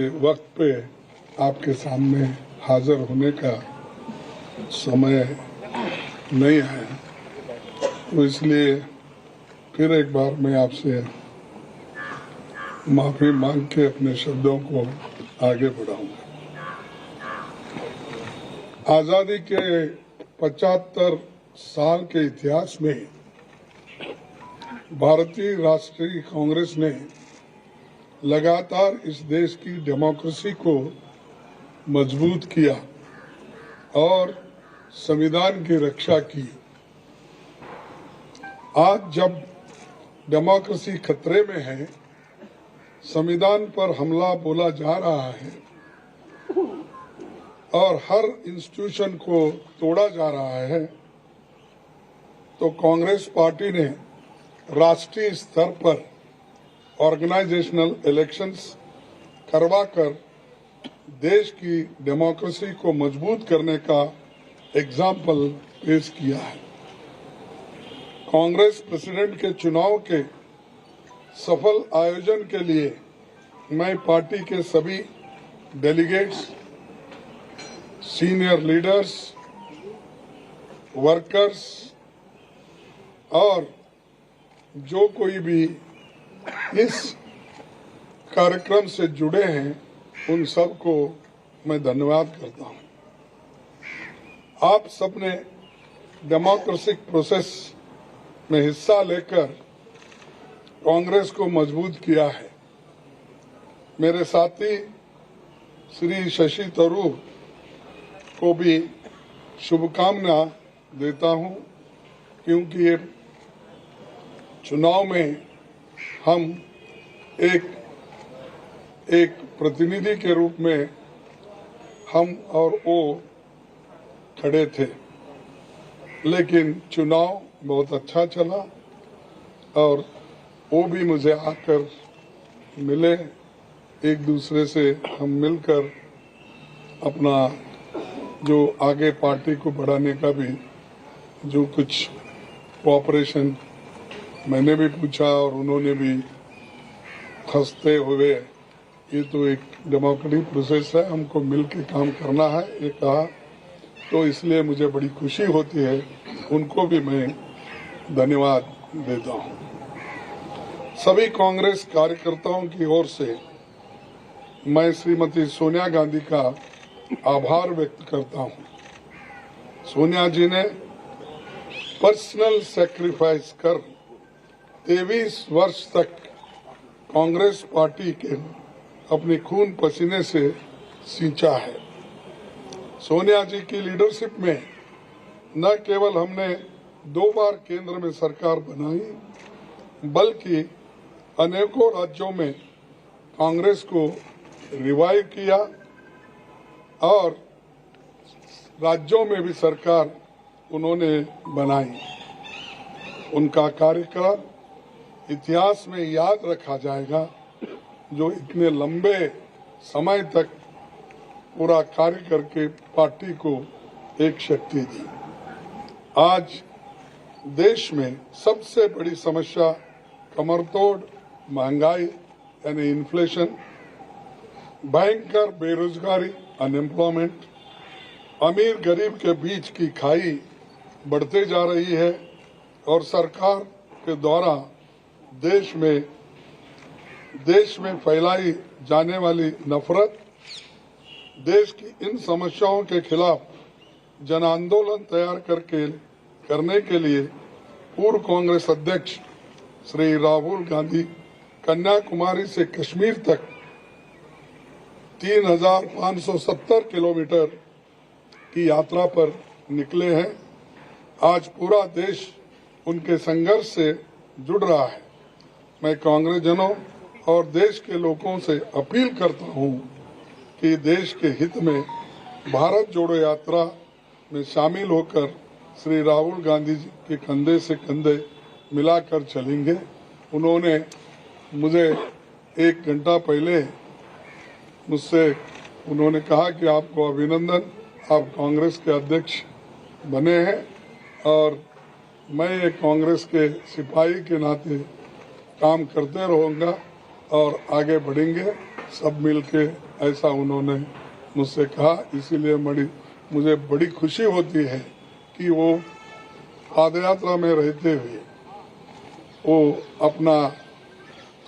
वक्त पे आपके सामने हाजिर होने का समय नहीं आया, तो इसलिए फिर एक बार मैं आपसे माफी मांग के अपने शब्दों को आगे बढ़ाऊंगा। आजादी के 75 साल के इतिहास में भारतीय राष्ट्रीय कांग्रेस ने लगातार इस देश की डेमोक्रेसी को मजबूत किया और संविधान की रक्षा की। आज जब डेमोक्रेसी खतरे में है, संविधान पर हमला बोला जा रहा है और हर इंस्टीट्यूशन को तोड़ा जा रहा है, तो कांग्रेस पार्टी ने राष्ट्रीय स्तर पर ऑर्गेनाइजेशनल इलेक्शंस करवाकर देश की डेमोक्रेसी को मजबूत करने का एग्जाम्पल पेश किया है। कांग्रेस प्रेसिडेंट के चुनाव के सफल आयोजन के लिए मैं पार्टी के सभी डेलीगेट्स, सीनियर लीडर्स, वर्कर्स और जो कोई भी इस कार्यक्रम से जुड़े हैं, उन सबको मैं धन्यवाद करता हूं। आप सबने डेमोक्रेटिक प्रोसेस में हिस्सा लेकर कांग्रेस को मजबूत किया है। मेरे साथी श्री शशि थरूर को भी शुभकामना देता हूं, क्योंकि ये चुनाव में हम एक प्रतिनिधि के रूप में हम और वो खड़े थे, लेकिन चुनाव बहुत अच्छा चला और वो भी मुझे आकर मिले। एक दूसरे से हम मिलकर अपना जो आगे पार्टी को बढ़ाने का भी जो कुछ कोऑपरेशन मैंने भी पूछा और उन्होंने भी हंसते हुए, ये तो एक डेमोक्रेटिक प्रोसेस है, हमको मिल के काम करना है, ये कहा। तो इसलिए मुझे बड़ी खुशी होती है, उनको भी मैं धन्यवाद देता हूं। सभी कांग्रेस कार्यकर्ताओं की ओर से मैं श्रीमती सोनिया गांधी का आभार व्यक्त करता हूं। सोनिया जी ने पर्सनल सैक्रिफाइस कर 23 वर्ष तक कांग्रेस पार्टी के अपने खून पसीने से सींचा है। सोनिया जी की लीडरशिप में न केवल हमने 2 बार केंद्र में सरकार बनाई, बल्कि अनेकों राज्यों में कांग्रेस को रिवाइव किया और राज्यों में भी सरकार उन्होंने बनाई। उनका कार्यकाल इतिहास में याद रखा जाएगा, जो इतने लंबे समय तक पूरा कार्य करके पार्टी को एक शक्ति दी। आज देश में सबसे बड़ी समस्या कमरतोड़ महंगाई यानी इन्फ्लेशन, भयंकर बेरोजगारी अनएम्प्लॉयमेंट, अमीर गरीब के बीच की खाई बढ़ते जा रही है और सरकार के द्वारा देश में फैलाई जाने वाली नफरत। देश की इन समस्याओं के खिलाफ जन आंदोलन तैयार करने के लिए पूर्व कांग्रेस अध्यक्ष श्री राहुल गांधी कन्याकुमारी से कश्मीर तक 3,570 किलोमीटर की यात्रा पर निकले हैं। आज पूरा देश उनके संघर्ष से जुड़ रहा है। मैं कांग्रेस जनों और देश के लोगों से अपील करता हूं कि देश के हित में भारत जोड़ो यात्रा में शामिल होकर श्री राहुल गांधी जी के कंधे से कंधे मिलाकर चलेंगे। उन्होंने मुझे 1 घंटा पहले मुझसे उन्होंने कहा कि आपको अभिनंदन, आप कांग्रेस के अध्यक्ष बने हैं और मैं एक कांग्रेस के सिपाही के नाते काम करते रहूंगा। और आगे बढ़ेंगे सब मिलके, ऐसा उन्होंने मुझसे कहा। इसीलिए मुझे बड़ी खुशी होती है कि वो पादयात्रा में रहते हुए वो अपना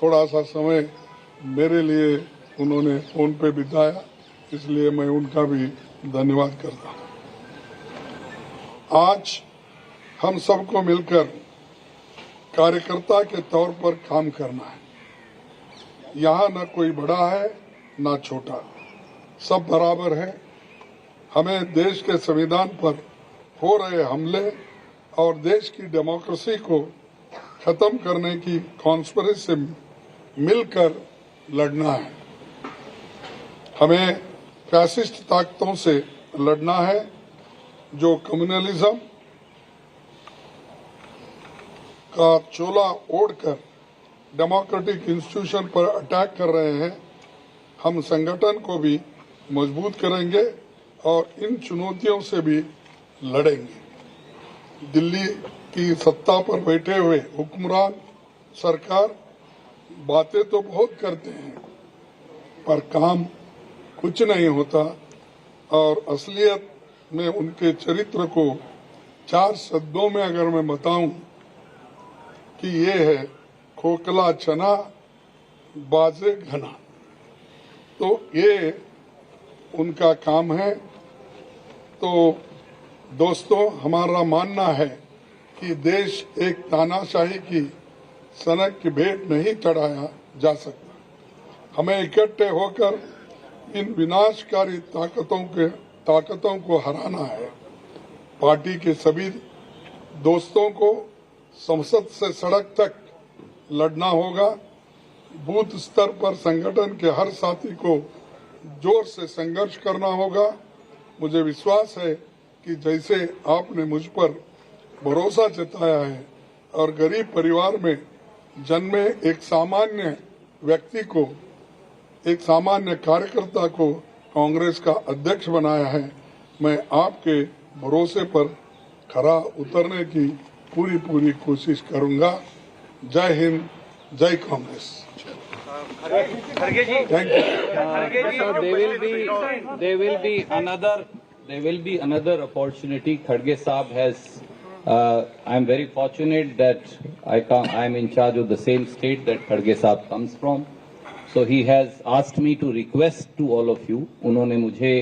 थोड़ा सा समय मेरे लिए उन्होंने फोन पे बिताया, इसलिए मैं उनका भी धन्यवाद करता हूँ। आज हम सबको मिलकर कार्यकर्ता के तौर पर काम करना है। यहाँ न कोई बड़ा है न छोटा, सब बराबर है। हमें देश के संविधान पर हो रहे हमले और देश की डेमोक्रेसी को खत्म करने की कॉन्स्पिरेसी से मिलकर लड़ना है। हमें फैसिस्ट ताकतों से लड़ना है जो कम्युनलिज्म का चोला ओढ़कर डेमोक्रेटिक इंस्टीट्यूशन पर अटैक कर रहे हैं। हम संगठन को भी मजबूत करेंगे और इन चुनौतियों से भी लड़ेंगे। दिल्ली की सत्ता पर बैठे हुए हुक्मरान सरकार बातें तो बहुत करते हैं पर काम कुछ नहीं होता, और असलियत में उनके चरित्र को 4 शब्दों में अगर मैं बताऊं कि ये है खोखला चना बाजे घना, तो ये उनका काम है। तो दोस्तों, हमारा मानना है कि देश एक तानाशाही की सनक की भेंट नहीं चढ़ाया जा सकता। हमें इकट्ठे होकर इन विनाशकारी ताकतों को हराना है। पार्टी के सभी दोस्तों को संसद से सड़क तक लड़ना होगा। बूथ स्तर पर संगठन के हर साथी को जोर से संघर्ष करना होगा। मुझे विश्वास है कि जैसे आपने मुझ पर भरोसा जताया है और गरीब परिवार में जन्मे एक सामान्य व्यक्ति को, एक सामान्य कार्यकर्ता को कांग्रेस का अध्यक्ष बनाया है, मैं आपके भरोसे पर खरा उतरने की पूरी कोशिश करूंगा। जय हिंद, जय Congress. So there will be another opportunity. Kharge Saab has. I am very fortunate that I am in charge of the same state that Kharge Saab comes from. So he has asked me to request to all of you. उन्होंने मुझे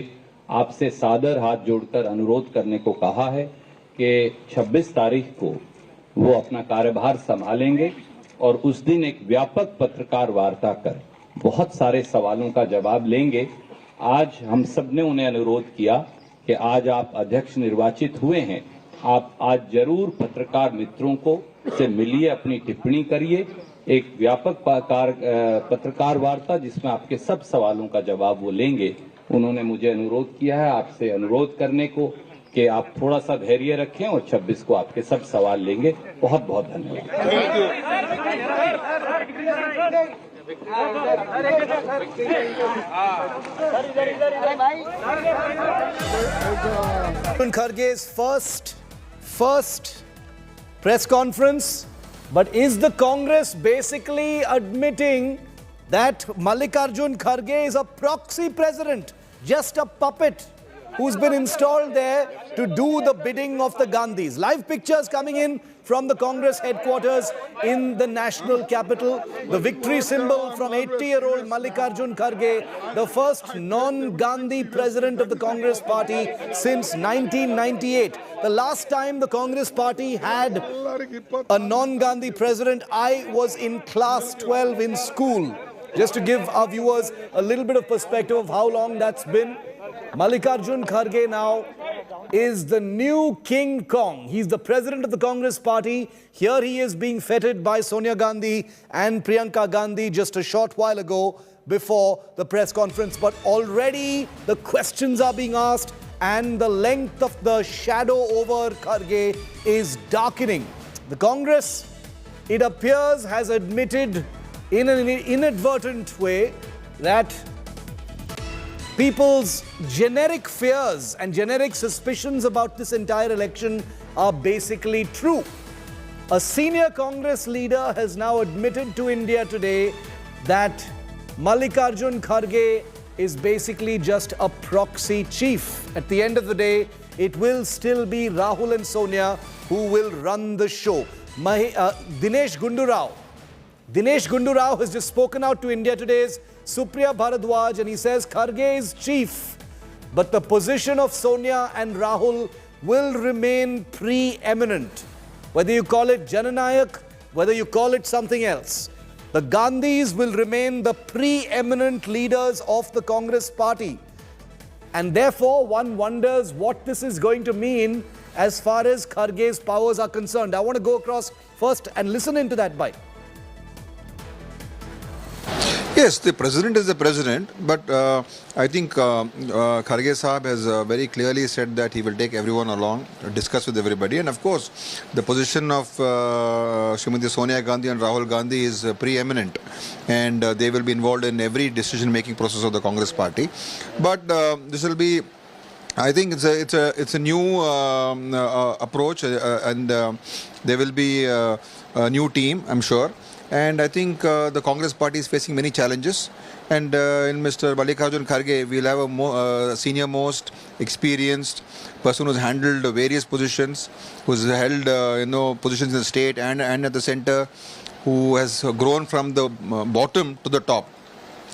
आपसे सादर हाथ जोड़कर अनुरोध करने को कहा है कि 26 तारीख को वो अपना कार्यभार संभालेंगे और उस दिन एक व्यापक पत्रकार वार्ता कर बहुत सारे सवालों का जवाब लेंगे। आज हम सब ने उन्हें अनुरोध किया कि आज आप अध्यक्ष निर्वाचित हुए हैं, आप आज जरूर पत्रकार मित्रों को से मिलिए, अपनी टिप्पणी करिए, एक व्यापक पत्रकार वार्ता जिसमें आपके सब सवालों का जवाब वो लेंगे। उन्होंने मुझे अनुरोध किया है आपसे अनुरोध करने को कि आप थोड़ा सा धैर्य रखें और 26 को आपके सब सवाल लेंगे। बहुत बहुत धन्यवाद। Kharge's first press conference, but is the Congress basically admitting that Mallikarjun Kharge is a proxy president, just a puppet who's been installed there to do the bidding of the Gandhis? Live pictures coming in from the Congress headquarters in the national capital. The victory symbol from 80-year-old Mallikarjun Kharge, the first non-Gandhi president of the Congress party since 1998. The last time the Congress party had a non-Gandhi president, I was in class 12 in school. Just to give our viewers a little bit of perspective of how long that's been. Mallikarjun Kharge now is the new King Kong. He's the president of the Congress party. Here he is being feted by Sonia Gandhi and Priyanka Gandhi just a short while ago before the press conference. But already the questions are being asked and the length of the shadow over Kharge is darkening. The Congress, it appears, has admitted in an inadvertent way that people's generic fears and generic suspicions about this entire election are basically true. A senior Congress leader has now admitted to India today that Mallikarjun Kharge is basically just a proxy chief. At the end of the day, it will still be Rahul and Sonia who will run the show. Dinesh Gundu Rao has just spoken out to India Today's Supriya Bharadwaj, and he says Kharge is chief, but the position of Sonia and Rahul will remain preeminent. Whether you call it Jananayak, whether you call it something else, the Gandhis will remain the preeminent leaders of the Congress party. And therefore, one wonders what this is going to mean as far as Kharge's powers are concerned. I want to go across first and listen into that bite. Yes, the president is the president, but I think Kharge Saab has very clearly said that he will take everyone along, discuss with everybody, and of course, the position of Srimati Sonia Gandhi and Rahul Gandhi is preeminent, and they will be involved in every decision-making process of the Congress party. But this will be, I think it's a new approach, and there will be a new team, I'm sure. And I think the Congress party is facing many challenges. And in Mr. Mallikarjun Kharge, we'll have a senior most experienced person who's handled various positions, who's held positions in the state and at the center, who has grown from the bottom to the top.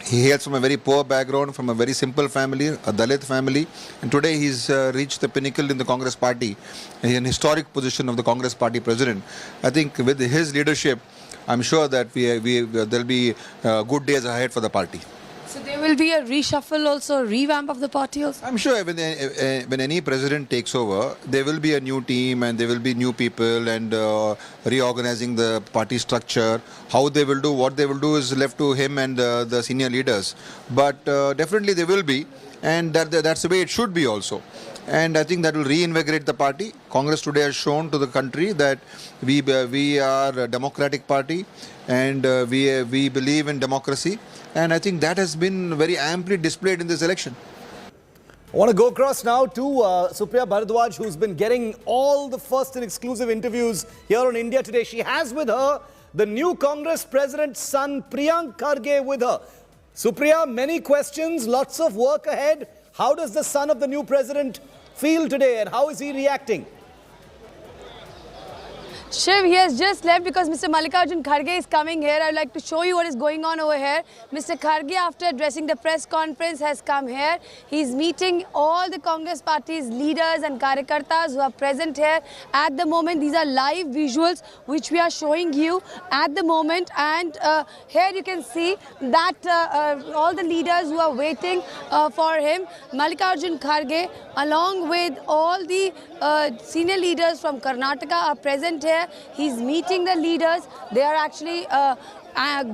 He hails from a very poor background, from a very simple family, a Dalit family, and today he's reached the pinnacle in the Congress party, an historic position of the Congress party president. I think with his leadership, I'm sure that there'll be good days ahead for the party. So there will be a reshuffle also, a revamp of the party also? I'm sure when any president takes over, there will be a new team and there will be new people and reorganizing the party structure. How they will do, what they will do is left to him and the senior leaders. But definitely there will be, and that's the way it should be also. And I think that will reinvigorate the party. Congress today has shown to the country that we are a democratic party and we believe in democracy. And I think that has been very amply displayed in this election. I want to go across now to Supriya Bharadwaj, who's been getting all the first and exclusive interviews here on India Today. She has with her the new Congress president's son, Priyank Kharge, with her. Supriya, many questions, lots of work ahead. How does the son of the new president feel today and how is he reacting? Shiv, he has just left because Mr. Mallikarjun Kharge is coming here. I would like to show you what is going on over here. Mr. Kharge, after addressing the press conference, has come here. He's meeting all the Congress party's leaders and karyakartas who are present here. At the moment, these are live visuals which we are showing you at the moment. And here you can see that all the leaders who are waiting for him, Mallikarjun Kharge, along with all the senior leaders from Karnataka are present here. He's meeting the leaders. They are actually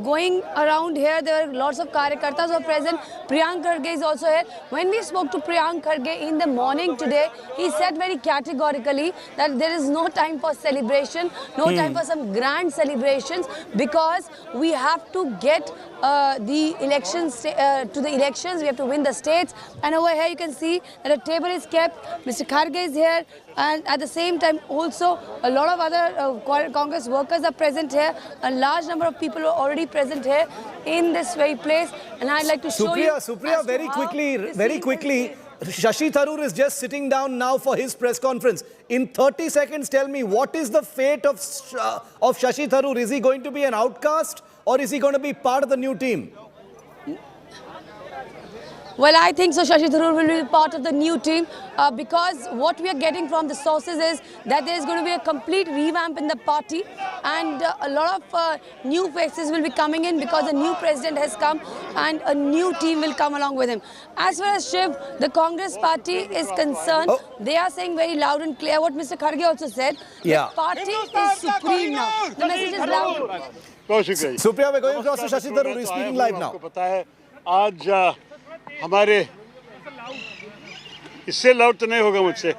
going around here. There are lots of karyakartas who are present. Priyank Kharge is also here. When we spoke to Priyank Kharge in the morning today, he said very categorically that there is no time for celebration, no time for some grand celebrations, because we have to get the elections to the elections. We have to win the states. And over here you can see that a table is kept. Mr. Kharge is here, and at the same time also a lot of other Congress workers are present here. A large number of people are already present here in this very place, and I'd like to show you. Supriya, very quickly. Shashi Tharoor is just sitting down now for his press conference. In 30 seconds, tell me, what is the fate of Shashi Tharoor? Is he going to be an outcast or is he going to be part of the new team? Well, I think so. Shashi Tharoor will be part of the new team because what we are getting from the sources is that there is going to be a complete revamp in the party, and a lot of new faces will be coming in because a new president has come and a new team will come along with him. As far as Shiv, the Congress party is concerned, they are saying very loud and clear what Mr. Kharge also said. Yeah. The party is supreme now. The message is loud. Supriya, we're going across to Shashi Tharoor. He's speaking live now. हमारे इससे loud तो नहीं होगा मुझसे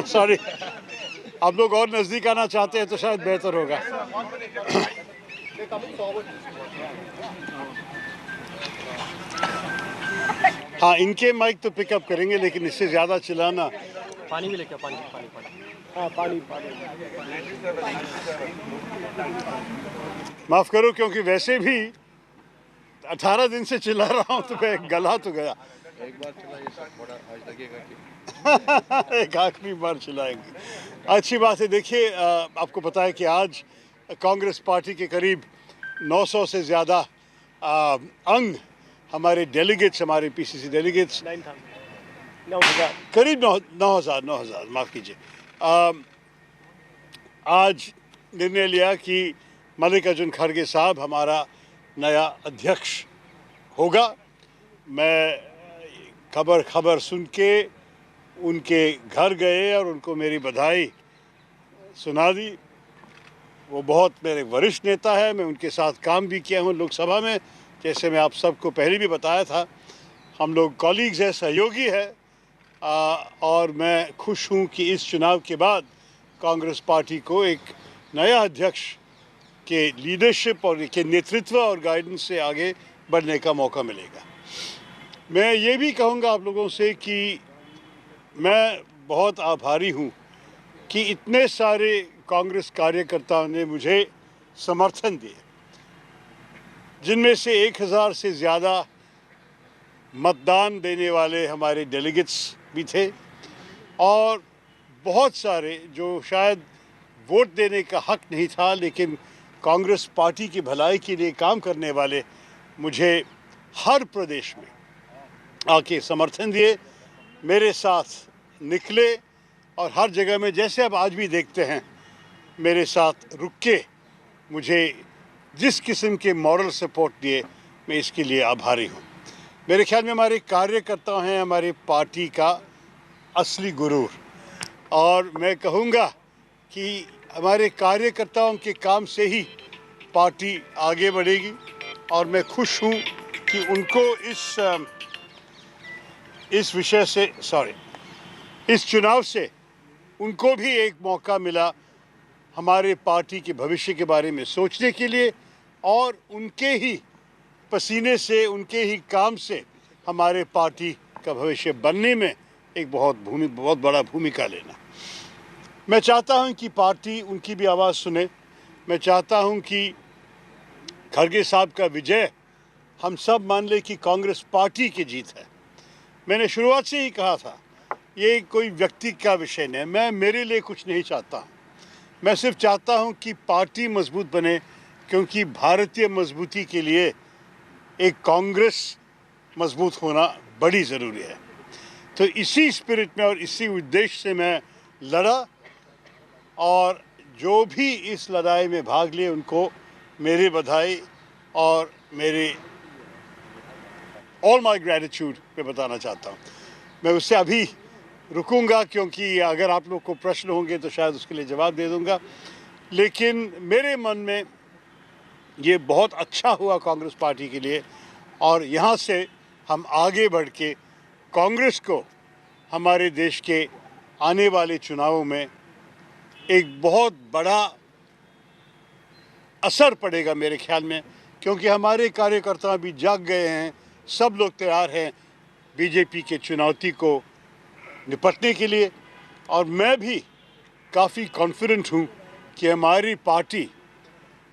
sorry आप लोग और नजदीक आना चाहते हैं तो शायद बेहतर होगा हाँ इनके माइक तो पिकअप करेंगे लेकिन इससे ज्यादा चिल्लाना पानी भी लेके पानी हाँ पानी माफ करो क्योंकि वैसे भी 18 दिन से चिल्ला रहा हूँ तो मैं गला तो गया। एक बार चलाइए सर, थोड़ा आज लगेगा कि एक आखिरी बार चिल्लाएंगे। अच्छी बात है। देखिए, आपको पता है कि आज कांग्रेस पार्टी के करीब 900 से ज़्यादा अंग हमारे डेलीगेट्स, हमारे पीसीसी डेलीगेट्स, 9,000 करीब 9,000 माफ़ कीजिए, आज निर्णय लिया कि मल्लिकार्जुन खड़गे साहब हमारा नया अध्यक्ष होगा। मैं खबर सुन के उनके घर गए और उनको मेरी बधाई सुना दी। वो बहुत मेरे वरिष्ठ नेता है, मैं उनके साथ काम भी किया हूँ लोकसभा में, जैसे मैं आप सबको पहले भी बताया था। हम लोग कॉलीग्स हैं, सहयोगी है, और मैं खुश हूँ कि इस चुनाव के बाद कांग्रेस पार्टी को एक नया अध्यक्ष के लीडरशिप और के नेतृत्व और गाइडेंस से आगे बढ़ने का मौका मिलेगा। मैं ये भी कहूँगा आप लोगों से कि मैं बहुत आभारी हूँ कि इतने सारे कांग्रेस कार्यकर्ताओं ने मुझे समर्थन दिए, जिनमें से 1,000 से ज़्यादा मतदान देने वाले हमारे डेलीगेट्स भी थे, और बहुत सारे जो शायद वोट देने का हक नहीं था लेकिन कांग्रेस पार्टी की भलाई के लिए काम करने वाले मुझे हर प्रदेश में आके समर्थन दिए, मेरे साथ निकले, और हर जगह में जैसे आप आज भी देखते हैं मेरे साथ रुक के मुझे जिस किस्म के मॉरल सपोर्ट दिए, मैं इसके लिए आभारी हूँ। मेरे ख्याल में हमारे कार्यकर्ता हैं हमारी पार्टी का असली गुरूर, और मैं कहूँगा कि हमारे कार्यकर्ताओं के काम से ही पार्टी आगे बढ़ेगी, और मैं खुश हूँ कि उनको इस विषय से इस चुनाव से उनको भी एक मौका मिला हमारे पार्टी के भविष्य के बारे में सोचने के लिए, और उनके ही पसीने से, उनके ही काम से हमारे पार्टी का भविष्य बनने में एक बहुत बड़ा भूमिका लेना। मैं चाहता हूं कि पार्टी उनकी भी आवाज़ सुने। मैं चाहता हूं कि खड़गे साहब का विजय हम सब मान ले कि कांग्रेस पार्टी की जीत है। मैंने शुरुआत से ही कहा था, ये कोई व्यक्ति का विषय नहीं, मैं मेरे लिए कुछ नहीं चाहता। मैं सिर्फ चाहता हूं कि पार्टी मजबूत बने, क्योंकि भारतीय मजबूती के लिए एक कांग्रेस मजबूत होना बड़ी ज़रूरी है। तो इसी स्पिरिट में और इसी उद्देश्य से मैं लड़ा, और जो भी इस लड़ाई में भाग लिए उनको मेरी बधाई और मेरी ऑल माई ग्रैटिट्यूड मैं बताना चाहता हूँ। मैं उससे अभी रुकूंगा, क्योंकि अगर आप लोग को प्रश्न होंगे तो शायद उसके लिए जवाब दे दूंगा, लेकिन मेरे मन में ये बहुत अच्छा हुआ कांग्रेस पार्टी के लिए, और यहाँ से हम आगे बढ़ के कांग्रेस को हमारे देश के आने वाले चुनावों में एक बहुत बड़ा असर पड़ेगा मेरे ख्याल में, क्योंकि हमारे कार्यकर्ता भी जाग गए हैं, सब लोग तैयार हैं बीजेपी के चुनौती को निपटने के लिए, और मैं भी काफ़ी कॉन्फिडेंट हूँ कि हमारी पार्टी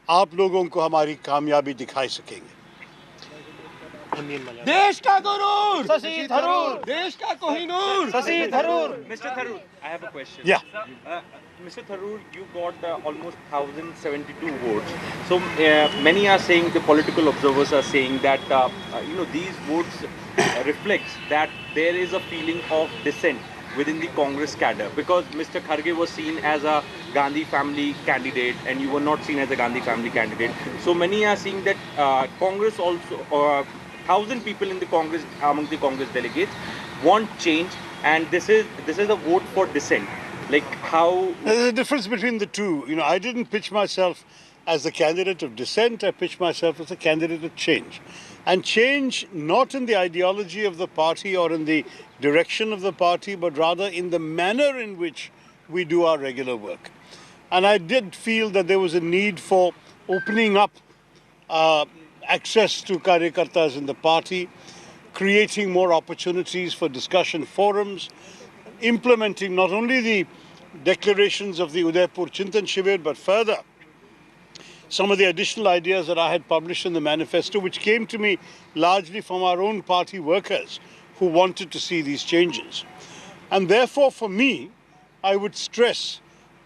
आप लोगों को हमारी कामयाबी दिखाई सकेंगे। देश का गुरूर शशि थरूर, देश का Kohinoor Shashi Tharoor. Mr. Tharoor, I have a question. Yeah. Mr. Tharoor, you got almost 1,072 votes. So many are saying, the political observers are saying that these votes reflects that there is a feeling of dissent within the Congress cadre, because Mr. Kharge was seen as a Gandhi family candidate and you were not seen as a Gandhi family candidate. So many are saying that Congress also, 1,000 people in the Congress, among the Congress delegates, want change, and this is a vote for dissent. Like how? There's a difference between the two. I didn't pitch myself as a candidate of dissent. I pitched myself as a candidate of change. And change not in the ideology of the party or in the direction of the party, but rather in the manner in which we do our regular work. And I did feel that there was a need for opening up access to Karyakartas in the party, creating more opportunities for discussion forums, implementing not only the declarations of the Udaipur Chintan Shivir, but further some of the additional ideas that I had published in the manifesto, which came to me largely from our own party workers who wanted to see these changes. And therefore, for me, I would stress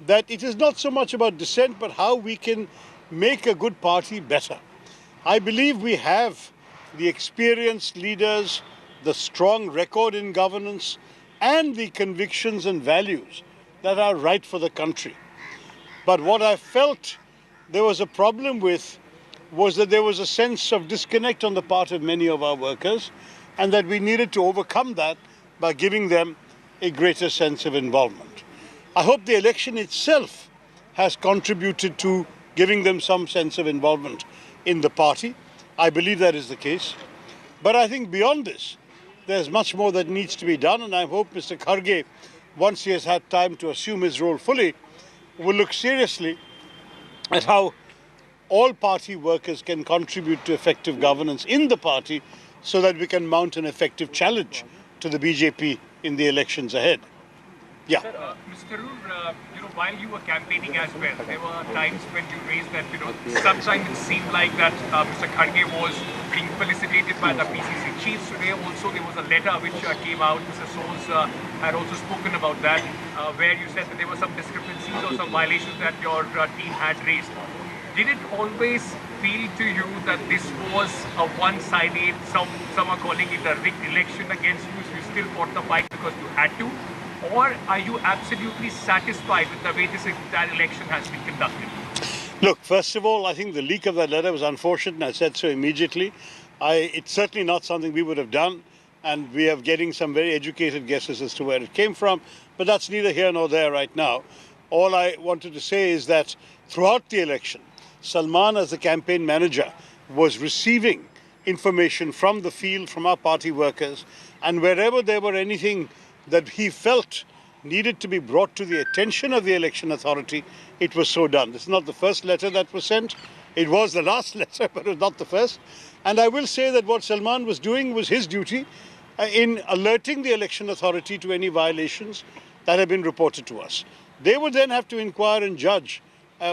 that it is not so much about dissent, but how we can make a good party better. I believe we have the experienced leaders, the strong record in governance, and the convictions and values that are right for the country. But what I felt there was a problem with was that there was a sense of disconnect on the part of many of our workers, and that we needed to overcome that by giving them a greater sense of involvement. I hope the election itself has contributed to giving them some sense of involvement in the party. I believe that is the case. But I think beyond this, there's much more that needs to be done, and I hope Mr. Kharge, once he has had time to assume his role fully, will look seriously at how all party workers can contribute to effective governance in the party so that we can mount an effective challenge to the BJP in the elections ahead. Yeah. Mr. Tharoor, while you were campaigning as well, there were times when you raised that, sometimes it seemed like that Mr. Kharge was being felicitated by the PCC chiefs. Today also there was a letter which came out. Mr. Soles had also spoken about that, where you said that there were some discrepancies or some violations that your team had raised. Did it always feel to you that this was a one-sided, some are calling it a rigged election against you, so you still fought the fight because you had to? Or are you absolutely satisfied with the way this entire election has been conducted? Look, first of all, I think the leak of that letter was unfortunate, and I said so immediately. It's certainly not something we would have done, and we are getting some very educated guesses as to where it came from, but that's neither here nor there right now. All I wanted to say is that throughout the election, Salman, as the campaign manager, was receiving information from the field, from our party workers, and wherever there were anything that he felt needed to be brought to the attention of the election authority, it was so done. This is not the first letter that was sent. It was the last letter, but it was not the first. And I will say that what Salman was doing was his duty in alerting the election authority to any violations that have been reported to us. They would then have to inquire and judge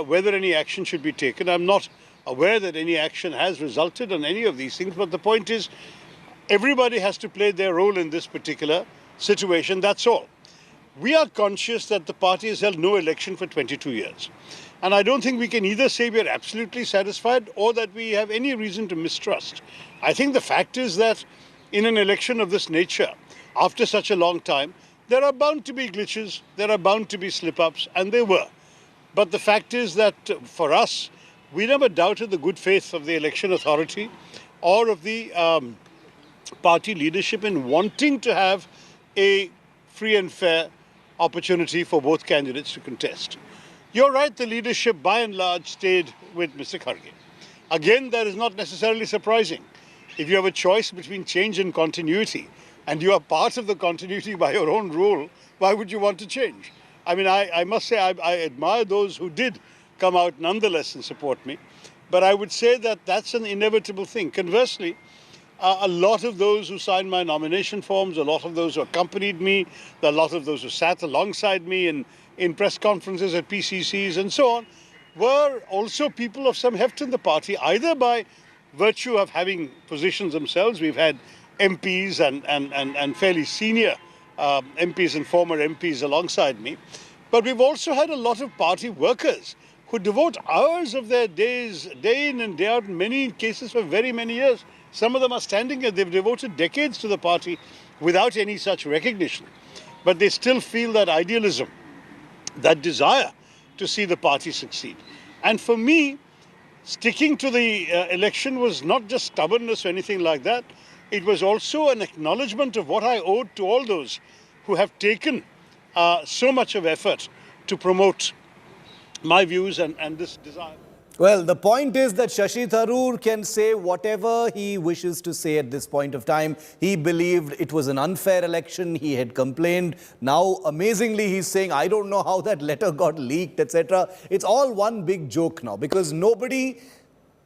whether any action should be taken. I'm not aware that any action has resulted on any of these things, but the point is everybody has to play their role in this particular situation, that's all. We are conscious that the party has held no election for 22 years. And I don't think we can either say we are absolutely satisfied or that we have any reason to mistrust. I think the fact is that in an election of this nature, after such a long time, there are bound to be glitches, there are bound to be slip-ups, and they were. But the fact is that for us, we never doubted the good faith of the election authority or of the party leadership in wanting to have a free and fair opportunity for both candidates to contest. You're right, the leadership by and large stayed with Mr. Kharge. Again, that is not necessarily surprising. If you have a choice between change and continuity, and you are part of the continuity by your own rule, why would you want to change? I mean, I must say I admire those who did come out nonetheless and support me. But I would say that that's an inevitable thing. Conversely, a lot of those who signed my nomination forms, a lot of those who accompanied me, a lot of those who sat alongside me in press conferences at PCCs and so on, were also people of some heft in the party, either by virtue of having positions themselves. We've had MPs and fairly senior MPs and former MPs alongside me. But we've also had a lot of party workers who devote hours of their days, day in and day out, in many cases for very many years. Some of them are standing here. They've devoted decades to the party without any such recognition. But they still feel that idealism, that desire to see the party succeed. And for me, sticking to the election was not just stubbornness or anything like that. It was also an acknowledgement of what I owed to all those who have taken so much of effort to promote my views and this desire. Well, the point is that Shashi Tharoor can say whatever he wishes to say at this point of time. He believed it was an unfair election. He had complained. Now, amazingly, he's saying, I don't know how that letter got leaked, etc. It's all one big joke now because nobody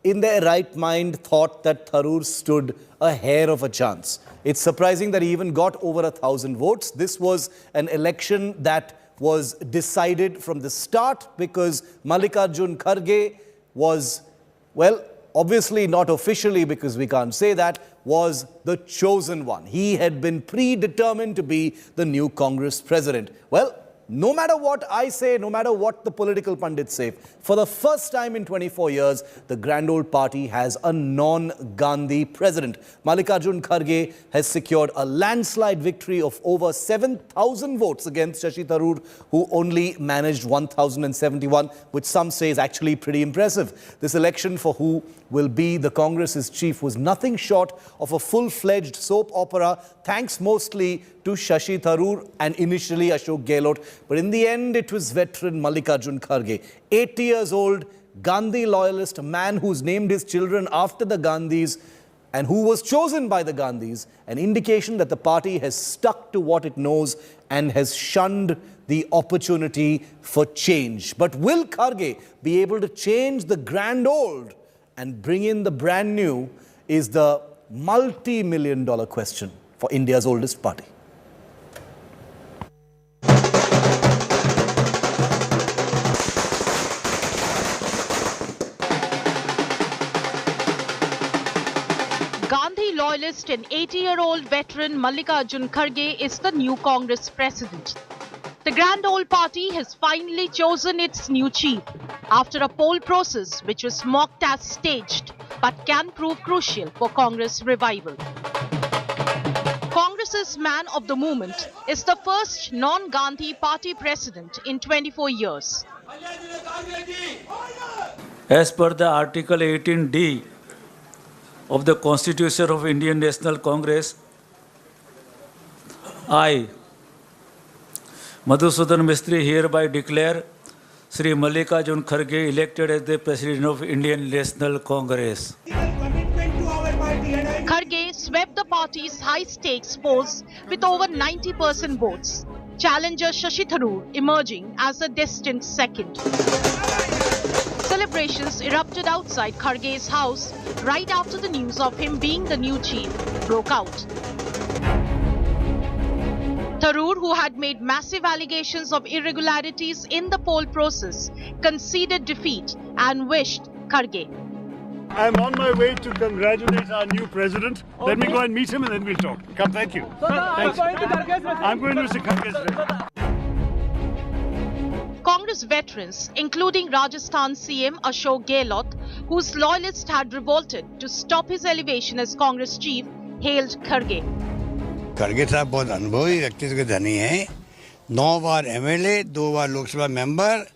in their right mind thought that Tharoor stood a hair of a chance. It's surprising that he even got over 1,000 votes. This was an election that was decided from the start because Mallikarjun Kharge was, well, obviously not officially because we can't say that, was the chosen one. He had been predetermined to be the new Congress president. Well, no matter what I say, no matter what the political pundits say, for the first time in 24 years, the grand old party has a non-Gandhi president. Mallikarjun Kharge has secured a landslide victory of over 7,000 votes against Shashi Tharoor, who only managed 1,071, which some say is actually pretty impressive. This election for who will be the Congress's chief was nothing short of a full-fledged soap opera, thanks mostly to Shashi Tharoor and initially Ashok Gehlot. But in the end, it was veteran Mallikarjun Kharge, 80 years old, Gandhi loyalist, a man who's named his children after the Gandhis and who was chosen by the Gandhis, an indication that the party has stuck to what it knows and has shunned the opportunity for change. But will Kharge be able to change the grand old and bring in the brand new is the multi-million-dollar question for India's oldest party. Gandhi loyalist and 80-year-old veteran Mallikarjun Kharge is the new Congress president. The grand old party has finally chosen its new chief after a poll process which was mocked as staged but can prove crucial for Congress revival. Congress's man of the moment is the first non-Gandhi party president in 24 years. As per the Article 18D of the Constitution of Indian National Congress, I, Madhusudan Mistry, hereby declare Sri Mallikarjun Kharge elected as the President of Indian National Congress. Kharge swept the party's high-stakes polls with over 90% votes, challenger Shashi Tharoor emerging as a distant second. Celebrations erupted outside Kharge's house right after the news of him being the new chief broke out. Tharoor, who had made massive allegations of irregularities in the poll process, conceded defeat and wished Kharge. I'm on my way to congratulate our new president. Okay. Let me go and meet him and then we'll talk. Come, thank you. Thanks. I'm going to Mr. Kharge's residence. Congress veterans, including Rajasthan CM Ashok Gehlot, whose loyalists had revolted to stop his elevation as Congress chief, hailed Kharge. खड़गे साहब बहुत अनुभवी व्यक्तित्व के धनी हैं, 9 बार MLA, 2 बार Lok Sabha member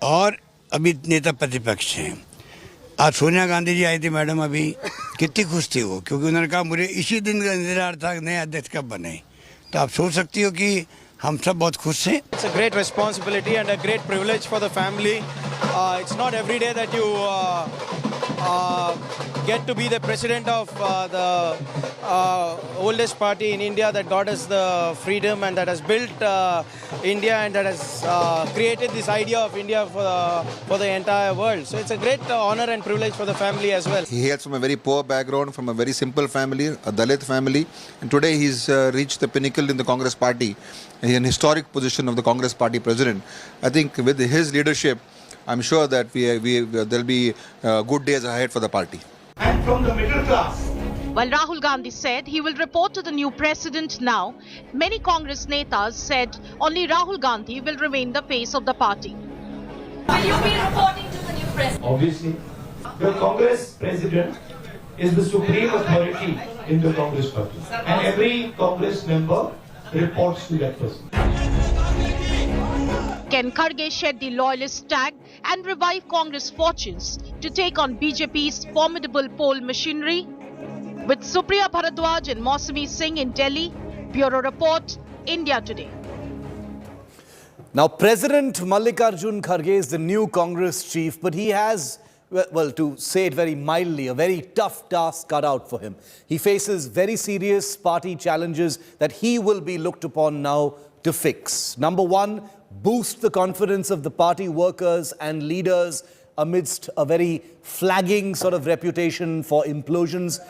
और अभी नेता प्रतिपक्ष हैं। आज सोनिया गांधी जी आई थी मैडम, अभी कितनी खुश थी वो, क्योंकि उन्होंने कहा मुझे इसी दिन का इंतजार था नए अध्यक्ष कब बने। तो आप सोच सकती हो कि हम सब बहुत खुश हैं। It's a great responsibility and a great privilege for the family. It's not every day that you get to be the president of the oldest party in India that got us the freedom and that has built India and that has created this idea of India for the entire world. So it's a great honor and privilege for the family as well. He hails from a very poor background, from a very simple family, a Dalit family, and today he's reached the pinnacle in the Congress party, an historic position of the Congress party president. I think with his leadership, I'm sure that there'll be good days ahead for the party. And from the middle class. While Rahul Gandhi said he will report to the new president now, many Congress netas said only Rahul Gandhi will remain the face of the party. Will you be reporting to the new president? Obviously, the Congress president is the supreme authority in the Congress party, and every Congress member reports to that person. Can Kharge shed the loyalist tag and revive Congress fortunes to take on BJP's formidable poll machinery? With Supriya Bharadwaj and Mausami Singh in Delhi, Bureau Report, India Today. Now, President Mallikarjun Kharge is the new Congress chief, but he has, well, to say it very mildly, a very tough task cut out for him. He faces very serious party challenges that he will be looked upon now to fix. Number one, boost the confidence of the party workers and leaders amidst a very flagging sort of reputation for implosions.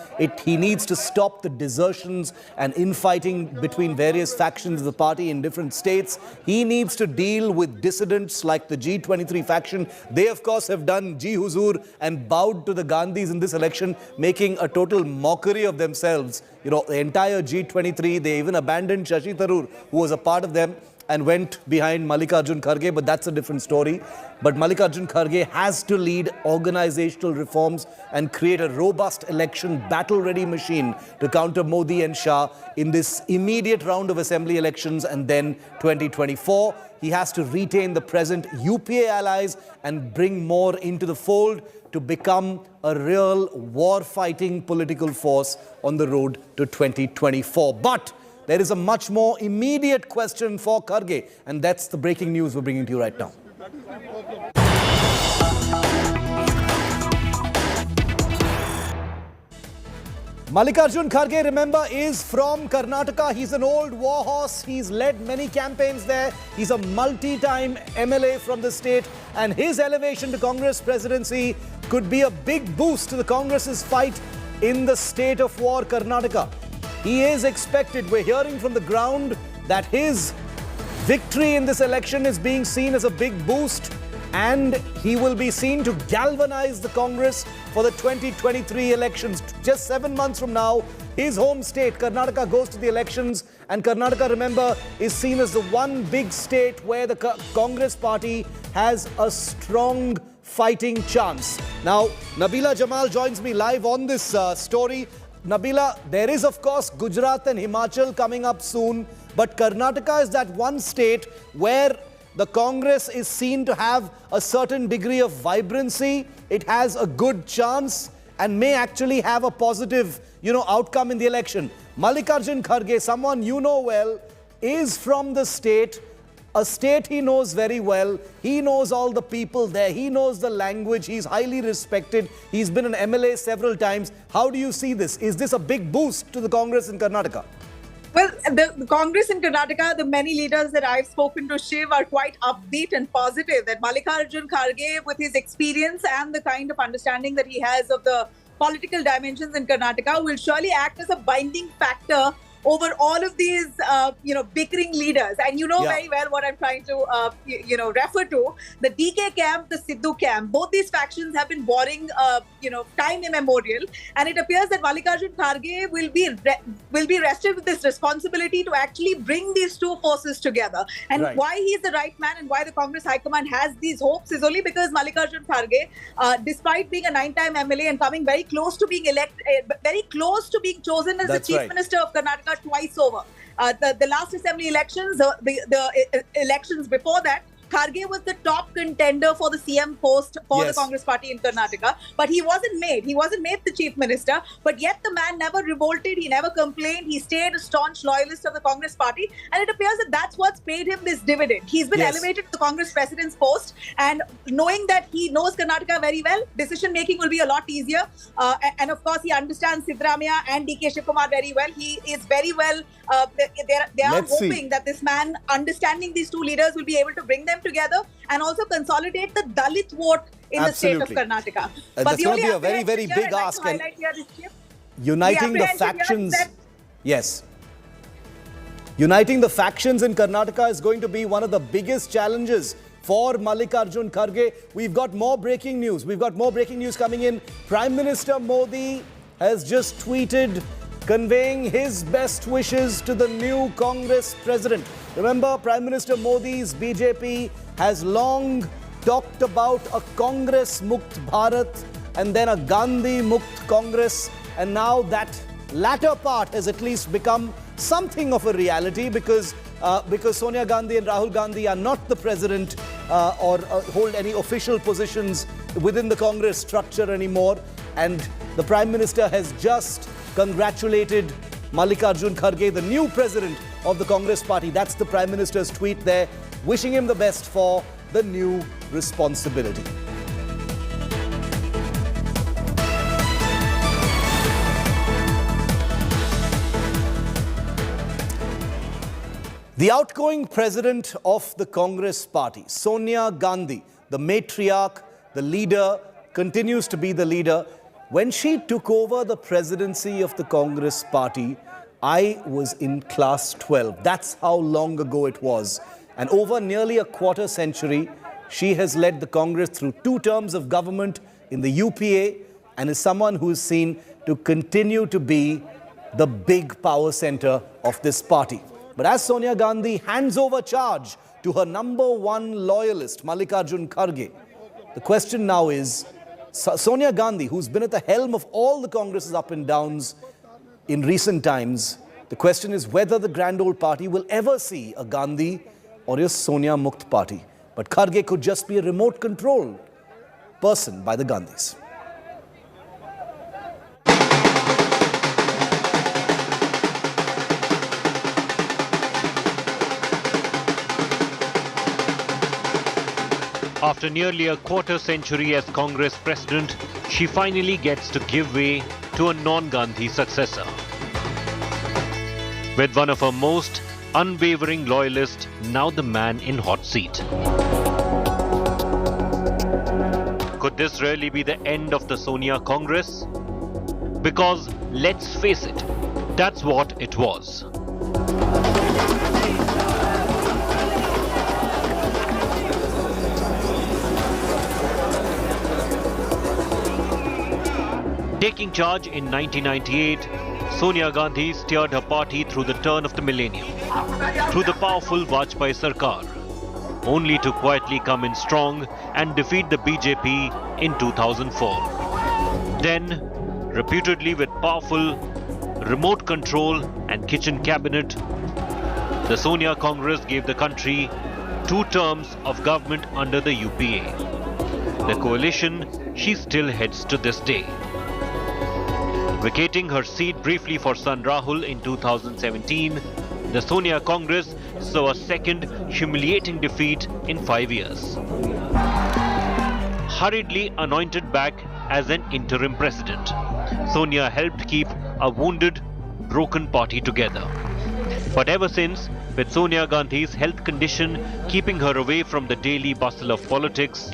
He needs to stop the desertions and infighting between various factions of the party in different states. He needs to deal with dissidents like the G23 faction. They, of course, have done Ji Huzur and bowed to the Gandhis in this election, making a total mockery of themselves. You know, the entire G23, they even abandoned Shashi Tharoor, who was a part of them, and went behind Mallikarjun Kharge, but that's a different story. But Mallikarjun Kharge has to lead organizational reforms and create a robust election battle-ready machine to counter Modi and Shah in this immediate round of assembly elections and then 2024. He has to retain the present UPA allies and bring more into the fold to become a real war-fighting political force on the road to 2024. But there is a much more immediate question for Kharge, and that's the breaking news we're bringing to you right now. Mallikarjun Kharge, remember, is from Karnataka. He's an old war horse. He's led many campaigns there. He's a multi-time MLA from the state, and his elevation to Congress presidency could be a big boost to the Congress's fight in the state of war, Karnataka. He is expected, we're hearing from the ground, that his victory in this election is being seen as a big boost, and he will be seen to galvanize the Congress for the 2023 elections. Just 7 months from now, his home state, Karnataka, goes to the elections, and Karnataka, remember, is seen as the one big state where the Congress party has a strong fighting chance. Now, Nabila Jamal joins me live on this story. Nabila, there is, of course, Gujarat and Himachal coming up soon, but Karnataka is that one state where the Congress is seen to have a certain degree of vibrancy. It has a good chance and may actually have a positive, outcome in the election. Mallikarjun Kharge, someone you know well, is from the state, a state he knows very well. He knows all the people there. He knows the language. He's highly respected. He's been an MLA several times. How do you see this? Is this a big boost to the Congress in Karnataka? Well, the Congress in Karnataka, the many leaders that I've spoken to, Shiv, are quite upbeat and positive that Mallikarjun Kharge, with his experience and the kind of understanding that he has of the political dimensions in Karnataka, will surely act as a binding factor over all of these, bickering leaders. And very well what I'm trying to, refer to. The DK camp, the Sidhu camp, both these factions have been warring, time immemorial. And it appears that Mallikarjun Kharge will be rested with this responsibility to actually bring these two forces together. And why he's the right man and why the Congress High Command has these hopes is only because Mallikarjun Kharge, despite being a 9-time MLA and coming very close to being very close to being chosen as the Chief Minister of Karnataka twice over. The last assembly elections, the elections before that, Kharge was the top contender for the CM post for the Congress party in Karnataka, but he wasn't made. He wasn't made the chief minister, but yet the man never revolted. He never complained. He stayed a staunch loyalist of the Congress party, and it appears that that's what's paid him this dividend. He's been elevated to the Congress president's post, and knowing that he knows Karnataka very well, decision making will be a lot easier. And of course, he understands Siddaramaiah and DK Shivakumar very well. He is very well. They are hoping that this man, understanding these two leaders, will be able to bring them together and also consolidate the Dalit vote in the state of Karnataka. But that's going to be a very, very big ask. And uniting the factions. Yes. Uniting the factions in Karnataka is going to be one of the biggest challenges for Mallikarjun Kharge. We've got more breaking news. We've got more breaking news coming in. Prime Minister Modi has just tweeted conveying his best wishes to the new Congress president. Remember, Prime Minister Modi's BJP has long talked about a Congress Mukt Bharat and then a Gandhi Mukt Congress, and now that latter part has at least become something of a reality because Sonia Gandhi and Rahul Gandhi are not the president or hold any official positions within the Congress structure anymore, and the Prime Minister has just congratulated Mallikarjun Kharge, the new president of the Congress party. That's the Prime Minister's tweet there, wishing him the best for the new responsibility. The outgoing president of the Congress party, Sonia Gandhi, the matriarch, the leader, continues to be the leader. When she took over the presidency of the Congress party, I was in class 12. That's how long ago it was. And over nearly a quarter century, she has led the Congress through 2 terms of government in the UPA and is someone who is seen to continue to be the big power center of this party. But as Sonia Gandhi hands over charge to her #1 loyalist, Mallikarjun Kharge, the question now is, Sonia Gandhi, who's been at the helm of all the Congress's up and downs in recent times, the question is whether the grand old party will ever see a Gandhi or a Sonia Mukt party. But Kharge could just be a remote control person by the Gandhis. After nearly a quarter century as Congress president, she finally gets to give way to a non-Gandhi successor. With one of her most unwavering loyalists now the man in hot seat. Could this really be the end of the Sonia Congress? Because let's face it, that's what it was. Taking charge in 1998, Sonia Gandhi steered her party through the turn of the millennium, through the powerful Vajpayee Sarkar, only to quietly come in strong and defeat the BJP in 2004. Then, reputedly with powerful remote control and kitchen cabinet, the Sonia Congress gave the country 2 terms of government under the UPA. The coalition she still heads to this day. Vacating her seat briefly for son Rahul in 2017, the Sonia Congress saw a second humiliating defeat in 5 years. Hurriedly anointed back as an interim president, Sonia helped keep a wounded, broken party together. But ever since, with Sonia Gandhi's health condition keeping her away from the daily bustle of politics,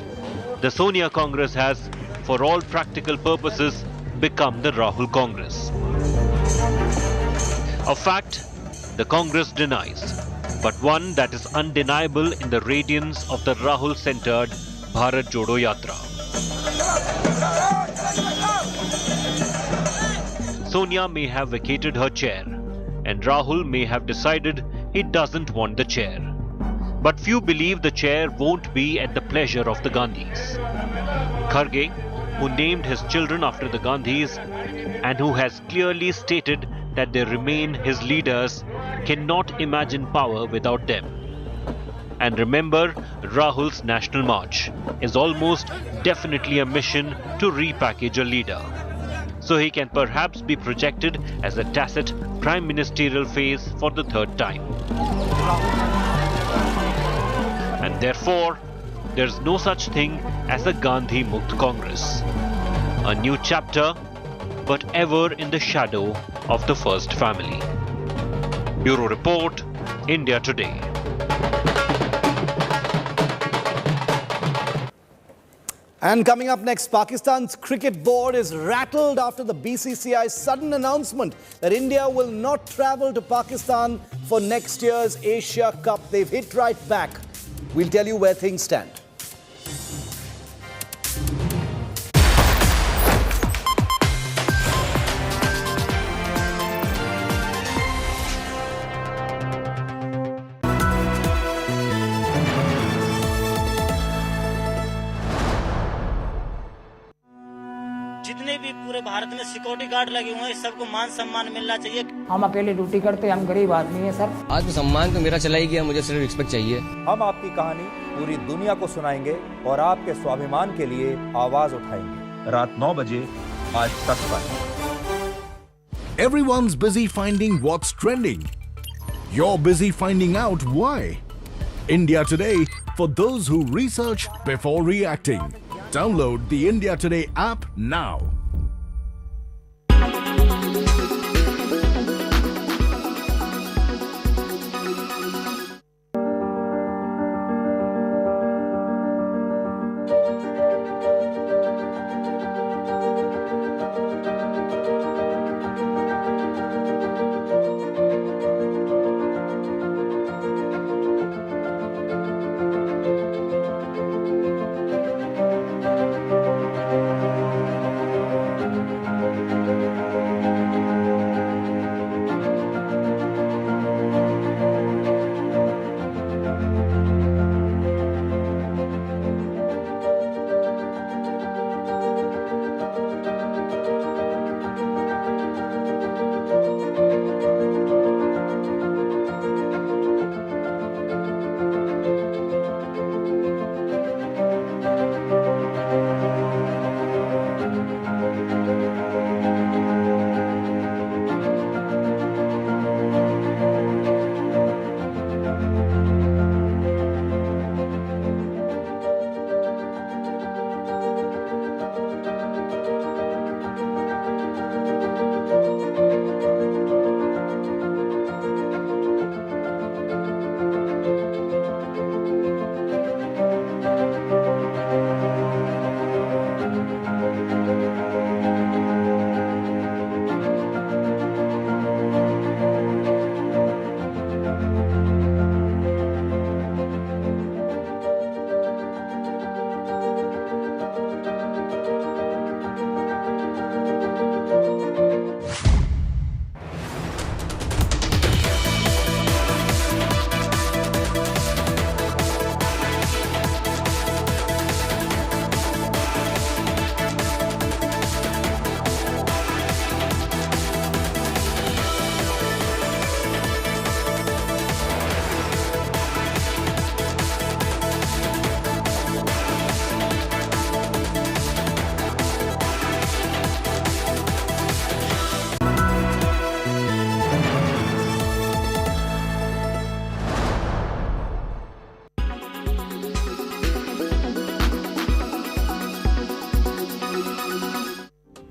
the Sonia Congress has, for all practical purposes, become the Rahul Congress. A fact the Congress denies, but one that is undeniable in the radiance of the Rahul-centered Bharat Jodo Yatra. Sonia may have vacated her chair, and Rahul may have decided he doesn't want the chair. But few believe the chair won't be at the pleasure of the Gandhis. Kharge, who named his children after the Gandhis and who has clearly stated that they remain his leaders, cannot imagine power without them. And remember, Rahul's National March is almost definitely a mission to repackage a leader, so he can perhaps be projected as a tacit prime ministerial phase for the 3rd time. And therefore, there's no such thing as a Gandhi Mukt Congress. A new chapter, but ever in the shadow of the first family. Bureau Report, India Today. And coming up next, Pakistan's cricket board is rattled after the BCCI's sudden announcement that India will not travel to Pakistan for next year's Asia Cup. They've hit right back. We'll tell you where things stand. जितने भी पूरे भारत में security guard लगे हुए हैं, सबको मान सम्मान मिलना चाहिए। हम अकेले ड्यूटी करते हैं, हम गरीब आदमी हैं सर। आत्मसम्मान तो मेरा चला ही गया, मुझे सिर्फ रिस्पेक्ट चाहिए। हम आपकी कहानी पूरी दुनिया को सुनाएंगे और आपके स्वाभिमान के लिए आवाज उठाएंगे। रात 9 बजे आज तक पर। Everyone's busy finding what's trending. You're busy finding out why. India Today, for those who research before reacting. Download the India Today app now.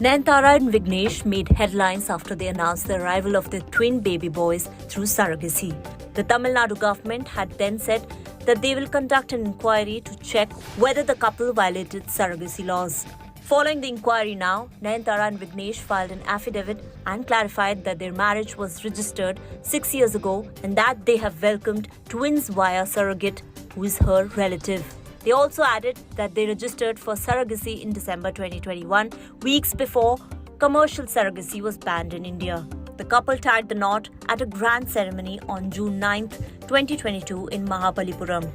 Nayanthara and Vignesh made headlines after they announced the arrival of their twin baby boys through surrogacy. The Tamil Nadu government had then said that they will conduct an inquiry to check whether the couple violated surrogacy laws. Following the inquiry now, Nayanthara and Vignesh filed an affidavit and clarified that their marriage was registered 6 years ago and that they have welcomed twins via surrogate, who is her relative. They also added that they registered for surrogacy in December 2021, weeks before commercial surrogacy was banned in India. The couple tied the knot at a grand ceremony on June 9, 2022 in Mahabalipuram.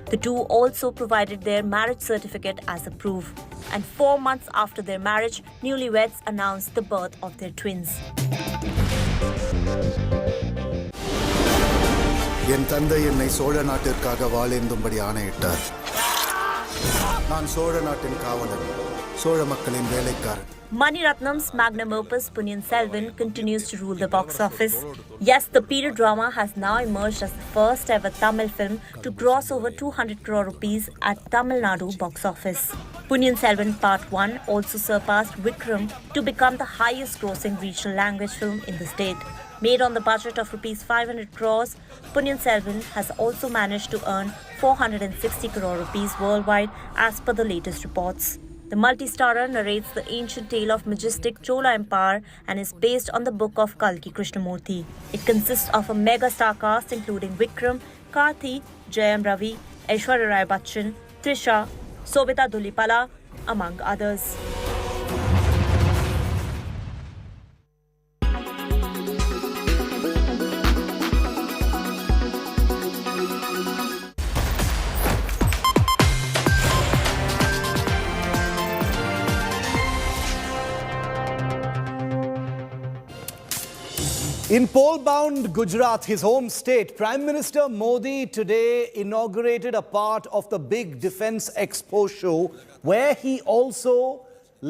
The two also provided their marriage certificate as a proof. And 4 months after their marriage, newlyweds announced the birth of their twins. என் தந்தை என்னை சோழ நாட்டிற்காக வாழேந்தும்படி ஆணையிட்டார். நான் சோழ நாட்டின் காவலன், சோழ மக்களின் வேலைக்காரன். Mani Ratnam's magnum opus Punniyin Selvan continues to rule the box office. Yes, the period drama has now emerged as the first ever Tamil film to gross over 200 crore rupees at Tamil Nadu box office. Punniyin Selvan Part 1 also surpassed Vikram to become the highest grossing regional language film in the state. Made on the budget of rupees 500 crores, Punniyin Selvan has also managed to earn 460 crore rupees worldwide as per the latest reports. The multi-starrer narrates the ancient tale of majestic Chola Empire and is based on the book of Kalki Krishnamurthy. It consists of a mega star cast including Vikram, Karthi, Jayam Ravi, Aishwarya Rai Bachchan, Trisha, Sobita Dhulipala, among others. In pole-bound Gujarat, his home state, Prime Minister Modi today inaugurated a part of the big Defence Expo show, where he also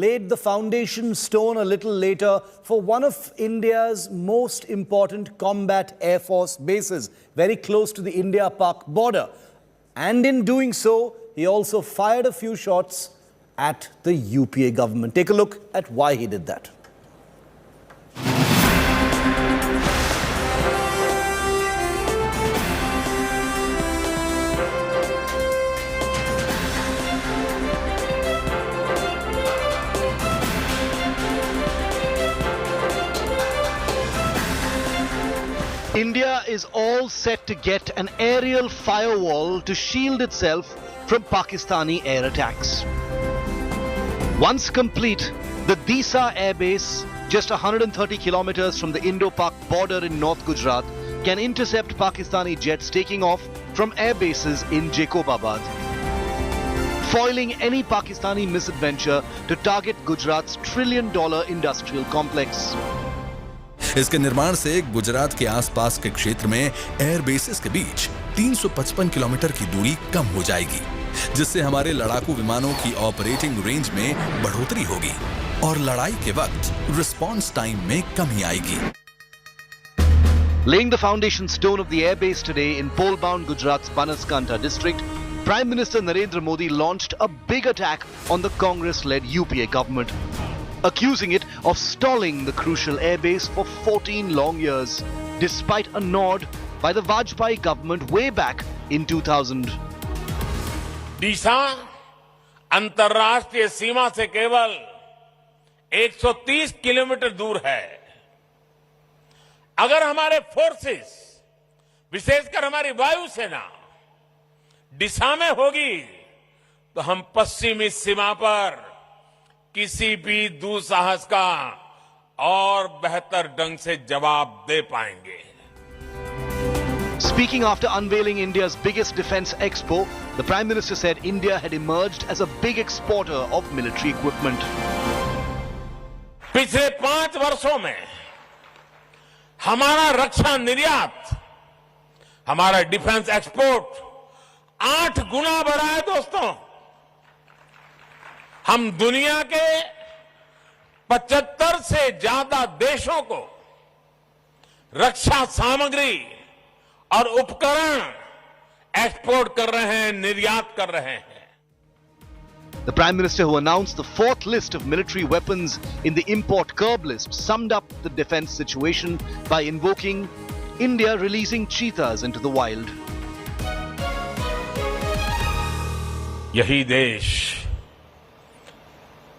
laid the foundation stone a little later for one of India's most important combat Air Force bases, very close to the India-Pak border. And in doing so, he also fired a few shots at the UPA government. Take a look at why he did that. India is all set to get an aerial firewall to shield itself from Pakistani air attacks. Once complete, the Disa Air Base, just 130 kilometers from the Indo-Pak border in North Gujarat, can intercept Pakistani jets taking off from air bases in Jacobabad, foiling any Pakistani misadventure to target Gujarat's $1 trillion industrial complex. इसके निर्माण से गुजरात के आसपास के क्षेत्र में air bases के बीच 355 kilometre की दूरी कम हो जाएगी, जिससे हमारे लड़ाकू विमानों की ऑपरेटिंग रेंज में बढ़ोतरी होगी और लड़ाई के वक्त रिस्पांस टाइम में कमी आएगी. Laying the foundation stone of the airbase today in pole-bound Gujarat's Banaskantha district, Prime Minister Narendra Modi launched a big attack on the Congress-led UPA government, accusing it of stalling the crucial airbase for 14 long years, despite a nod by the Vajpayee government way back in 2000. डीसा अंतर्राष्ट्रीय सीमा से केवल 130 kilometre दूर है. अगर हमारे forces, विशेषकर हमारी वायुसेना डीसा में होगी, तो हम पश्चिमी सीमा पर किसी भी दुस्साहस का और बेहतर ढंग से जवाब दे पाएंगे. Speaking after unveiling India's biggest defense expo, the Prime Minister said India had emerged as a big exporter of military equipment. पिछले 5 वर्षों में हमारा रक्षा निर्यात, हमारा डिफेंस एक्सपोर्ट 8 गुना बढ़ा है दोस्तों. हम दुनिया के 75 से ज्यादा देशों को रक्षा सामग्री और उपकरण एक्सपोर्ट कर रहे हैं, निर्यात कर रहे हैं. The Prime Minister, who announced the fourth list of military weapons in the import curb list, summed up the defense situation by invoking India releasing cheetahs into the wild. यही देश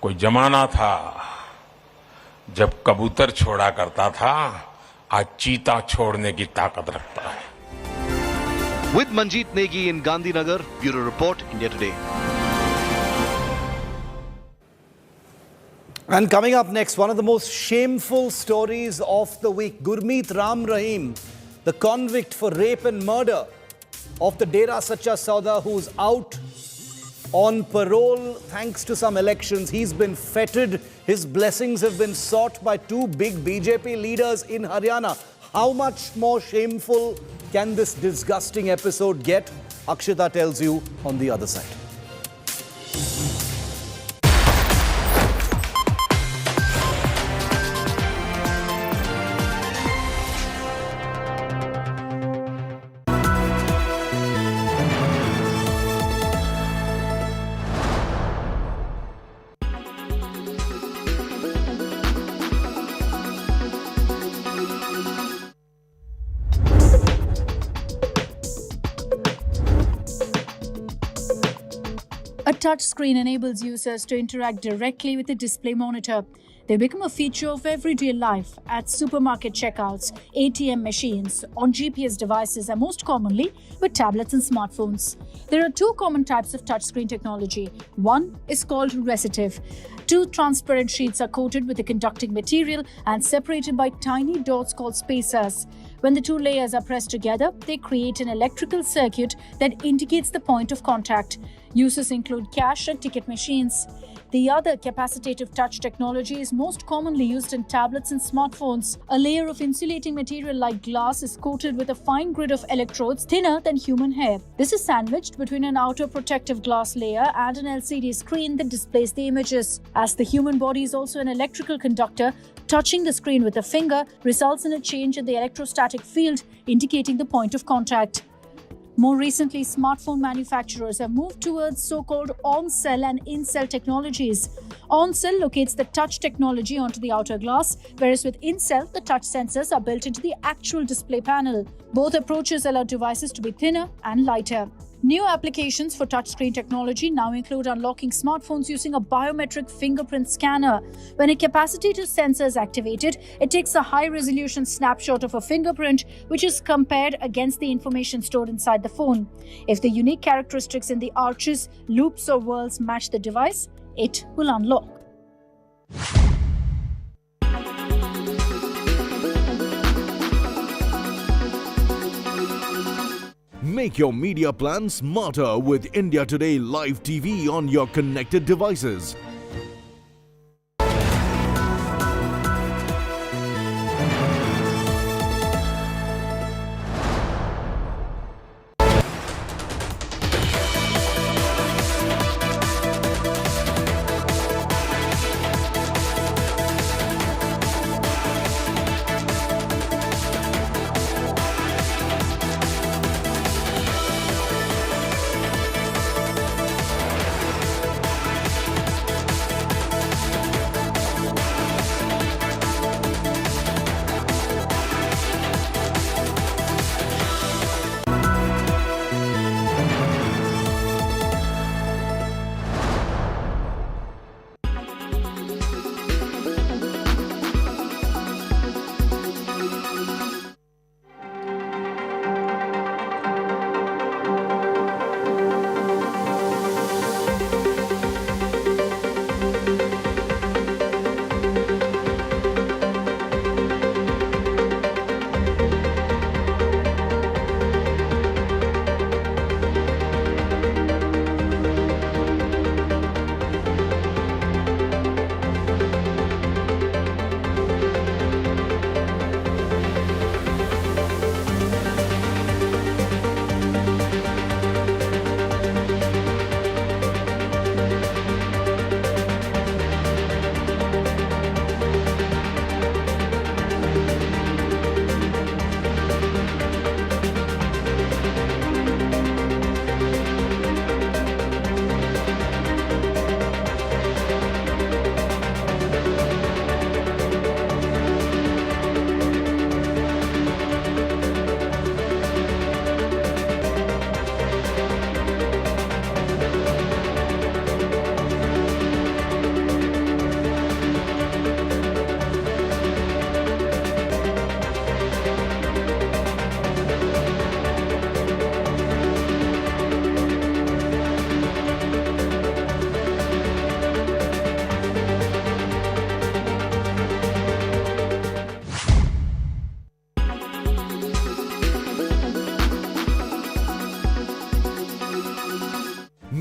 कोई जमाना था जब कबूतर छोड़ा करता था, आज चीता छोड़ने की ताकत रखता है. With Manjeet Negi in Gandhinagar, Bureau Report, India Today. And coming up next, one of the most shameful stories of the week. Gurmeet Ram Rahim, the convict for rape and murder of the Dera Sacha Sauda, who's out on parole thanks to some elections. He's been feted. His blessings have been sought by two big BJP leaders in Haryana. How much more shameful can this disgusting episode get? Akshita tells you on the other side. A touch screen enables users to interact directly with the display monitor. They become a feature of everyday life at supermarket checkouts, ATM machines, on GPS devices, and most commonly with tablets and smartphones. There are two common types of touchscreen technology. One is called recessive. Two transparent sheets are coated with a conducting material and separated by tiny dots called spacers. When the two layers are pressed together, they create an electrical circuit that indicates the point of contact. Uses include cash and ticket machines. The other capacitive touch technology is most commonly used in tablets and smartphones. A layer of insulating material like glass is coated with a fine grid of electrodes thinner than human hair. This is sandwiched between an outer protective glass layer and an LCD screen that displays the images. As the human body is also an electrical conductor, touching the screen with a finger results in a change in the electrostatic field, indicating the point of contact. More recently, smartphone manufacturers have moved towards so-called on-cell and in-cell technologies. On-cell locates the touch technology onto the outer glass, whereas with in-cell, the touch sensors are built into the actual display panel. Both approaches allow devices to be thinner and lighter. New applications for touchscreen technology now include unlocking smartphones using a biometric fingerprint scanner. When a capacitive sensor is activated, it takes a high-resolution snapshot of a fingerprint, which is compared against the information stored inside the phone. If the unique characteristics in the arches, loops, or whorls match the device, it will unlock. Make your media plan smarter with India Today Live TV on your connected devices.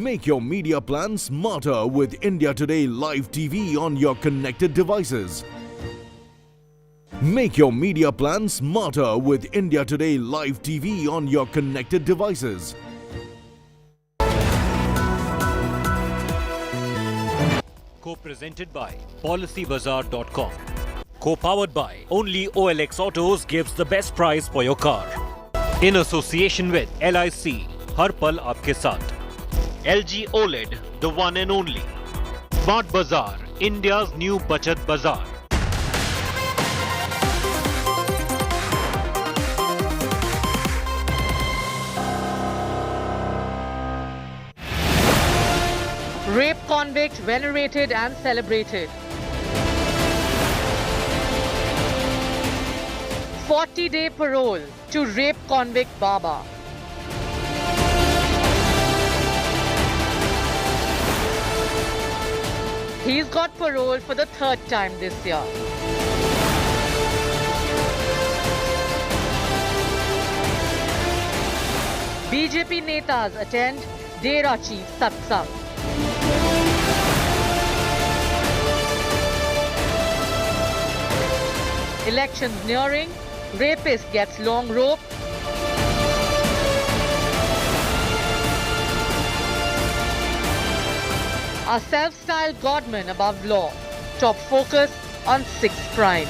Make your media plan smarter with India Today Live TV on your connected devices. Make your media plan smarter with India Today Live TV on your connected devices. Co-presented by PolicyBazaar.com. Co-powered by only OLX Autos gives the best price for your car. In association with LIC, हर पल आपके साथ. LG OLED, the one and only. Smart Bazaar, India's new Bachat Bazaar. Rape convict venerated and celebrated. 40-day parole to rape convict Baba. He's got parole for the third time this year. BJP netas attend Dera Chief Satsang. Elections nearing, rapist gets long rope. A self-styled godman above law. Top focus on sixth crime.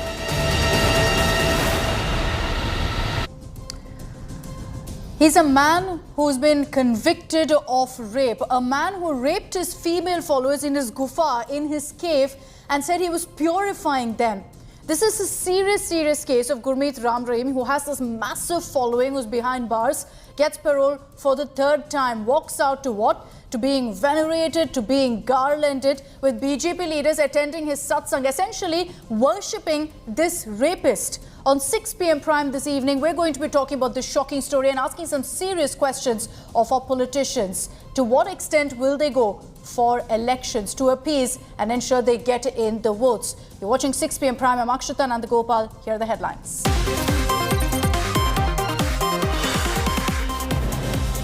He's a man who's been convicted of rape. A man who raped his female followers in his gufa, in his cave, and said he was purifying them. This is a serious case of Gurmeet Ram Rahim, who has this massive following, who's behind bars, gets parole for the third time, walks out to what? To being venerated, to being garlanded, with BJP leaders attending his satsang, essentially worshipping this rapist. On 6 p.m. Prime this evening, we're going to be talking about this shocking story and asking some serious questions of our politicians. To what extent will they go for elections to appease and ensure they get in the votes? You're watching 6 p.m. Prime. I'm Akshita Nandagopal. Here are the headlines.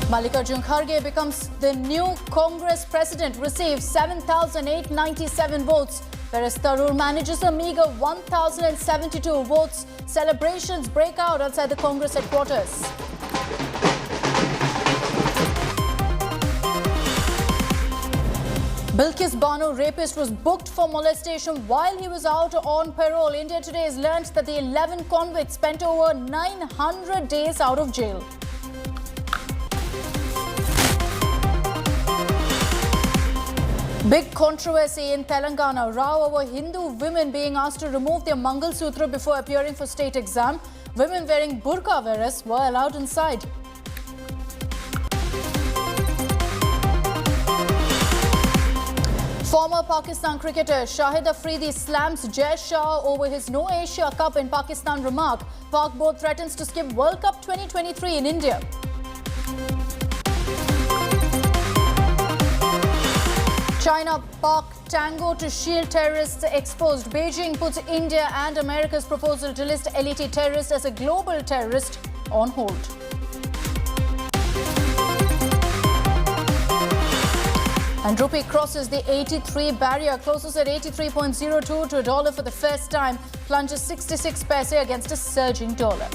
Mallikarjun Kharge becomes the new Congress president, receives 7,897 votes, whereas Tharoor manages a meager 1,072 votes. Celebrations break out outside the Congress headquarters. Bilkis Bano, rapist, was booked for molestation while he was out on parole. India Today has learnt that the 11 convicts spent over 900 days out of jail. Big controversy in Telangana. Row over Hindu women being asked to remove their Mangal Sutra before appearing for state exam. Women wearing burqa wearers were allowed inside. Former Pakistan cricketer Shahid Afridi slams Jai Shah over his No Asia Cup in Pakistan remark. Pak board threatens to skip World Cup 2023 in India. China-Pak tango to shield terrorists exposed. Beijing puts India and America's proposal to list LET terrorist as a global terrorist on hold. And rupee crosses the 83 barrier, closes at 83.02 to a dollar for the first time, plunges 66 paise against a surging dollar.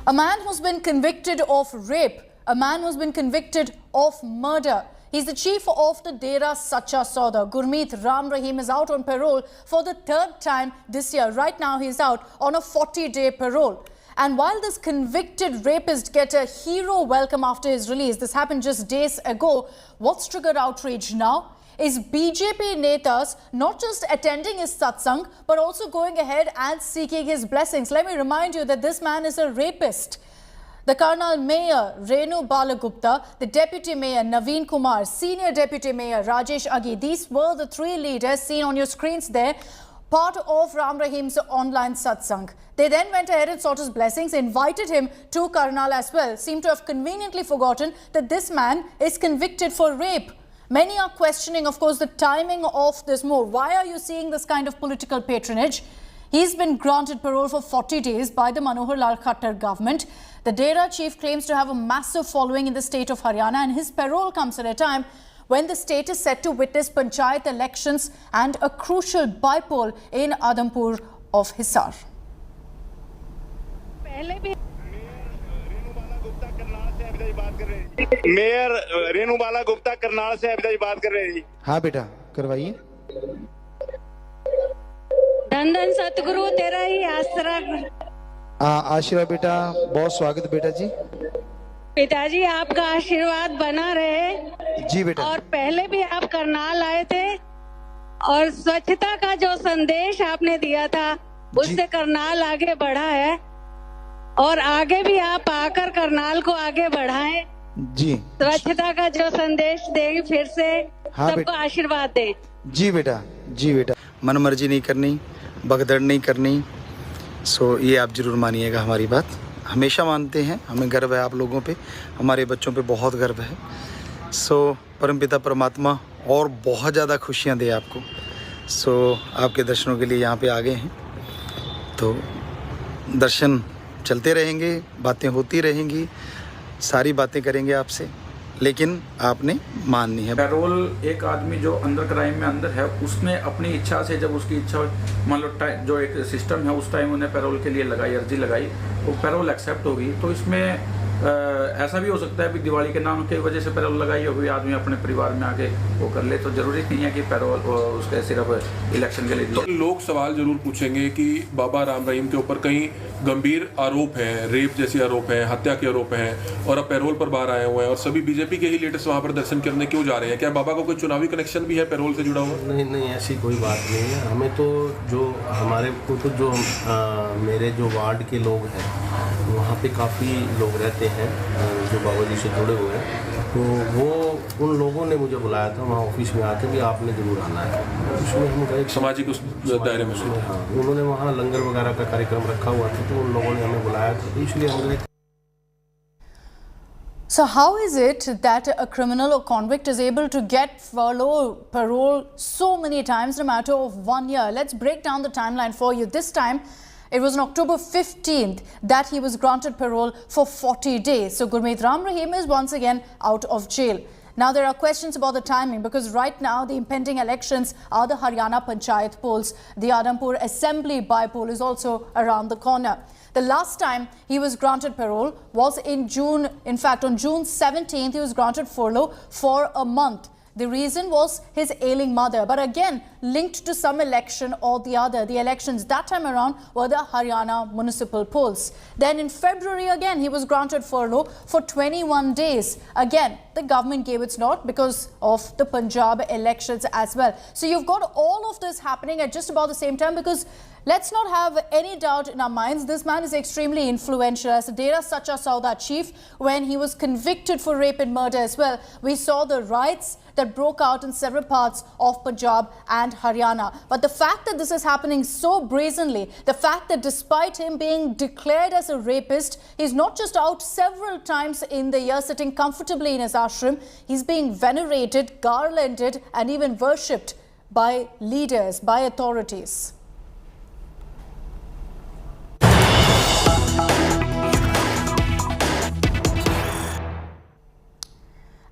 A man who's been convicted of rape, a man who's been convicted of murder. He's the chief of the Dera Sacha Sauda. Gurmeet Ram Rahim is out on parole for the third time this year. Right now, he's out on a 40-day parole. And while this convicted rapist gets a hero welcome after his release, this happened just days ago, what's triggered outrage now is BJP netas not just attending his satsang, but also going ahead and seeking his blessings. Let me remind you that this man is a rapist. The Karnal Mayor, Renu Balagupta, the Deputy Mayor, Naveen Kumar, Senior Deputy Mayor, Rajesh Aghi, these were the three leaders seen on your screens there, part of Ram Rahim's online satsang. They then went ahead and sought his blessings, invited him to Karnal as well. Seem to have conveniently forgotten that this man is convicted for rape. Many are questioning, of course, the timing of this move. Why are you seeing this kind of political patronage? He's been granted parole for 40 days by the Manohar Lal Khattar government. The Dera chief claims to have a massive following in the state of Haryana, and his parole comes at a time when the state is set to witness panchayat elections and a crucial bypoll in Adampur of Hisar. Mayor Renubala Gupta Karnal से अभी बात कर रहे हैं। हाँ बेटा करवाइए। धन धन सतगुरु तेरा ही आसरा। आशीर्वाद बेटा, बहुत स्वागत बेटा जी। पिताजी आपका आशीर्वाद बना रहे। जी बेटा। और पहले भी आप करनाल आए थे और स्वच्छता का जो संदेश आपने दिया था उससे करनाल आगे बढ़ा है और आगे भी आप आकर करनाल को आगे बढ़ाएं। जी। स्वच्छता का जो संदेश देंगे फिर से सबको आशीर्वाद दें। जी बेटा, जी बेटा। मनमर्जी नहीं करनी, भगदड़ नहीं करनी। सो ये आप जरूर मानिएगा हमारी बात, हमेशा मानते हैं। हमें गर्व है आप लोगों पे, हमारे बच्चों पे बहुत गर्व है। सो परमपिता परमात्मा और बहुत ज़्यादा खुशियाँ दे आपको। सो आपके दर्शनों के लिए यहाँ पे आ गए हैं, तो दर्शन चलते रहेंगे, बातें होती रहेंगी, सारी बातें करेंगे आपसे, लेकिन आपने माननी है। पैरोल एक आदमी जो अंडर क्राइम में अंदर है, उसने अपनी इच्छा से, जब उसकी इच्छा मान लो जो एक सिस्टम है उस टाइम उन्हें पैरोल के लिए लगाई, अर्जी लगाई, वो पैरोल एक्सेप्ट होगी। तो इसमें ऐसा भी हो सकता है कि दिवाली के नाम की वजह से पैरोल लगाई हुई आदमी अपने परिवार में आके वो कर ले, तो जरूरी नहीं है कि पैरोल उसके सिर्फ इलेक्शन के लिए। लोग सवाल जरूर पूछेंगे कि बाबा राम रहीम के ऊपर कहीं गंभीर आरोप है, रेप जैसे आरोप है, हत्या के आरोप हैं और अब पैरोल पर बाहर आए हुए हैं और सभी बीजेपी के ही लीडर्स वहाँ पर दर्शन करने क्यों जा रहे हैं? क्या बाबा का कोई चुनावी कनेक्शन भी है पैरोल से जुड़ा हुआ? नहीं, ऐसी कोई बात नहीं है। हमें तो जो हमारे को तो जो मेरे जो वार्ड के लोग हैं वहाँ पे काफ़ी लोग रहते हैं जो बाबा जी से जुड़े हुए हैं, तो वो उन लोगों ने मुझे बुलाया था वहाँ ऑफिस में आके कि आपने ज़रूर आना है। उसमें हम गए सामाजिक उस दायरे में। हाँ, उन्होंने वहाँ लंगर वगैरह का कार्यक्रम रखा हुआ था, तो उन लोगों ने हमें बुलाया था, इसलिए हम गए। So how is it that a criminal or convict is able to get parole so many times in a matter of 1 year? Let's break down the timeline for you. This time, it was on October 15th that he was granted parole for 40 days. So Gurmeet Ram Rahim is once again out of jail. Now there are questions about the timing, because right now the impending elections are the Haryana Panchayat polls. The Adampur Assembly by-poll is also around the corner. The last time he was granted parole was in June. In fact, on June 17th, he was granted furlough for a month. The reason was his ailing mother, but again linked to some election or the other. The elections that time around were the Haryana municipal polls. Then in February again he was granted furlough for 21 days. Again the government gave its nod because of the Punjab elections as well. So you've got all of this happening at just about the same time, because let's not have any doubt in our minds, this man is extremely influential. As the Dera Sacha Sauda chief, when he was convicted for rape and murder as well, we saw the riots that broke out in several parts of Punjab and Haryana. But the fact that this is happening so brazenly, the fact that despite him being declared as a rapist, he's not just out several times in the year sitting comfortably in his ashram, he's being venerated, garlanded and even worshipped by leaders, by authorities.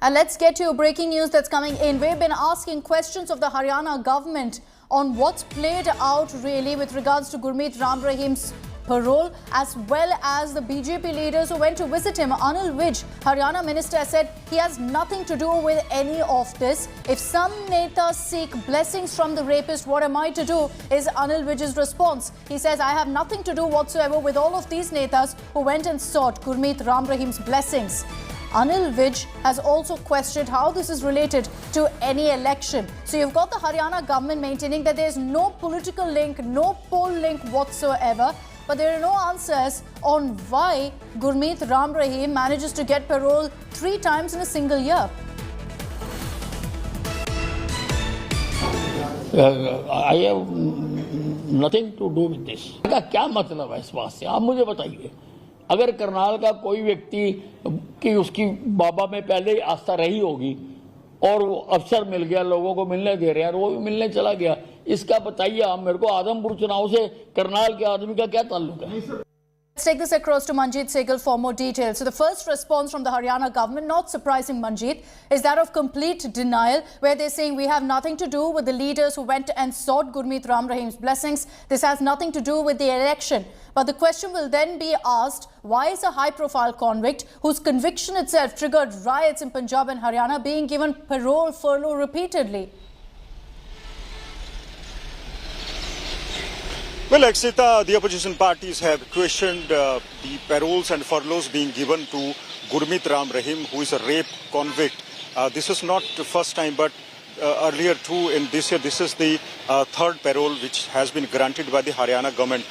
And let's get to breaking news that's coming in. We've been asking questions of the Haryana government on what's played out really with regards to Gurmeet Ram Rahim's parole, as well as the BJP leaders who went to visit him. Anil Vij, Haryana minister, said he has nothing to do with any of this. If some netas seek blessings from the rapist, what am I to do, is Anil Vij's response. He says, I have nothing to do whatsoever with all of these netas who went and sought Gurmeet Ram Rahim's blessings. Anil Vij has also questioned how this is related to any election. So you've got the Haryana government maintaining that there's no political link, no poll link whatsoever. But there are no answers on why Gurmeet Ram Rahim manages to get parole 3 times in a single year. I have nothing to do with this. क्या मतलब है इस बात से, आप मुझे बताइए। अगर करनाल का कोई व्यक्ति कि उसकी बाबा में पहले ही आस्था रही होगी और वो अफसर मिल गया, लोगों को मिलने दे रहे हैं और वो भी मिलने चला गया, इसका बताइए आप मेरे को। आदमपुर चुनाव से करनाल के आदमी का क्या ताल्लुक है? Let's take this across to Manjeet Sehgal for more details. So the first response from the Haryana government, not surprising Manjeet, is that of complete denial, where they're saying we have nothing to do with the leaders who went and sought Gurmeet Ram Rahim's blessings. This has nothing to do with the election. But the question will then be asked, why is a high-profile convict whose conviction itself triggered riots in Punjab and Haryana being given parole furlough repeatedly? Well, Akshita, the opposition parties have questioned the paroles and furloughs being given to Gurmeet Ram Rahim, who is a rape convict. This is not the first time, but earlier too in this year, this is the third parole which has been granted by the Haryana government.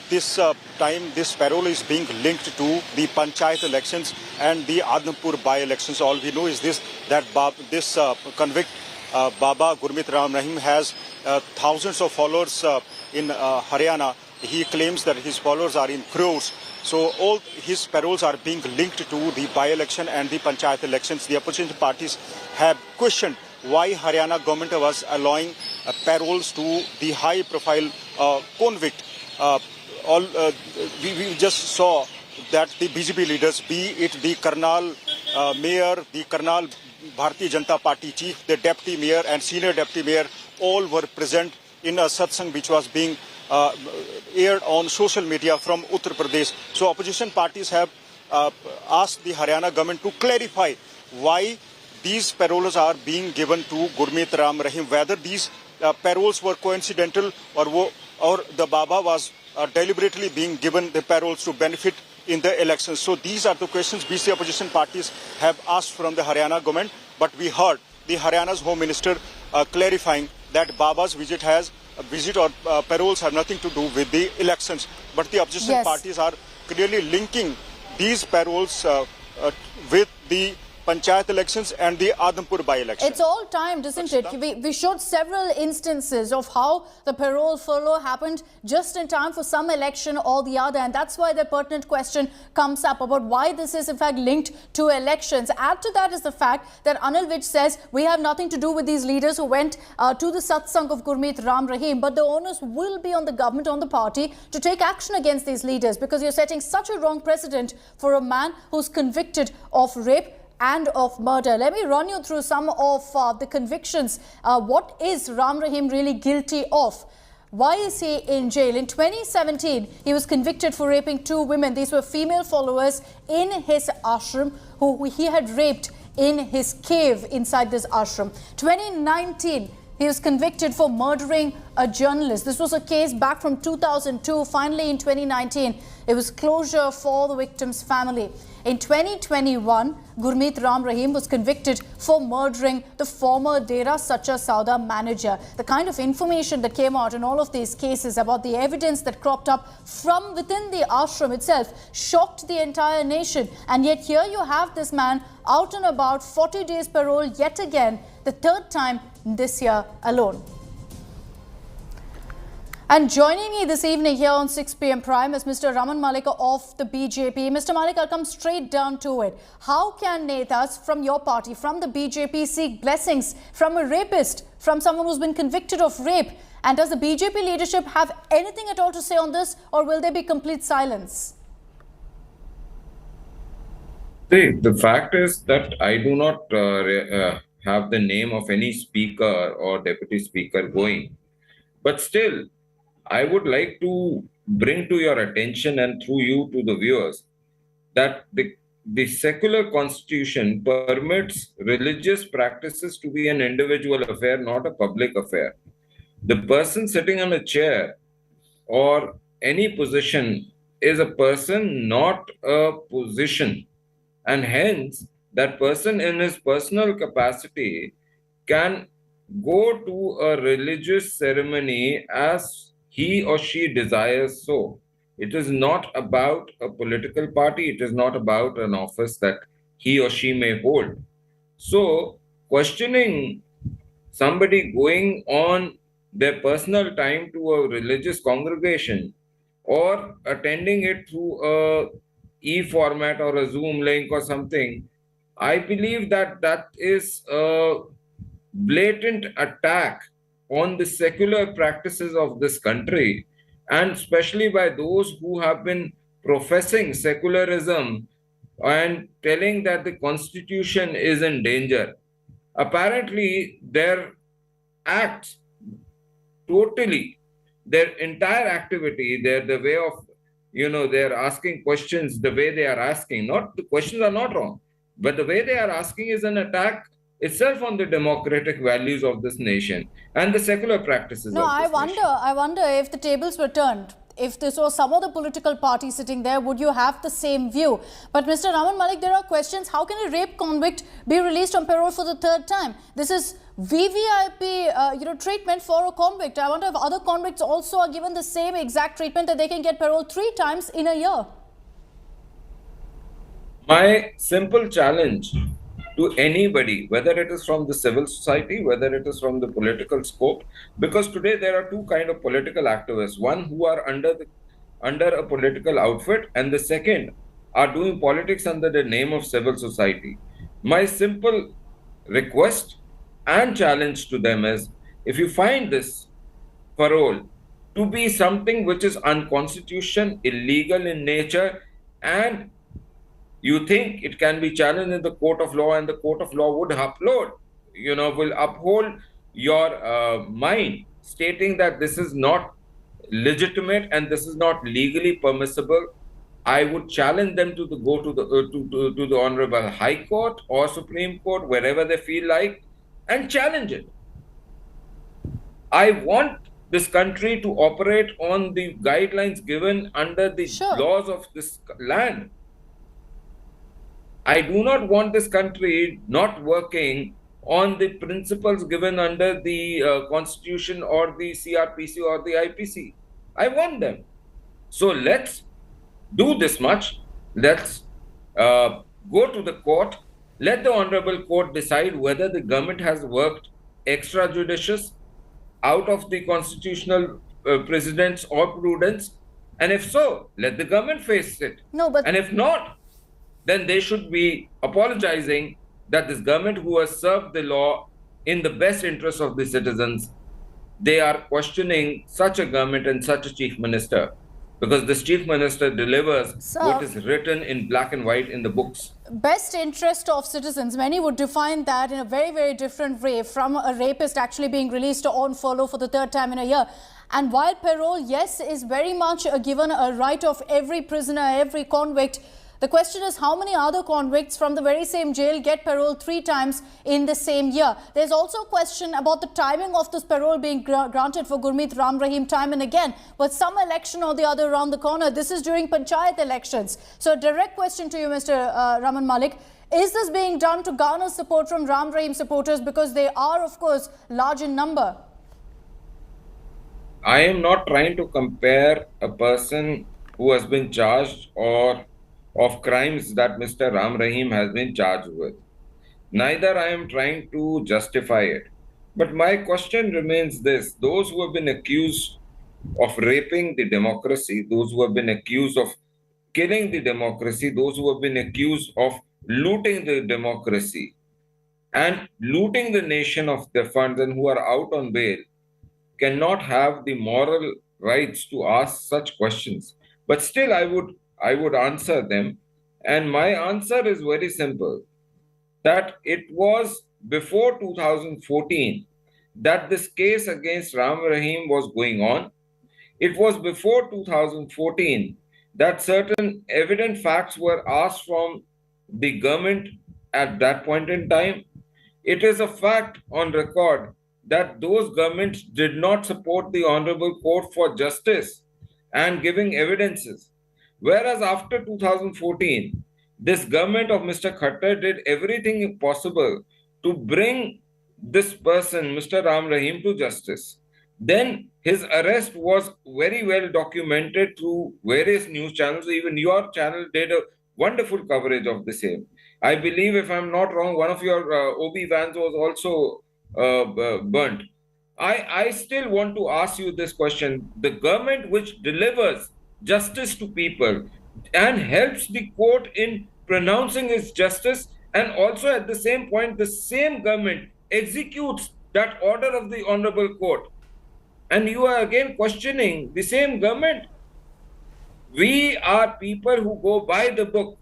This time, this parole is being linked to the Panchayat elections and the Adnampur by-elections. All we know is this, that this convict, Baba Gurmeet Ram Rahim, has thousands of followers in Haryana. He claims that his followers are in crores. So all his paroles are being linked to the by-election and the Panchayat elections. The opposition parties have questioned why Haryana government was allowing paroles to the high-profile convict. We just saw that the BJP leaders, be it the Karnal mayor, the Karnal Bharatiya Janata Party chief, the deputy mayor and senior deputy mayor, all were present in a satsang which was being aired on social media from Uttar Pradesh. So opposition parties have asked the Haryana government to clarify why these paroles are being given to Gurmeet Ram Rahim, whether these paroles were coincidental or the Baba was deliberately being given the paroles to benefit in the elections. So these are the questions which the opposition parties have asked from the Haryana government. But we heard the Haryana's Home Minister clarifying that Baba's visit or paroles have nothing to do with the elections. But the opposition parties are clearly linking these paroles with the Panchayat elections and the Adnampur by-election. It's all timed, isn't it? We showed several instances of how the parole furlough happened just in time for some election or the other, and that's why the pertinent question comes up about why this is in fact linked to elections. Add to that is the fact that Anil Vij says we have nothing to do with these leaders who went to the satsang of Gurmeet Ram Rahim, but the onus will be on the government, on the party, to take action against these leaders, because you're setting such a wrong precedent for a man who's convicted of rape and of murder. Let me run you through some of the convictions. What is Ram Rahim really guilty of? Why is he in jail? In 2017, he was convicted for raping 2 women. These were female followers in his ashram who he had raped in his cave inside this ashram. 2019, he was convicted for murdering a journalist. This was a case back from 2002. Finally, in 2019, it was closure for the victim's family. In 2021, Gurmeet Ram Rahim was convicted for murdering the former Dera Sacha Sauda manager. The kind of information that came out in all of these cases about the evidence that cropped up from within the ashram itself shocked the entire nation. And yet here you have this man out and about, 40 days parole yet again, the third time this year alone. And joining me this evening here on 6 p.m. Prime is Mr. Raman Malika of the BJP. Mr. Malika, I'll come straight down to it. How can netas from your party, from the BJP, seek blessings from a rapist, from someone who's been convicted of rape? And does the BJP leadership have anything at all to say on this, or will there be complete silence? See, the fact is that I do not have the name of any speaker or deputy speaker going. But still, I would like to bring to your attention and through you to the viewers that the secular constitution permits religious practices to be an individual affair, not a public affair. The person sitting on a chair or any position is a person, not a position. And hence, that person in his personal capacity can go to a religious ceremony as he or she desires so. It is not about a political party. It is not about an office that he or she may hold. So, questioning somebody going on their personal time to a religious congregation or attending it through a e-format or a Zoom link or something, I believe that that is a blatant attack on the secular practices of this country, and especially by those who have been professing secularism and telling that the constitution is in danger. Apparently, their acts totally, their entire activity, the way of, they're asking questions the way they are asking. Not the questions are not wrong, but the way they are asking is an attack itself on the democratic values of this nation and the secular practices No, of this nation. I wonder if the tables were turned. If this was some other political party sitting there, would you have the same view? But Mr. Raman Malik, there are questions. How can a rape convict be released on parole for the third time? This is VVIP, treatment for a convict. I wonder if other convicts also are given the same exact treatment, that they can get parole 3 times in a year. My simple challenge to anybody, whether it is from the civil society, whether it is from the political scope, because today there are two kind of political activists: one who are under a political outfit, and the second are doing politics under the name of civil society. My simple request and challenge to them is, if you find this parole to be something which is unconstitutional, illegal in nature, and you think it can be challenged in the court of law, and the court of law would will uphold your mind, stating that this is not legitimate and this is not legally permissible, I would challenge them to go to the Honorable High Court or Supreme Court, wherever they feel like, and challenge it. I want this country to operate on the guidelines given under the laws of this land. I do not want this country not working on the principles given under the Constitution or the CRPC or the IPC. I want them. So let's do this much. Let's go to the court. Let the Honorable Court decide whether the government has worked extrajudicious, out of the constitutional precedents or prudence. And if so, let the government face it. And if not, then they should be apologizing that this government, who has served the law in the best interest of the citizens, they are questioning such a government and such a chief minister, because this chief minister delivers what is written in black and white in the books. Best interest of citizens, many would define that in a very, very different way, from a rapist actually being released on furlough for the third time in a year. And while parole, yes, is very much given a right of every prisoner, every convict, the question is how many other convicts from the very same jail get parole 3 times in the same year. There's also a question about the timing of this parole being granted for Gurmeet Ram Rahim time and again, with some election or the other around the corner. This is during panchayat elections. So a direct question to you, Mr. Raman Malik. Is this being done to garner support from Ram Rahim supporters, because they are, of course, large in number? I am not trying to compare a person who has been charged or of crimes that Mr. Ram Rahim has been charged with. Neither I am trying to justify it. But my question remains this: those who have been accused of raping the democracy, those who have been accused of killing the democracy, those who have been accused of looting the democracy and looting the nation of their funds, and who are out on bail, cannot have the moral rights to ask such questions. But still, I would answer them. And my answer is very simple, that it was before 2014 that this case against Ram Rahim was going on. It was before 2014 that certain evident facts were asked from the government at that point in time. It is a fact on record that those governments did not support the Honorable Court for Justice and giving evidences. Whereas after 2014, this government of Mr. Khattar did everything possible to bring this person, Mr. Ram Rahim, to justice. Then his arrest was very well documented through various news channels. Even your channel did a wonderful coverage of the same. I believe, if I'm not wrong, one of your OB vans was also burnt. I still want to ask you this question. The government which delivers justice to people and helps the court in pronouncing its justice, and also at the same point, the same government executes that order of the Honorable Court. And you are again questioning the same government. We are people who go by the book.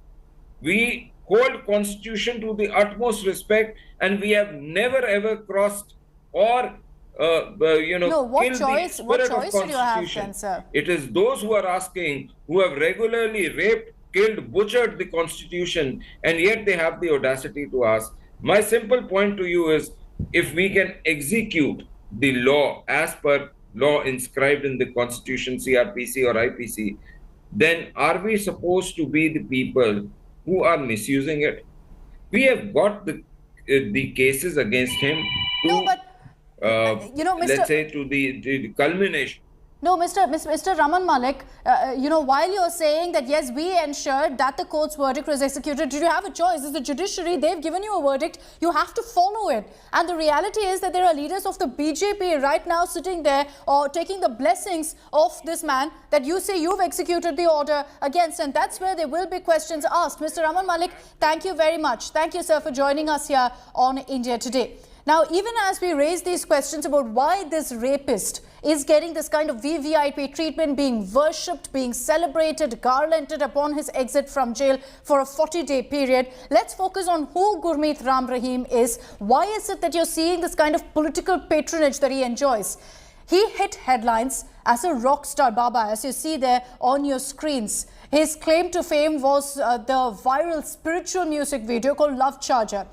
We hold Constitution to the utmost respect, and we have never ever crossed or what killed choice, the what spirit of choice do you have Constitution. then, sir? It is those who are asking, who have regularly raped, killed, butchered the Constitution, and yet they have the audacity to ask. My simple point to you is, if we can execute the law as per law inscribed in the Constitution, CRPC or IPC, then are we supposed to be the people who are misusing it? We have got the cases against him to, let's say, to the culmination. No, Mr. Raman Malik, while you're saying that, yes, we ensured that the court's verdict was executed, did you have a choice? As the judiciary, they've given you a verdict, you have to follow it. And the reality is that there are leaders of the BJP right now sitting there or taking the blessings of this man that you say you've executed the order against. And that's where there will be questions asked. Mr. Raman Malik, thank you very much. Thank you, sir, for joining us here on India Today. Now, even as we raise these questions about why this rapist is getting this kind of VVIP treatment, being worshipped, being celebrated, garlanded upon his exit from jail for a 40-day period, let's focus on who Gurmeet Ram Rahim is. Why is it that you're seeing this kind of political patronage that he enjoys? He hit headlines as a rock star Baba, as you see there on your screens. His claim to fame was the viral spiritual music video called Love Charger.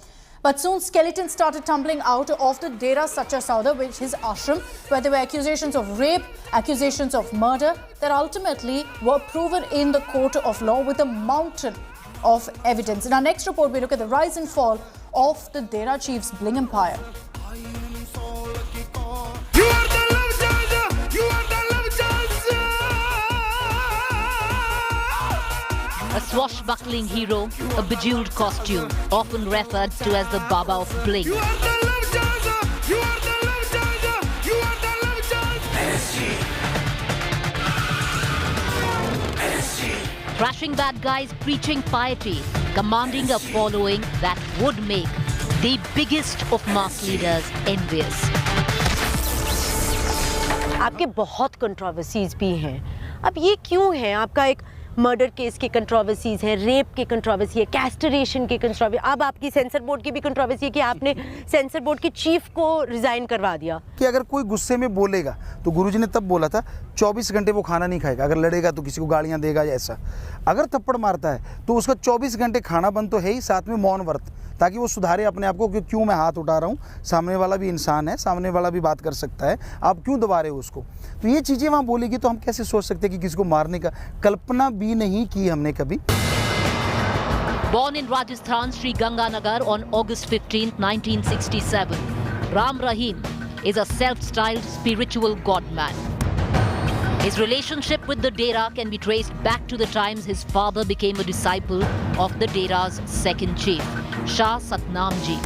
But soon skeletons started tumbling out of the Dera Sacha Sauda, which is his ashram, where there were accusations of rape, accusations of murder that ultimately were proven in the court of law with a mountain of evidence. In our next report, we look at the rise and fall of the Dera chief's bling empire. A swashbuckling hero, a bejeweled costume, often referred to as the Baba of Bling. Thrashing bad guys, preaching piety, commanding a following that would make the biggest of mass leaders envious. आपके बहुत controversies भी हैं. अब ये क्यों है? आपका एक मर्डर केस की कंट्रोवर्सीज हैं, रेप की कंट्रोवर्सी है, कैस्टरेशन की कंट्रोवर्सी, अब आपकी सेंसर बोर्ड की भी कंट्रोवर्सी है कि आपने सेंसर बोर्ड के चीफ को रिजाइन करवा दिया. कि अगर कोई गुस्से में बोलेगा तो गुरुजी ने तब बोला था 24 घंटे वो खाना नहीं खाएगा, अगर लड़ेगा तो किसी को गालियां देगा या ऐसा. अगर थप्पड़ मारता है तो उसका 24 घंटे खाना बंद तो है ही, साथ में मौन व्रत, ताकि वो सुधारे अपने आप को कि क्यों मैं हाथ उठा रहा हूँ, सामने वाला भी इंसान है, सामने वाला भी बात कर सकता है, आप क्यों दबा रहे हो उसको. तो ये चीज़ें वहाँ बोलेगी तो हम कैसे सोच सकते हैं कि किसी को मारने का कल्पना भी नहीं की हमने कभी. Born in Rajasthan, Sri Ganganagar on August 15, 1967, Ram Rahim is a self-styled spiritual godman. His relationship with the Dera can be traced back to the times his father became a disciple of the Dera's second chief, Shah Satnam Ji,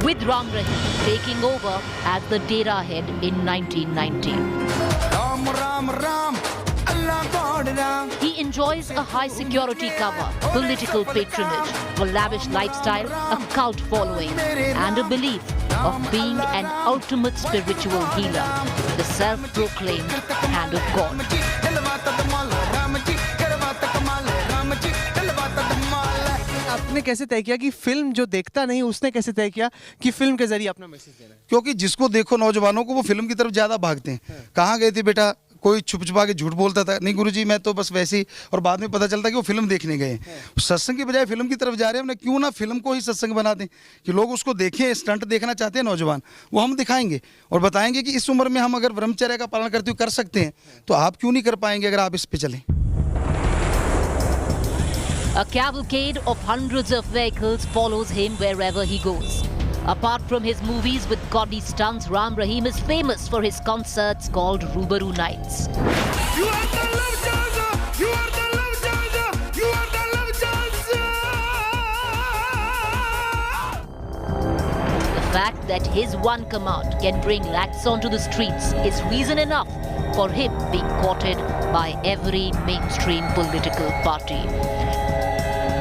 with Ram Rahim taking over as the Dera head in 1990. Ram, Ram, Ram. He enjoys a high security cover, political patronage, a lavish lifestyle, a cult following, and a belief of being an ultimate spiritual healer, the self-proclaimed hand of God. आपने कैसे तय किया कि film जो देखता नहीं उसने कैसे तय किया कि फिल्म के जरिए अपना मैसेज देना है? क्योंकि जिसको देखो नौजवानों को वो फिल्म की तरफ ज़्यादा भागते हैं. कहाँ गए थे बेटा? कोई छुप छुपा के झूठ बोलता था, नहीं गुरुजी मैं तो बस वैसे ही, और बाद में पता चलता कि वो फिल्म देखने गए. सत्संग की बजाय फिल्म की तरफ जा रहे हैं. हमने क्यों ना फिल्म को ही सत्संग बना दें कि लोग उसको देखें. स्टंट देखना चाहते हैं नौजवान, वो हम दिखाएंगे और बताएंगे कि इस उम्र में हम अगर ब्रह्मचर्य का पालन करते हुए कर सकते हैं तो आप क्यों नहीं कर पाएंगे अगर आप इस पे चलें. A cavalcade of hundreds of vehicles follows him wherever he goes. Apart from his movies with gaudy stunts, Ram Rahim is famous for his concerts called Rubaru Nights. You are the love charger! You are the love charger! You are the love charger! The fact that his one command can bring lakhs onto the streets is reason enough for him being courted by every mainstream political party.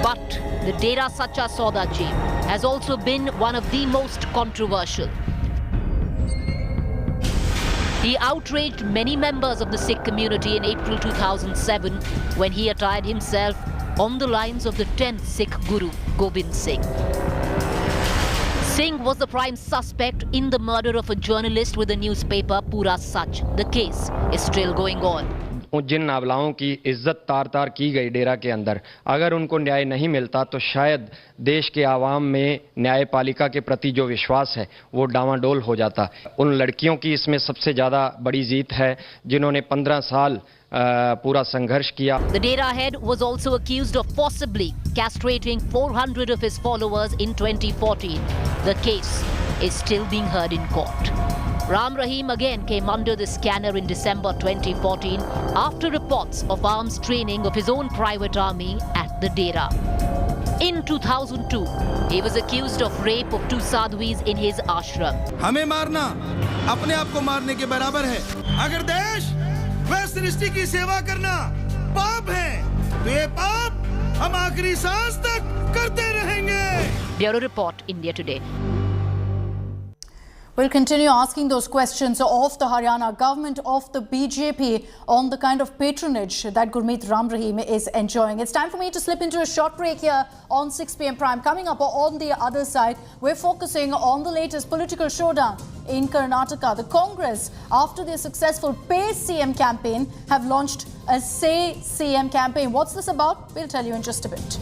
But the Dera Sacha Sauda Ji has also been one of the most controversial. He outraged many members of the Sikh community in April 2007 when he attired himself on the lines of the 10th Sikh Guru, Gobind Singh. Singh was the prime suspect in the murder of a journalist with the newspaper Pura Sach. The case is still going on. जिन नावलाओं की इज्जत तार तार की गई डेरा के अंदर, अगर उनको न्याय नहीं मिलता तो शायद देश के आवाम में न्यायपालिका के प्रति जो विश्वास है वो डामाडोल हो जाता। उन लड़कियों की इसमें सबसे ज़्यादा बड़ी जीत है जिन्होंने 15 साल पूरा संघर्ष किया। The Dera head was also accused of forcibly castrating 400 of his followers in 2014. The case is still being heard in court. Ram Rahim again came under the scanner in December 2014 after reports of arms training of his own private army at the Dera. In 2002, he was accused of rape of 2 sadhvis in his ashram. हमें मारना अपने आप को मारने के बराबर है। अगर देश व सृष्टि की सेवा करना पाप है, तो ये पाप हम आखिरी सांस तक करते रहेंगे। Bureau Report, India Today. We'll continue asking those questions of the Haryana government, of the BJP, on the kind of patronage that Gurmeet Ram Rahim is enjoying. It's time for me to slip into a short break here on 6 p.m. Prime. Coming up on the other side, we're focusing on the latest political showdown in Karnataka. The Congress, after their successful Pay CM campaign, have launched a Say CM campaign. What's this about? We'll tell you in just a bit.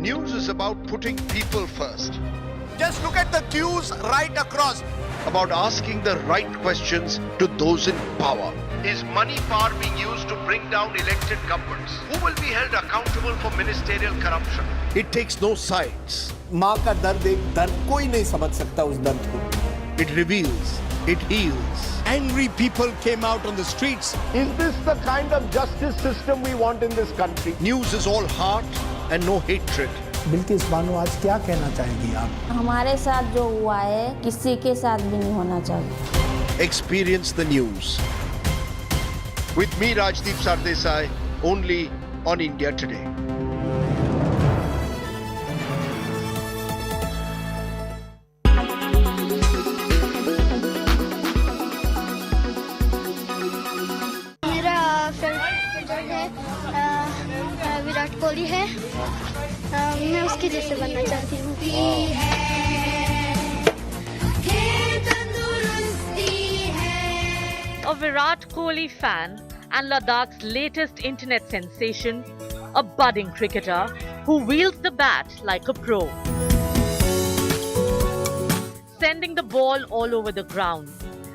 News is about putting people first. Just look at the queues right across. About asking the right questions to those in power. Is money power being used to bring down elected governments? Who will be held accountable for ministerial corruption? It takes no sides. माँ का दर्द एक दर्द कोई नहीं समझ सकता उस दर्द को. It reveals. It heals. Angry people came out on the streets. Is this the kind of justice system we want in this country? News is all heart and no hatred. Bilkis Bano आज क्या कहना चाहेंगी आप? हमारे साथ जो हुआ है किसी के साथ भी नहीं होना चाहिए. Experience the news. With me, Rajdeep Sardesai, only on India Today. मेरा फेवरेट है विराट कोहली है. मैं उसके जैसे बनना चाहती हूँ. A Virat Kohli fan and Ladakh's latest internet sensation, a budding cricketer who wields the bat like a pro. Sending the ball all over the ground.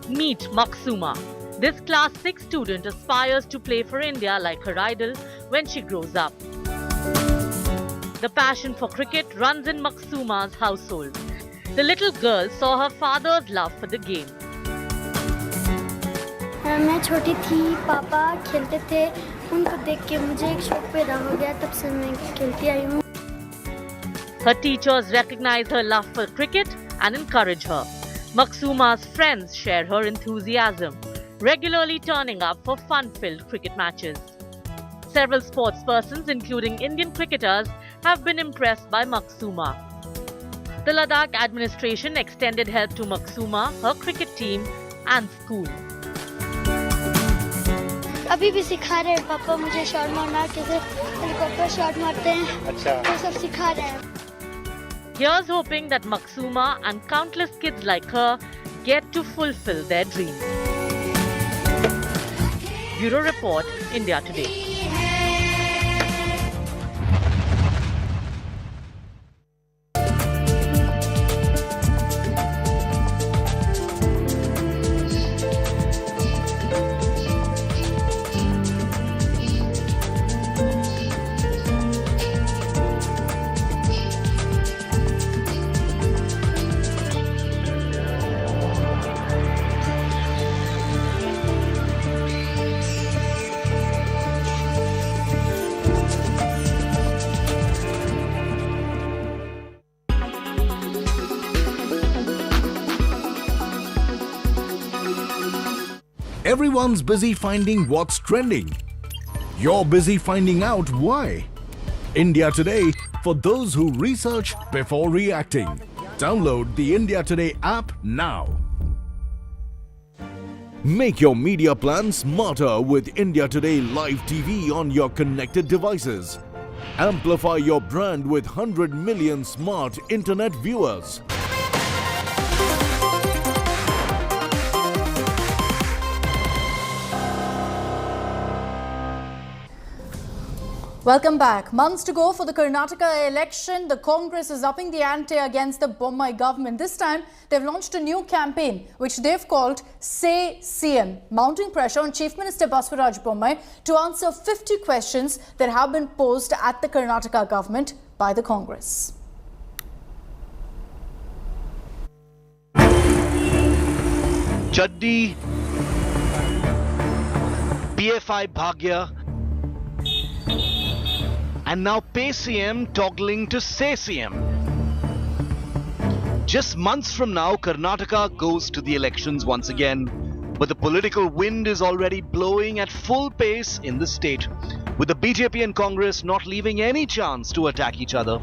Meet Maksuma. This class 6 student aspires to play for India like her idol when she grows up. The passion for cricket runs in Maksuma's household. The little girl saw her father's love for the game. मैं छोटी थी, पापा खेलते थे, उनको देख के मुझे एक शौक पैदा हो गया, तब से मैं खेलती आई हूँ. Her teachers recognize her love for cricket and encourage her. Maksuma's friends share her enthusiasm, regularly turning up for fun-filled cricket matches. Several sports persons, including Indian cricketers, have been impressed by Maksuma. The Ladakh administration extended help to Maksuma, her cricket team and school. अभी भी सिखा रहे हैं पापा मुझे shot मारना, कैसे helicopter shot मारते हैं. अच्छा. वो सब सिखा रहे हैं. Here's hoping that Maksuma and countless kids like her get to fulfill their dreams. Bureau Report, India Today. Everyone's busy finding what's trending. You're busy finding out why. India Today, for those who research before reacting. Download the India Today app now. Make your media plan smarter with India Today Live TV on your connected devices. Amplify your brand with 100 million smart internet viewers. Welcome back. Months to go for the Karnataka election. The Congress is upping the ante against the Bommai government. This time, they've launched a new campaign, which they've called Say CM, mounting pressure on Chief Minister Basavaraj Bommai to answer 50 questions that have been posed at the Karnataka government by the Congress. Chaddi, PFI Bhagya, and now Pay CM toggling to Say CM. Just months from now, Karnataka goes to the elections once again. But the political wind is already blowing at full pace in the state, with the BJP and Congress not leaving any chance to attack each other.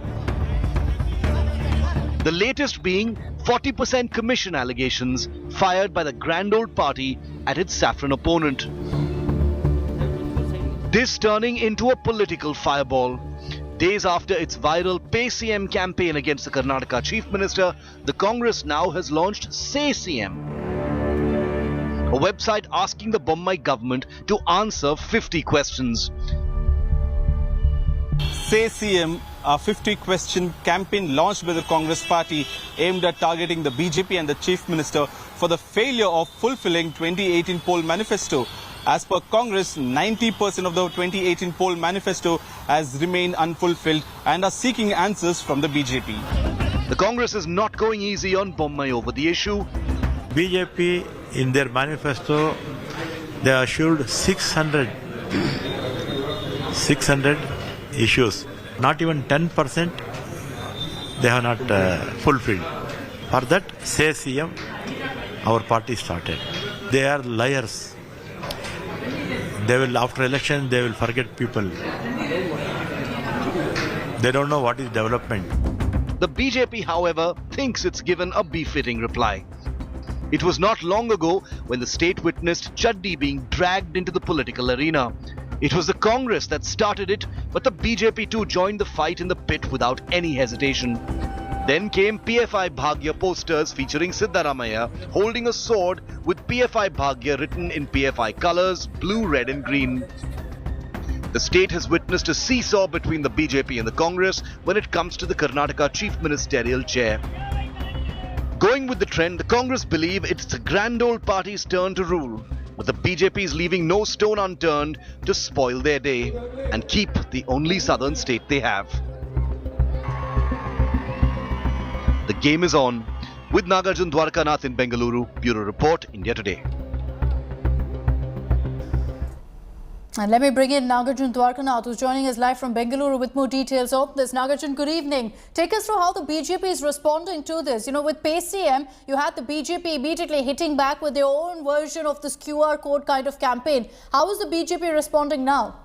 The latest being 40% commission allegations fired by the grand old party at its saffron opponent. This turning into a political fireball. Days after its viral Pay CM campaign against the Karnataka Chief Minister, the Congress now has launched Say CM, a website asking the Bommai government to answer 50 questions. Say CM, a 50-question campaign launched by the Congress party aimed at targeting the BJP and the Chief Minister for the failure of fulfilling 2018 poll manifesto. As per Congress, 90% of the 2018 poll manifesto has remained unfulfilled and are seeking answers from the BJP. The Congress is not going easy on Bommai over the issue. BJP, in their manifesto, they assured 600 issues. Not even 10% they have not fulfilled. For that, Say CM, our party started. They are liars. They will, after election, they will forget people. They don't know what is development. The BJP, however, thinks it's given a befitting reply. It was not long ago when the state witnessed Chaddi being dragged into the political arena. It was the Congress that started it, but the BJP too joined the fight in the pit without any hesitation. Then came PFI Bhagya posters featuring Siddaramaiah holding a sword with PFI Bhagya written in PFI colours, blue, red and green. The state has witnessed a seesaw between the BJP and the Congress when it comes to the Karnataka Chief Ministerial chair. Going with the trend, the Congress believe it's the grand old party's turn to rule, but the BJP is leaving no stone unturned to spoil their day and keep the only southern state they have. The game is on. With Nagarjun Dwarkanath in Bengaluru, Bureau Report, India Today. And let me bring in Nagarjun Dwarkanath, who's joining us live from Bengaluru with more details of this. Nagarjun, good evening. Take us through how the BJP is responding to this. You know, with Pay CM, you had the BJP immediately hitting back with their own version of this QR code kind of campaign. How is the BJP responding now?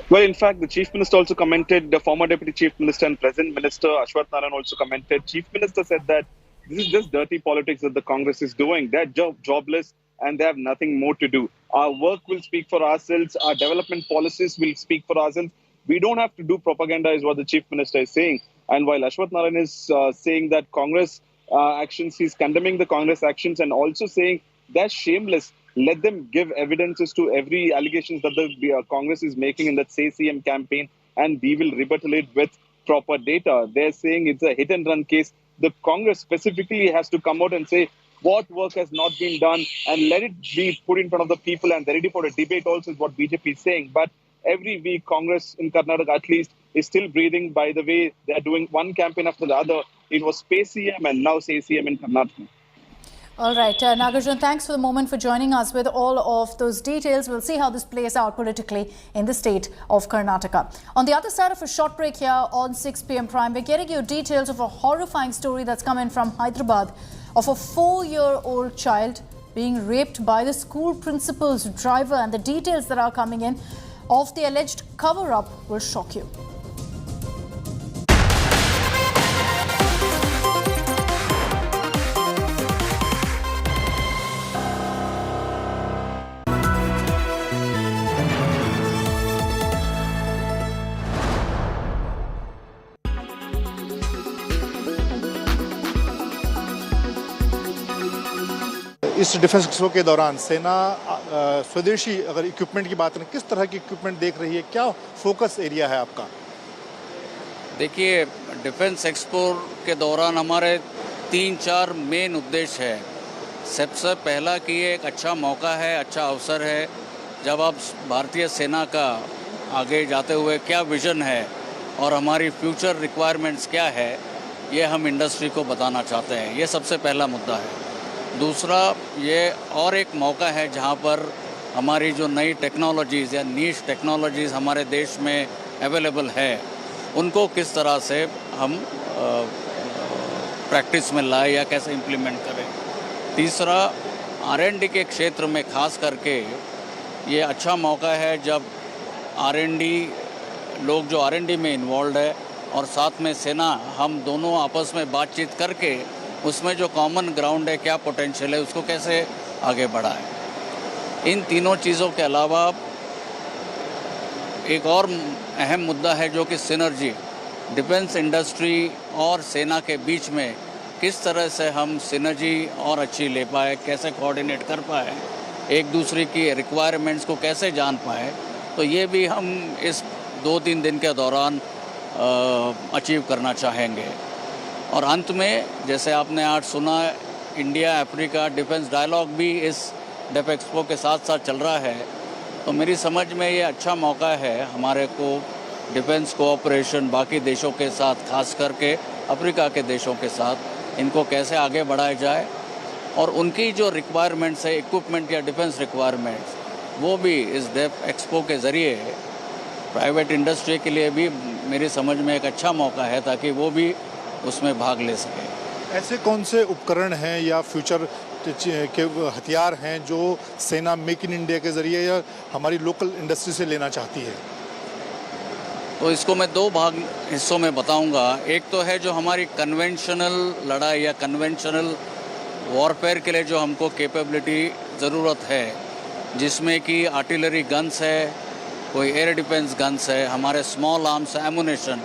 Well, in fact, the Chief Minister also commented, the former Deputy Chief Minister and present Minister Ashwath Narayan also commented. Chief Minister said that this is just dirty politics that the Congress is doing. They're jobless and they have nothing more to do. Our work will speak for ourselves. Our development policies will speak for ourselves. We don't have to do propaganda is what the Chief Minister is saying. And while Ashwath Narayan is saying that Congress actions, he's condemning the Congress actions and also saying they're shameless. Let them give evidences to every allegations that the Congress is making in that Say CM campaign, and we will rebuttal it with proper data. They're saying it's a hit and run case. The Congress specifically has to come out and say what work has not been done and let it be put in front of the people, and they're ready for a debate also is what BJP is saying. But every week, Congress in Karnataka at least is still breathing by the way they're doing one campaign after the other. It was Pay CM and now Say CM in Karnataka. All right, Nagarjun, thanks for the moment for joining us with all of those details. We'll see how this plays out politically in the state of Karnataka. On the other side of a short break here on 6 p.m. Prime, we're getting you details of a horrifying story that's come in from Hyderabad of a 4-year-old child being raped by the school principal's driver, and the details that are coming in of the alleged cover-up will shock you. इस defence expo के दौरान सेना स्वदेशी अगर equipment की बात करें, किस तरह की इक्विपमेंट देख रही है, क्या फोकस एरिया है आपका? देखिए, डिफेंस एक्सपो के दौरान हमारे 3-4 मेन उद्देश्य है। सबसे पहला कि ये एक अच्छा मौका है, अच्छा अवसर है, जब आप भारतीय सेना का आगे जाते हुए क्या विज़न है और हमारी फ्यूचर रिक्वायरमेंट्स क्या है, ये हम इंडस्ट्री को बताना चाहते हैं। ये सबसे पहला मुद्दा है। दूसरा, ये और एक मौका है जहाँ पर हमारी जो नई टेक्नोलॉजीज़ या नीश टेक्नोलॉजीज़ हमारे देश में अवेलेबल है, उनको किस तरह से हम प्रैक्टिस में लाए या कैसे इम्प्लीमेंट करें। तीसरा, R&D के क्षेत्र में खास करके ये अच्छा मौका है जब R&D लोग जो R&D में इन्वॉल्व है और साथ में सेना, हम दोनों आपस में बातचीत करके उसमें जो कॉमन ग्राउंड है, क्या पोटेंशियल है, उसको कैसे आगे बढ़ाएं। इन तीनों चीज़ों के अलावा एक और अहम मुद्दा है जो कि सिनर्जी, डिफेंस इंडस्ट्री और सेना के बीच में किस तरह से हम सिनर्जी और अच्छी ले पाए, कैसे कोऑर्डिनेट कर पाए, एक दूसरे की रिक्वायरमेंट्स को कैसे जान पाए, तो ये भी हम इस 2-3 दिन के दौरान अचीव करना चाहेंगे। और अंत में, जैसे आपने आज सुना, इंडिया अफ्रीका डिफेंस डायलॉग भी इस डेफ एक्सपो के साथ साथ चल रहा है। तो मेरी समझ में ये अच्छा मौका है हमारे को डिफेंस कोऑपरेशन बाकी देशों के साथ, खास करके अफ्रीका के देशों के साथ, इनको कैसे आगे बढ़ाया जाए और उनकी जो रिक्वायरमेंट्स है, इक्विपमेंट या डिफेंस रिक्वायरमेंट्स, वो भी इस डेफ एक्सपो के ज़रिए प्राइवेट इंडस्ट्री के लिए भी मेरी समझ में एक अच्छा मौका है, ताकि वो भी उसमें भाग ले सके। ऐसे कौन से उपकरण हैं या फ्यूचर के हथियार हैं जो सेना मेक इन इंडिया के जरिए या हमारी लोकल इंडस्ट्री से लेना चाहती है? तो इसको मैं 2 हिस्सों में बताऊंगा। एक तो है जो हमारी कन्वेंशनल लड़ाई या कन्वेंशनल वॉरफेयर के लिए जो हमको कैपेबिलिटी ज़रूरत है, जिसमें कि आर्टिलरी गन्स है, कोई एयर डिफेंस गन्स है, हमारे स्मॉल आर्म्स एमुनेशन,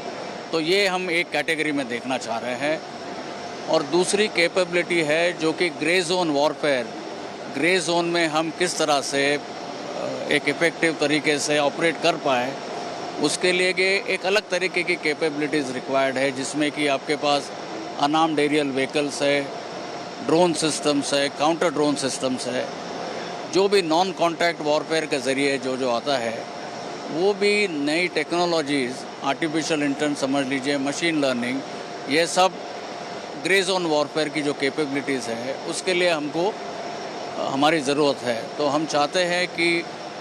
तो ये हम एक कैटेगरी में देखना चाह रहे हैं। और दूसरी कैपेबिलिटी है जो कि grey zone warfare, grey zone में हम किस तरह से एक इफ़ेक्टिव तरीके से ऑपरेट कर पाए, उसके लिए एक अलग तरीके की कैपेबिलिटीज़ रिक्वायर्ड है, जिसमें कि आपके पास अनआर्म्ड एरियल व्हीकल्स है, ड्रोन सिस्टम्स है, काउंटर ड्रोन सिस्टम्स है। जो भी नॉन कॉन्टैक्ट वॉरफेयर के ज़रिए जो आता है, वो भी नई टेक्नोलॉजीज़, आर्टिफिशियल इंटेलिजेंस समझ लीजिए, मशीन लर्निंग, ये सब ग्रे जोन वॉरफेयर की जो कैपेबिलिटीज़ है, उसके लिए हमको हमारी ज़रूरत है। तो हम चाहते हैं कि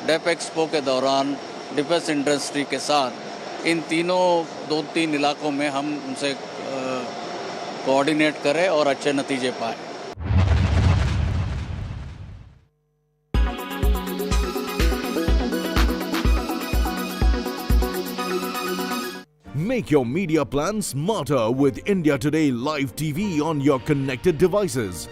डेफ एक्सपो के दौरान डिफेंस इंडस्ट्री के साथ इन तीनों 2-3 इलाकों में हम उनसे कोऑर्डिनेट करें और अच्छे नतीजे पाएँ। Make your media plan smarter with India Today Live TV on your connected devices.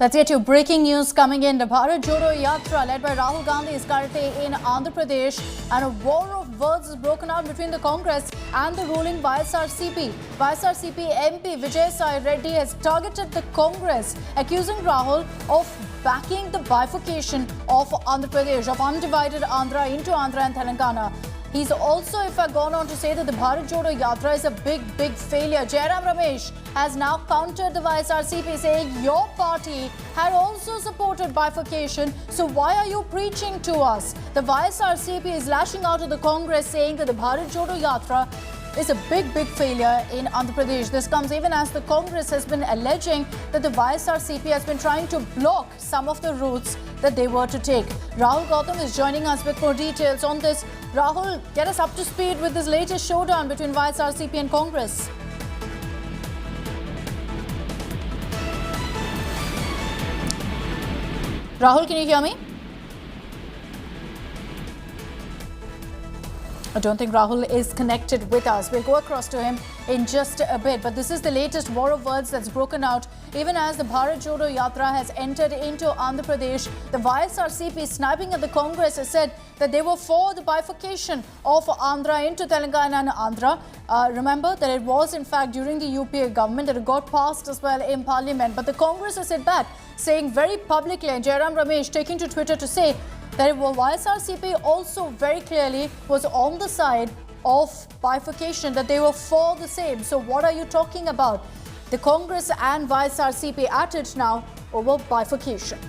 Let's get to breaking news coming in. The Bharat Jodo Yatra led by Rahul Gandhi is currently in Andhra Pradesh, and a war of words is broken out between the Congress and the ruling YSRCP. YSRCP MP Vijay Sai Reddy has targeted the Congress, accusing Rahul of backing the bifurcation of Andhra Pradesh, of undivided Andhra into Andhra and Telangana. He's also, in fact, gone on to say that the Bharat Jodo Yatra is a big failure. Jairam Ramesh has now countered the YSRCP, saying your party had also supported bifurcation, so why are you preaching to us? The YSRCP is lashing out at the Congress, saying that the Bharat Jodo Yatra is a big failure in Andhra Pradesh. This comes even as the Congress has been alleging that the YSRCP has been trying to block some of the routes that they were to take. Rahul Gautam is joining us with more details on this. Rahul, get us up to speed with this latest showdown between YSRCP and Congress. Rahul, can you hear me? I don't think Rahul is connected with us. We'll go across to him in just a bit. But this is the latest war of words that's broken out. Even as the Bharat Jodo Yatra has entered into Andhra Pradesh, the YSRCP sniping at the Congress has said that they were for the bifurcation of Andhra into Telangana and Andhra. Remember that it was in fact during the UPA government that it got passed as well in Parliament. But the Congress has said back, saying very publicly, and Jairam Ramesh taking to Twitter to say that YSRCP also very clearly was on the side of bifurcation, that they were for the same. So what are you talking about? The Congress and YSRCP at it now over bifurcation.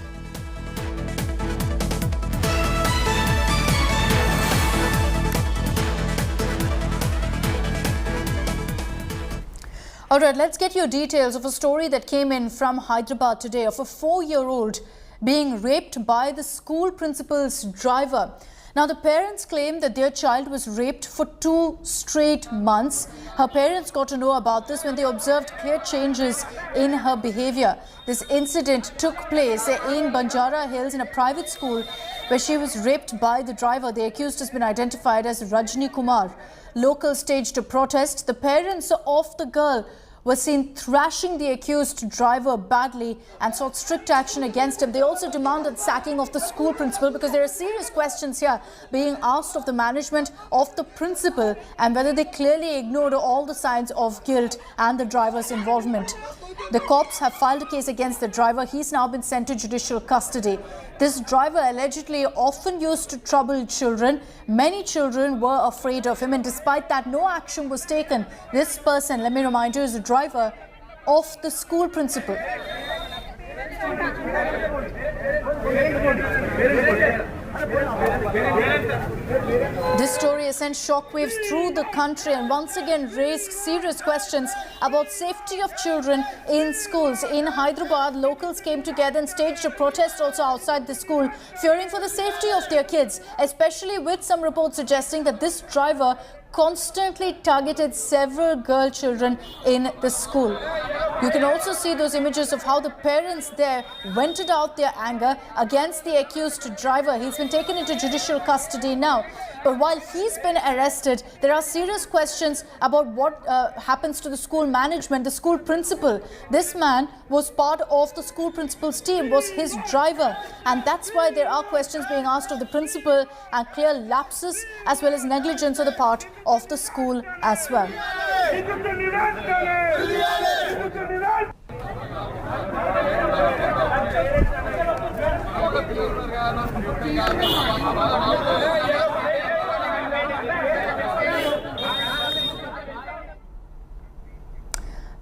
All right, let's get your details of a story that came in from Hyderabad today of a 4-year-old being raped by the school principal's driver. Now, the parents claim that their child was raped for 2 straight months. Her parents got to know about this when they observed clear changes in her behavior. This incident took place in Banjara Hills in a private school where she was raped by the driver. The accused has been identified as Rajni Kumar. Locals staged a protest. The parents of the girl were seen thrashing the accused driver badly and sought strict action against him. They also demanded sacking of the school principal because there are serious questions here being asked of the management of the principal and whether they clearly ignored all the signs of guilt and the driver's involvement. The cops have filed a case against the driver. He's now been sent to judicial custody. This driver allegedly often used to trouble children. Many children were afraid of him, and despite that, no action was taken. This person, let me remind you, is the driver of the school principal. This story has sent shockwaves through the country and once again raised serious questions about safety of children in schools. In Hyderabad, locals came together and staged a protest also outside the school, fearing for the safety of their kids, especially with some reports suggesting that this driver constantly targeted several girl children in the school. You can also see those images of how the parents there vented out their anger against the accused driver. He's been taken into judicial custody now. But while he's been arrested, there are serious questions about what happens to the school management, the school principal. This man was part of the school principal's team, was his driver. And that's why there are questions being asked of the principal and clear lapses as well as negligence on the part of the school as well.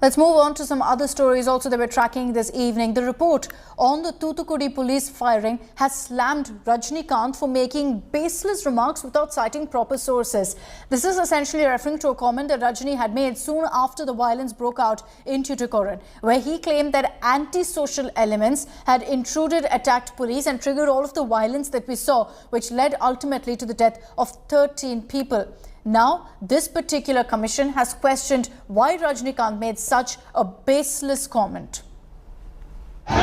Let's move on to some other stories also that we're tracking this evening. The report on the Thoothukudi police firing has slammed Rajnikant for making baseless remarks without citing proper sources. This is essentially referring to a comment that Rajni had made soon after the violence broke out in Tuticorin, where he claimed that anti-social elements had intruded, attacked police and triggered all of the violence that we saw, which led ultimately to the death of 13 people. Now, this particular commission has questioned why Rajnikant made such a baseless comment. A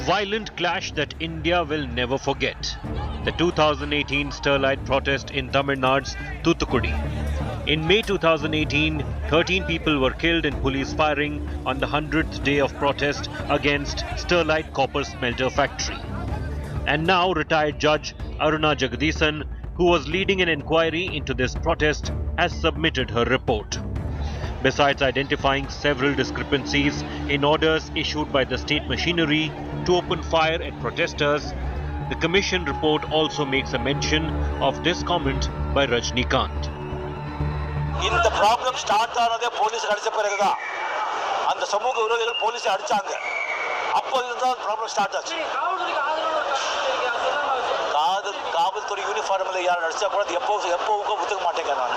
violent clash that India will never forget. The 2018 Sterlite protest in Tamil Nadu's Thoothukudi. In May 2018, 13 people were killed in police firing on the 100th day of protest against Sterlite copper smelter factory. And now retired Judge Aruna Jagadisan, who was leading an inquiry into this protest, has submitted her report. Besides identifying several discrepancies in orders issued by the state machinery to open fire at protesters, the commission report also makes a mention of this comment by Rajnikant. In the problem start the police and the Samuga police Adchanga. Apple problem start. ಕಾಂತರು uniform ಅಲ್ಲಿ ಯಾರು ನಡೆಸ ಕೂಡ ಎಪ್ಪೋ ಉತ್ತಮ ಮಾಟೇಗ ನಾನು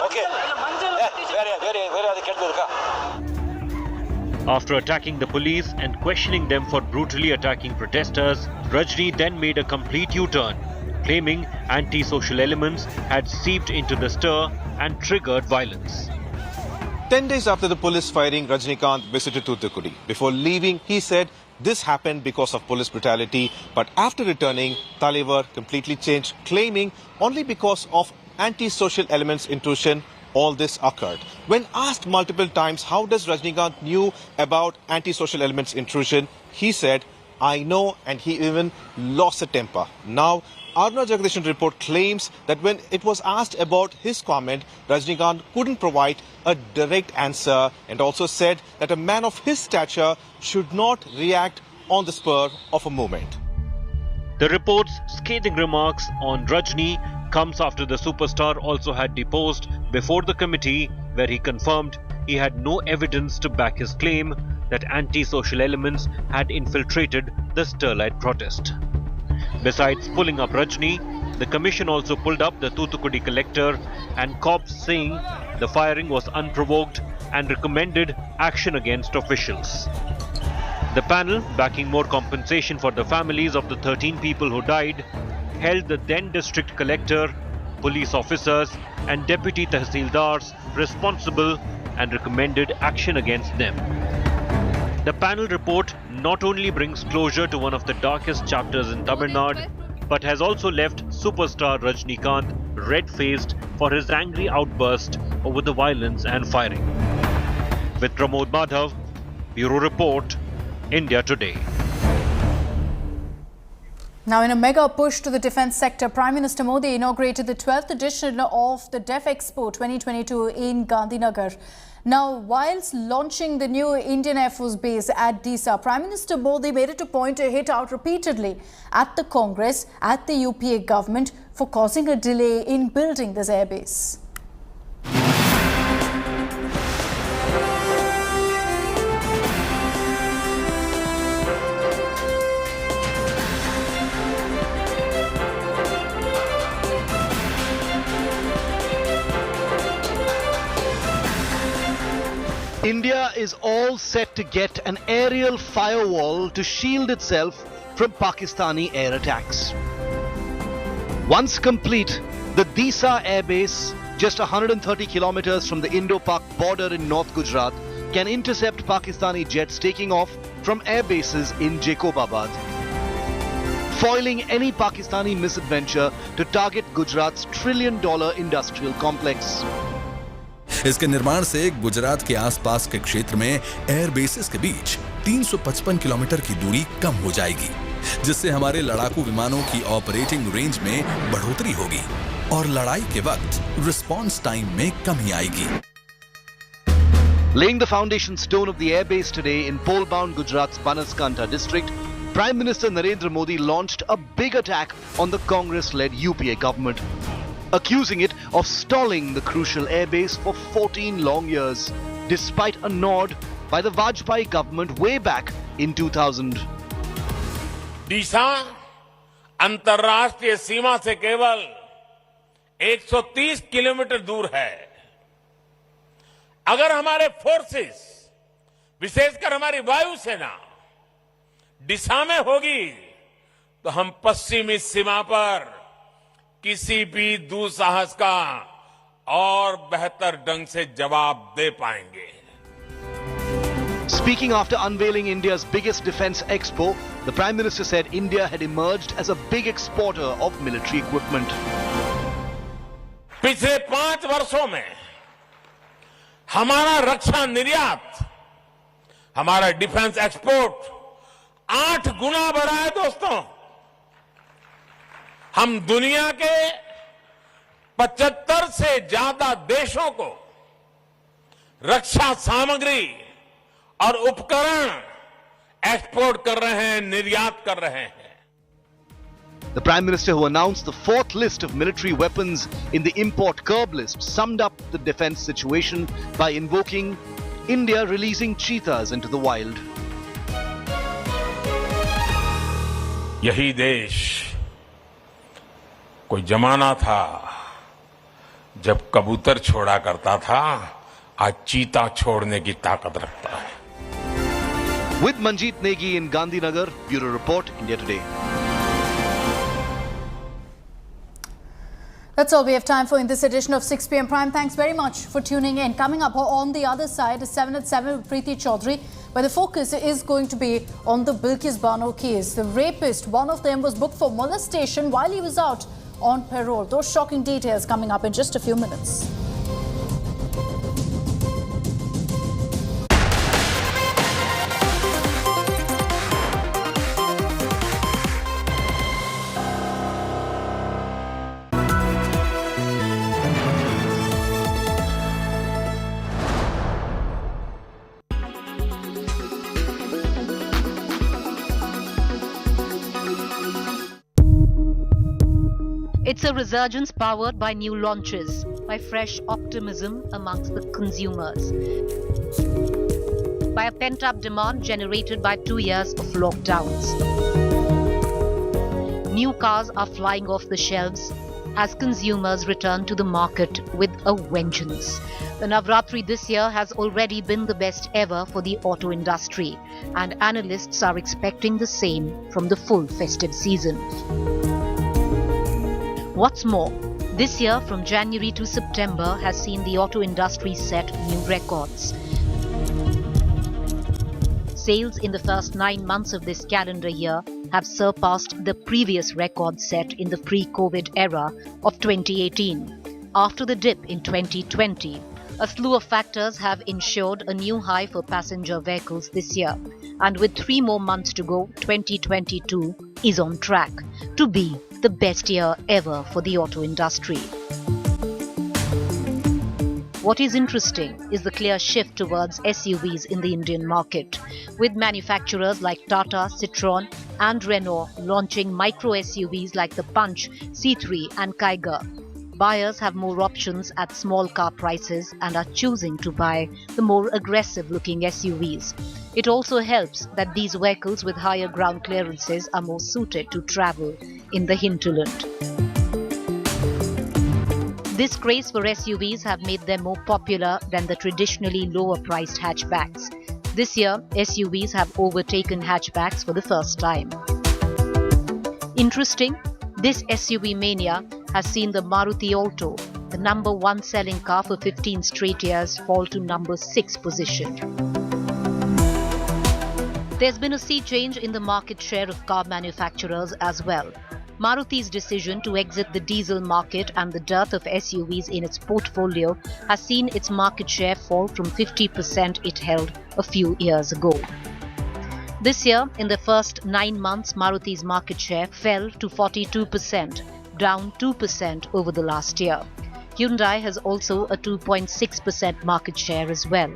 okay ಬೇರೆ ಅದು ಕೇಳ್ತಿರ್ಕ. After attacking the police and questioning them for brutally attacking protesters, Rajni then made a complete U-turn, claiming anti-social elements had seeped into the stir and triggered violence. 10 days after the police firing, Rajnikant visited Thoothukudi. Before leaving, he said this happened because of police brutality, but after returning, Talaivar completely changed, claiming only because of anti-social elements intrusion all this occurred. When asked multiple times how does Rajnikant knew about anti-social elements intrusion, he said, I know, and he even lost a temper. Now, Aruna Jagdishan report claims that when it was asked about his comment, Rajnikant couldn't provide a direct answer and also said that a man of his stature should not react on the spur of a moment. The report's scathing remarks on Rajni comes after the superstar also had deposed before the committee, where he confirmed he had no evidence to back his claim that anti-social elements had infiltrated the Sterlite protest. Besides pulling up Rajni, the commission also pulled up the Thoothukudi collector and cops, saying the firing was unprovoked and recommended action against officials. The panel, backing more compensation for the families of the 13 people who died, held the then district collector, police officers and deputy tahsildars responsible and recommended action against them. The panel report not only brings closure to one of the darkest chapters in Tamil Nadu, but has also left superstar Rajnikant red-faced for his angry outburst over the violence and firing. With Pramod Madhav, Bureau Report, India Today. Now, in a mega push to the defence sector, Prime Minister Modi inaugurated the 12th edition of the Def Expo 2022 in Gandhinagar. Now, whilst launching the new Indian Air Force base at Disa, Prime Minister Modi made it a point to hit out repeatedly at the Congress, at the UPA government for causing a delay in building this airbase. India is all set to get an aerial firewall to shield itself from Pakistani air attacks. Once complete, the Disa airbase, just 130 kilometers from the Indo-Pak border in North Gujarat, can intercept Pakistani jets taking off from air bases in Jacobabad, foiling any Pakistani misadventure to target Gujarat's $1 trillion industrial complex. इसके निर्माण से गुजरात के आसपास के क्षेत्र में air bases के बीच 355 kilometre की दूरी कम हो जाएगी, जिससे हमारे लड़ाकू विमानों की ऑपरेटिंग रेंज में बढ़ोतरी होगी और लड़ाई के वक्त रिस्पांस टाइम में कमी आएगी. Laying the foundation stone of the airbase today in pole-bound Gujarat's Banaskantha district, Prime Minister Narendra Modi launched a big attack on the Congress-led UPA government, accusing it of stalling the crucial airbase for 14 long years, despite a nod by the Vajpayee government way back in 2000. डीसा अंतर्राष्ट्रीय सीमा से केवल 130 kilometre दूर है. अगर हमारे forces, विशेषकर हमारी वायुसेना डीसा में होगी, तो हम पश्चिमी सीमा पर किसी भी दुस्साहस का और बेहतर ढंग से जवाब दे पाएंगे. Speaking after unveiling India's biggest defense expo, the Prime Minister said India had emerged as a big exporter of military equipment. पिछले 5 वर्षों में हमारा रक्षा निर्यात, हमारा डिफेंस एक्सपोर्ट 8 गुना बढ़ा है. दोस्तों, हम दुनिया के 75 से ज्यादा देशों को रक्षा सामग्री और उपकरण एक्सपोर्ट कर रहे हैं, निर्यात कर रहे हैं. The Prime Minister, who announced the 4th list of military weapons in the import curb list, summed up the defense situation by invoking India releasing cheetahs into the wild. यही देश कोई जमाना था जब कबूतर छोड़ा करता था, आज चीता छोड़ने की ताकत रखता है. With Manjeet Negi in Gandhinagar, Bureau Report, India Today. That's all we have time for in this edition of 6 p.m. Prime. Thanks very much for tuning in. Coming up on the other side is 7 at 7 with Preeti Chaudhary, where the focus is going to be on the Bilkis Bano case. The rapist, one of them, was booked for molestation while he was out on parole. Those shocking details coming up in just a few minutes. It's a resurgence powered by new launches, by fresh optimism amongst the consumers, by a pent-up demand generated by 2 years of lockdowns. New cars are flying off the shelves as consumers return to the market with a vengeance. The Navratri this year has already been the best ever for the auto industry, and analysts are expecting the same from the full festive season. What's more, this year from January to September has seen the auto industry set new records. Sales in the first 9 months of this calendar year have surpassed the previous record set in the pre-COVID era of 2018. After the dip in 2020, a slew of factors have ensured a new high for passenger vehicles this year. And with 3 more months to go, 2022 is on track to be the best year ever for the auto industry. What is interesting is the clear shift towards SUVs in the Indian market, with manufacturers like Tata, Citroën and Renault launching micro SUVs like the Punch, C3 and Kiger. Buyers have more options at small car prices and are choosing to buy the more aggressive-looking SUVs. It also helps that these vehicles with higher ground clearances are more suited to travel in the hinterland. This craze for SUVs have made them more popular than the traditionally lower-priced hatchbacks. This year, SUVs have overtaken hatchbacks for the first time. Interesting, this SUV mania has seen the Maruti Alto, the number 1 selling car for 15 straight years, fall to number 6 position. There's been a sea change in the market share of car manufacturers as well. Maruti's decision to exit the diesel market and the dearth of SUVs in its portfolio has seen its market share fall from 50% it held a few years ago. This year, in the first 9 months, Maruti's market share fell to 42%, down 2% over the last year. Hyundai has also a 2.6% market share as well.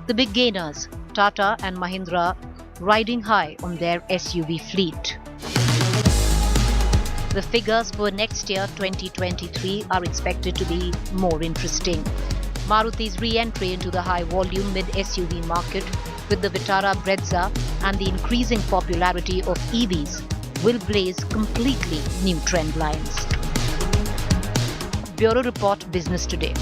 The big gainers, Tata and Mahindra, riding high on their SUV fleet. The figures for next year, 2023, are expected to be more interesting. Maruti's re-entry into the high-volume mid-SUV market with the Vitara Brezza and the increasing popularity of EVs will blaze completely new trend lines. Bureau Report, Business Today.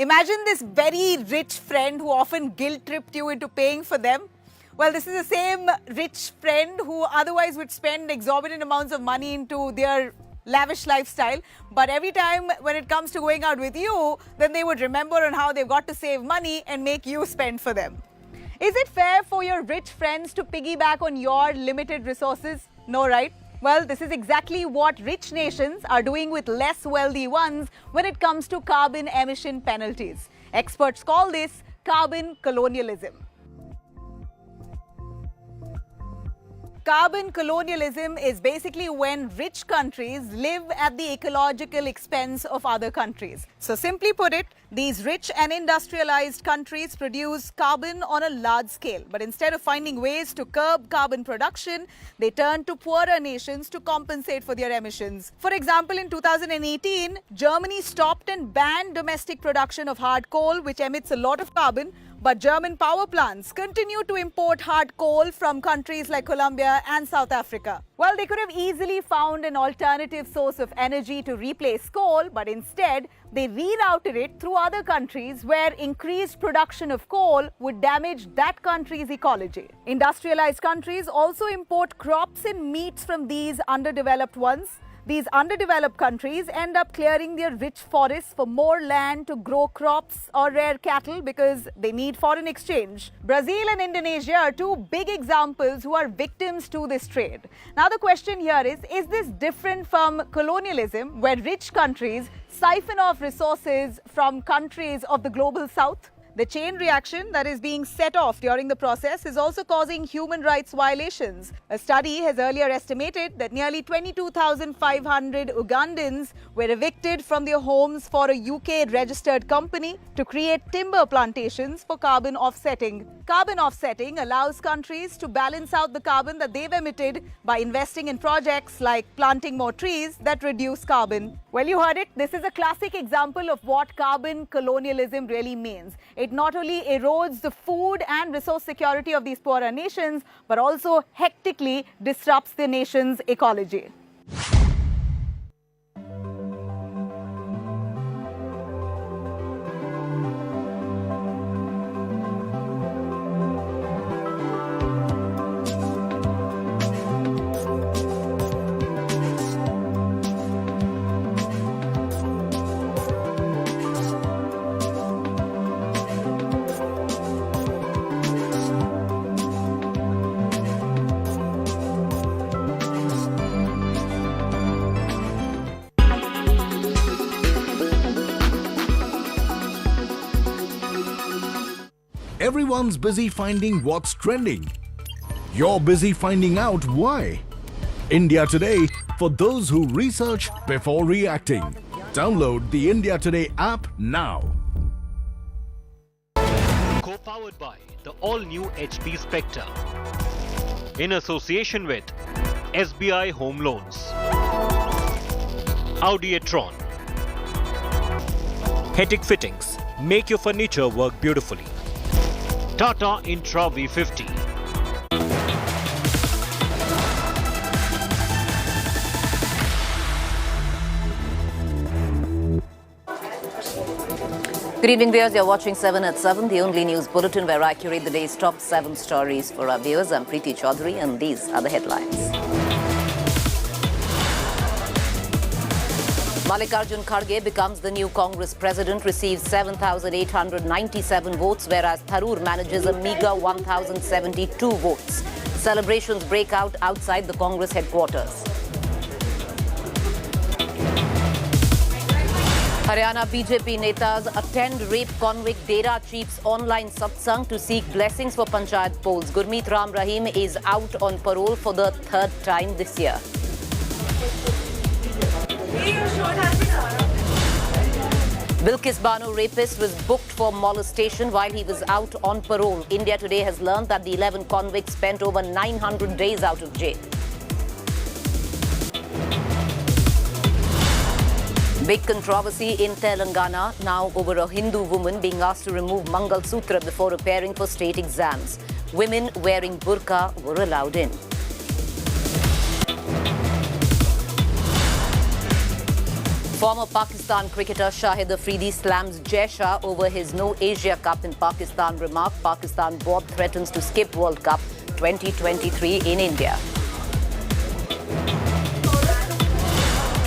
Imagine this very rich friend who often guilt-tripped you into paying for them. Well, this is the same rich friend who otherwise would spend exorbitant amounts of money into their lavish lifestyle, but every time when it comes to going out with you, then they would remember on how they've got to save money and make you spend for them. Is it fair for your rich friends to piggyback on your limited resources? No, right? Well, this is exactly what rich nations are doing with less wealthy ones when it comes to carbon emission penalties. Experts call this carbon colonialism. Carbon colonialism is basically when rich countries live at the ecological expense of other countries. So simply put it, these rich and industrialized countries produce carbon on a large scale. But instead of finding ways to curb carbon production, they turn to poorer nations to compensate for their emissions. For example, in 2018, Germany stopped and banned domestic production of hard coal, which emits a lot of carbon. But German power plants continue to import hard coal from countries like Colombia and South Africa. Well, they could have easily found an alternative source of energy to replace coal, but instead, they rerouted it through other countries where increased production of coal would damage that country's ecology. Industrialized countries also import crops and meats from these underdeveloped ones. These underdeveloped countries end up clearing their rich forests for more land to grow crops or rear cattle because they need foreign exchange. Brazil and Indonesia are two big examples who are victims to this trade. Now the question here is this different from colonialism, where rich countries siphon off resources from countries of the global south? The chain reaction that is being set off during the process is also causing human rights violations. A study has earlier estimated that nearly 22,500 Ugandans were evicted from their homes for a UK-registered company to create timber plantations for carbon offsetting. Carbon offsetting allows countries to balance out the carbon that they've emitted by investing in projects like planting more trees that reduce carbon. Well, you heard it. This is a classic example of what carbon colonialism really means. It not only erodes the food and resource security of these poorer nations, but also hectically disrupts the nation's ecology. Everyone's busy finding what's trending. You're busy finding out why. India Today, for those who research before reacting. Download the India Today app now. Co-powered by the all-new HP Spectre. In association with SBI Home Loans. Audi e-tron. Hetic Fittings. Make your furniture work beautifully. Tata Intra V50. Good evening, viewers. You're watching 7 at 7, the only news bulletin where I curate the day's top 7 stories for our viewers. I'm Preeti Chaudhary, and these are the headlines. Mallikarjun Kharge becomes the new Congress president, receives 7,897 votes, whereas Tharoor manages a meager 1,072 votes. Celebrations break out outside the Congress headquarters. Haryana BJP netas attend rape convict Dera chief's online satsang to seek blessings for Panchayat polls. Gurmeet Ram Rahim is out on parole for the 3rd time this year. Bilkis Banu rapist was booked for molestation while he was out on parole. India Today has learned that the 11 convicts spent over 900 days out of jail. Big controversy in Telangana now over a Hindu woman being asked to remove Mangal Sutra before appearing for state exams. Women wearing burqa were allowed in. Former Pakistan cricketer Shahid Afridi slams Jai Shah over his No Asia Cup in Pakistan remark. Pakistan board threatens to skip World Cup 2023 in India.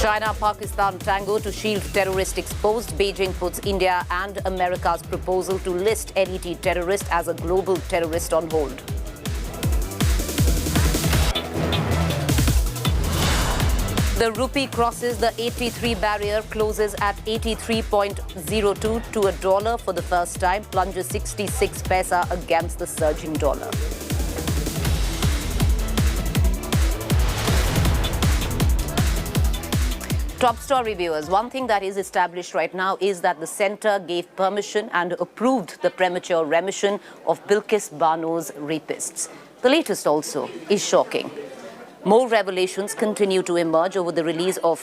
China-Pakistan tango to shield terrorist exposed. Beijing puts India and America's proposal to list NET terrorist as a global terrorist on hold. The rupee crosses the 83 barrier, closes at 83.02 to a dollar for the first time, plunges 66 paisa against the surging dollar. Top story viewers, one thing that is established right now is that the centre gave permission and approved the premature remission of Bilkis Banu's rapists. The latest also is shocking. More revelations continue to emerge over the release of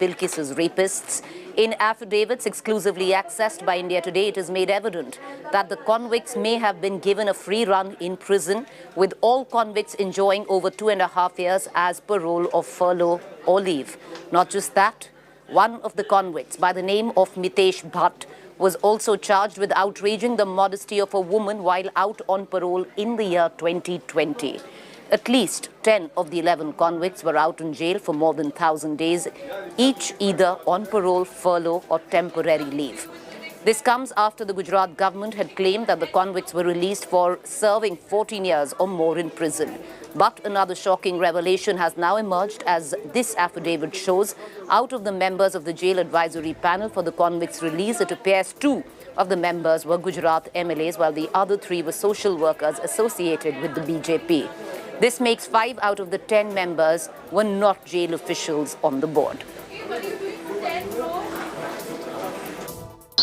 Bilkis's rapists. In affidavits exclusively accessed by India Today, it is made evident that the convicts may have been given a free run in prison, with all convicts enjoying over 2.5 years as parole or furlough or leave. Not just that, one of the convicts by the name of Mitesh Bhatt was also charged with outraging the modesty of a woman while out on parole in the year 2020. At least 10 of the 11 convicts were out in jail for more than 1,000 days, each either on parole, furlough or temporary leave. This comes after the Gujarat government had claimed that the convicts were released for serving 14 years or more in prison. But another shocking revelation has now emerged, as this affidavit shows. Out of the members of the jail advisory panel for the convicts' release, it appears 2 of the members were Gujarat MLAs, while the other 3 were social workers associated with the BJP. This makes 5 out of the 10 members were not jail officials on the board.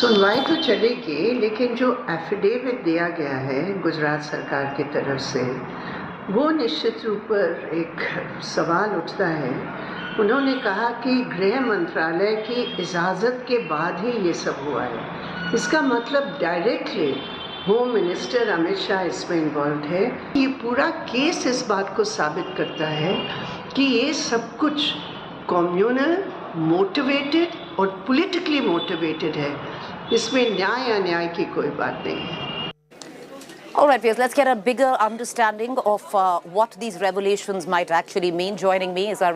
सुनवाई तो चलेगी, लेकिन जो affidavit दिया गया है गुजरात सरकार की तरफ से, वो निश्चित रूप पर एक सवाल उठता है। उन्होंने कहा कि गृह मंत्रालय की इजाज़त के बाद ही ये सब हुआ है। इसका मतलब directly home minister Amit Shah इसमें इन्वॉल्व है। ये पूरा केस इस बात को साबित करता है कि ये सब कुछ कम्युनल, मोटिवेटेड और पॉलिटिकली मोटिवेटेड है। इसमें न्याय अन्याय की कोई बात नहीं है। All right, viewers, let's get a bigger understanding of what these revelations might actually mean. Joining me is our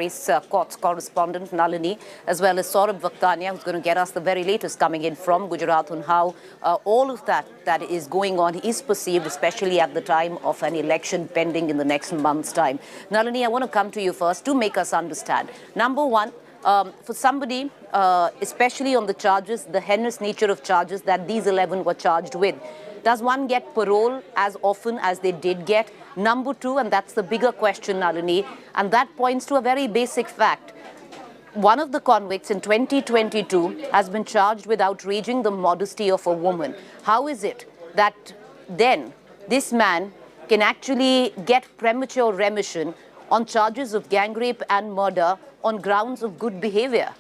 courts correspondent, Nalini, as well as Saurabh Vakhtania, who's going to get us the very latest coming in from Gujarat on how all of that is going on is perceived, especially at the time of an election pending in the next month's time. Nalini, I want to come to you first to make us understand. Number one, for somebody, especially on the charges, the heinous nature of charges that these 11 were charged with, does one get parole as often as they did get? Number two, and that's the bigger question, Nalini, and that points to a very basic fact. One of the convicts in 2022 has been charged with outraging the modesty of a woman. How is it that then this man can actually get premature remission on charges of gang rape and murder on grounds of good behavior?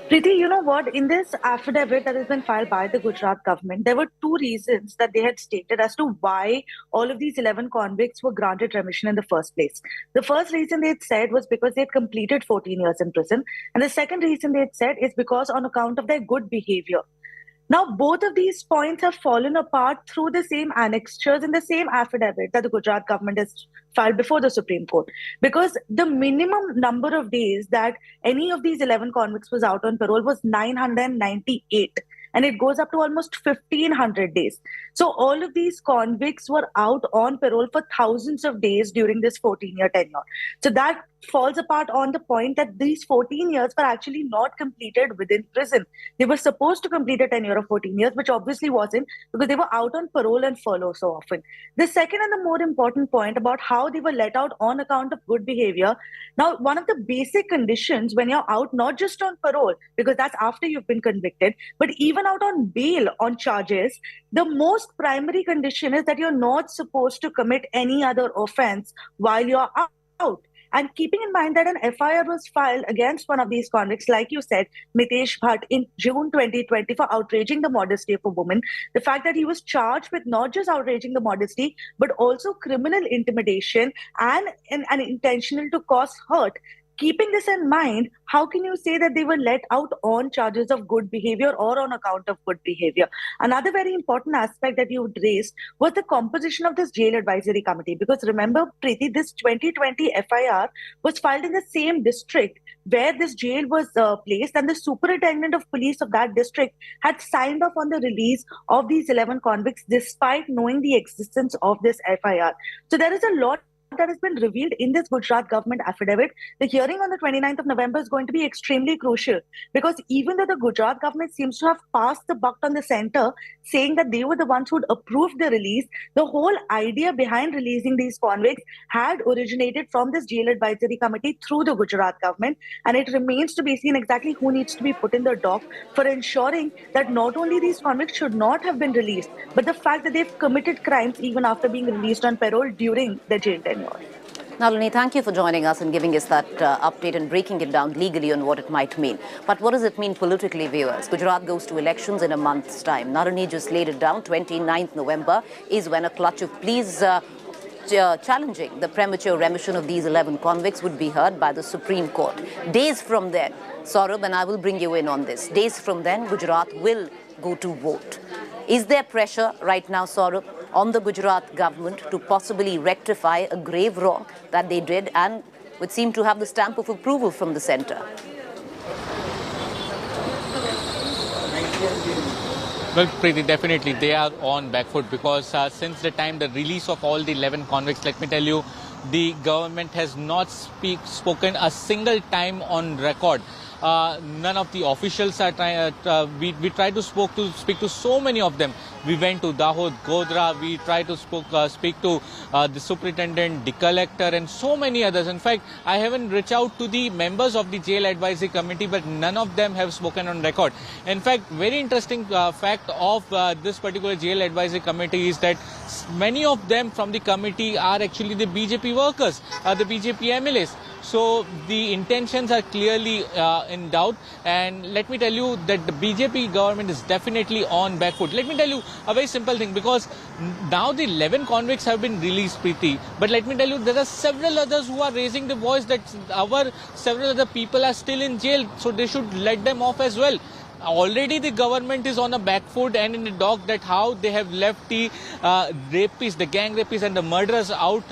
Preeti, you know what? In this affidavit that has been filed by the Gujarat government, there were 2 reasons that they had stated as to why all of these 11 convicts were granted remission in the first place. The first reason they had said was because they had completed 14 years in prison. And the second reason they had said is because on account of their good behavior. Now, both of these points have fallen apart through the same annexures in the same affidavit that the Gujarat government has filed before the Supreme Court. Because the minimum number of days that any of these 11 convicts was out on parole was 998. And it goes up to almost 1,500 days. So all of these convicts were out on parole for thousands of days during this 14-year tenure. So that falls apart on the point that these 14 years were actually not completed within prison. They were supposed to complete a tenure of 14 years, which obviously wasn't, because they were out on parole and furlough so often. The second and the more important point about how they were let out on account of good behavior. Now, one of the basic conditions when you're out, not just on parole, because that's after you've been convicted, but even out on bail on charges, the most primary condition is that you're not supposed to commit any other offense while you're out. And keeping in mind that an FIR was filed against one of these convicts, like you said, Mitesh Bhatt, in June 2020 for outraging the modesty of a woman, the fact that he was charged with not just outraging the modesty, but also criminal intimidation and intentional to cause hurt, keeping this in mind, how can you say that they were let out on charges of good behavior or on account of good behavior? Another very important aspect that you raised was the composition of this jail advisory committee. Because remember, Preeti, this 2020 FIR was filed in the same district where this jail was placed, and the superintendent of police of that district had signed off on the release of these 11 convicts despite knowing the existence of this FIR. So there is a lot that has been revealed in this Gujarat government affidavit. The hearing on the 29th of November is going to be extremely crucial, because even though the Gujarat government seems to have passed the buck on the center, saying that they were the ones who would approve the release, the whole idea behind releasing these convicts had originated from this jail advisory committee through the Gujarat government, and it remains to be seen exactly who needs to be put in the dock for ensuring that not only these convicts should not have been released, but the fact that they've committed crimes even after being released on parole during their jail tenure. Nalini, thank you for joining us and giving us that update and breaking it down legally on what it might mean. But what does it mean politically, viewers? Gujarat goes to elections in a month's time. Nalini just laid it down. 29th November is when a clutch of pleas challenging the premature remission of these 11 convicts would be heard by the Supreme Court. Days from then, Saurabh, and I will bring you in on this, days from then, Gujarat will go to vote. Is there pressure right now, Saurabh, on the Gujarat government to possibly rectify a grave wrong that they did and would seem to have the stamp of approval from the centre? Well, Preeti, definitely they are on back foot, because since the time the release of all the 11 convicts, let me tell you, the government has not spoken a single time on record. None of the officials are trying. We tried to speak to so many of them. We went to Dahod, Godhra. We tried to speak to the superintendent, the collector, and so many others. In fact, I haven't reached out to the members of the jail advisory committee, but none of them have spoken on record. In fact, very interesting fact of this particular jail advisory committee is that many of them from the committee are actually the BJP workers, the BJP MLAs. So the intentions are clearly in doubt, and let me tell you that the BJP government is definitely on back foot. Let me tell you a very simple thing, because now the 11 convicts have been released, Preeti, but let me tell you there are several others who are raising the voice that several other people are still in jail, so they should let them off as well. Already the government is on a back foot and in the dock that how they have left the rapists, the gang rapists and the murderers out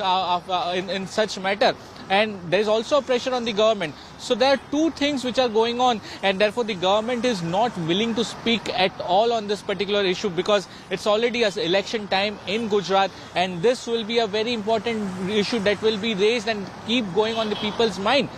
in such matter. And there is also a pressure on the government. So there are two things which are going on, and therefore the government is not willing to speak at all on this particular issue, because it's already an election time in Gujarat, and this will be a very important issue that will be raised and keep going on the people's mind.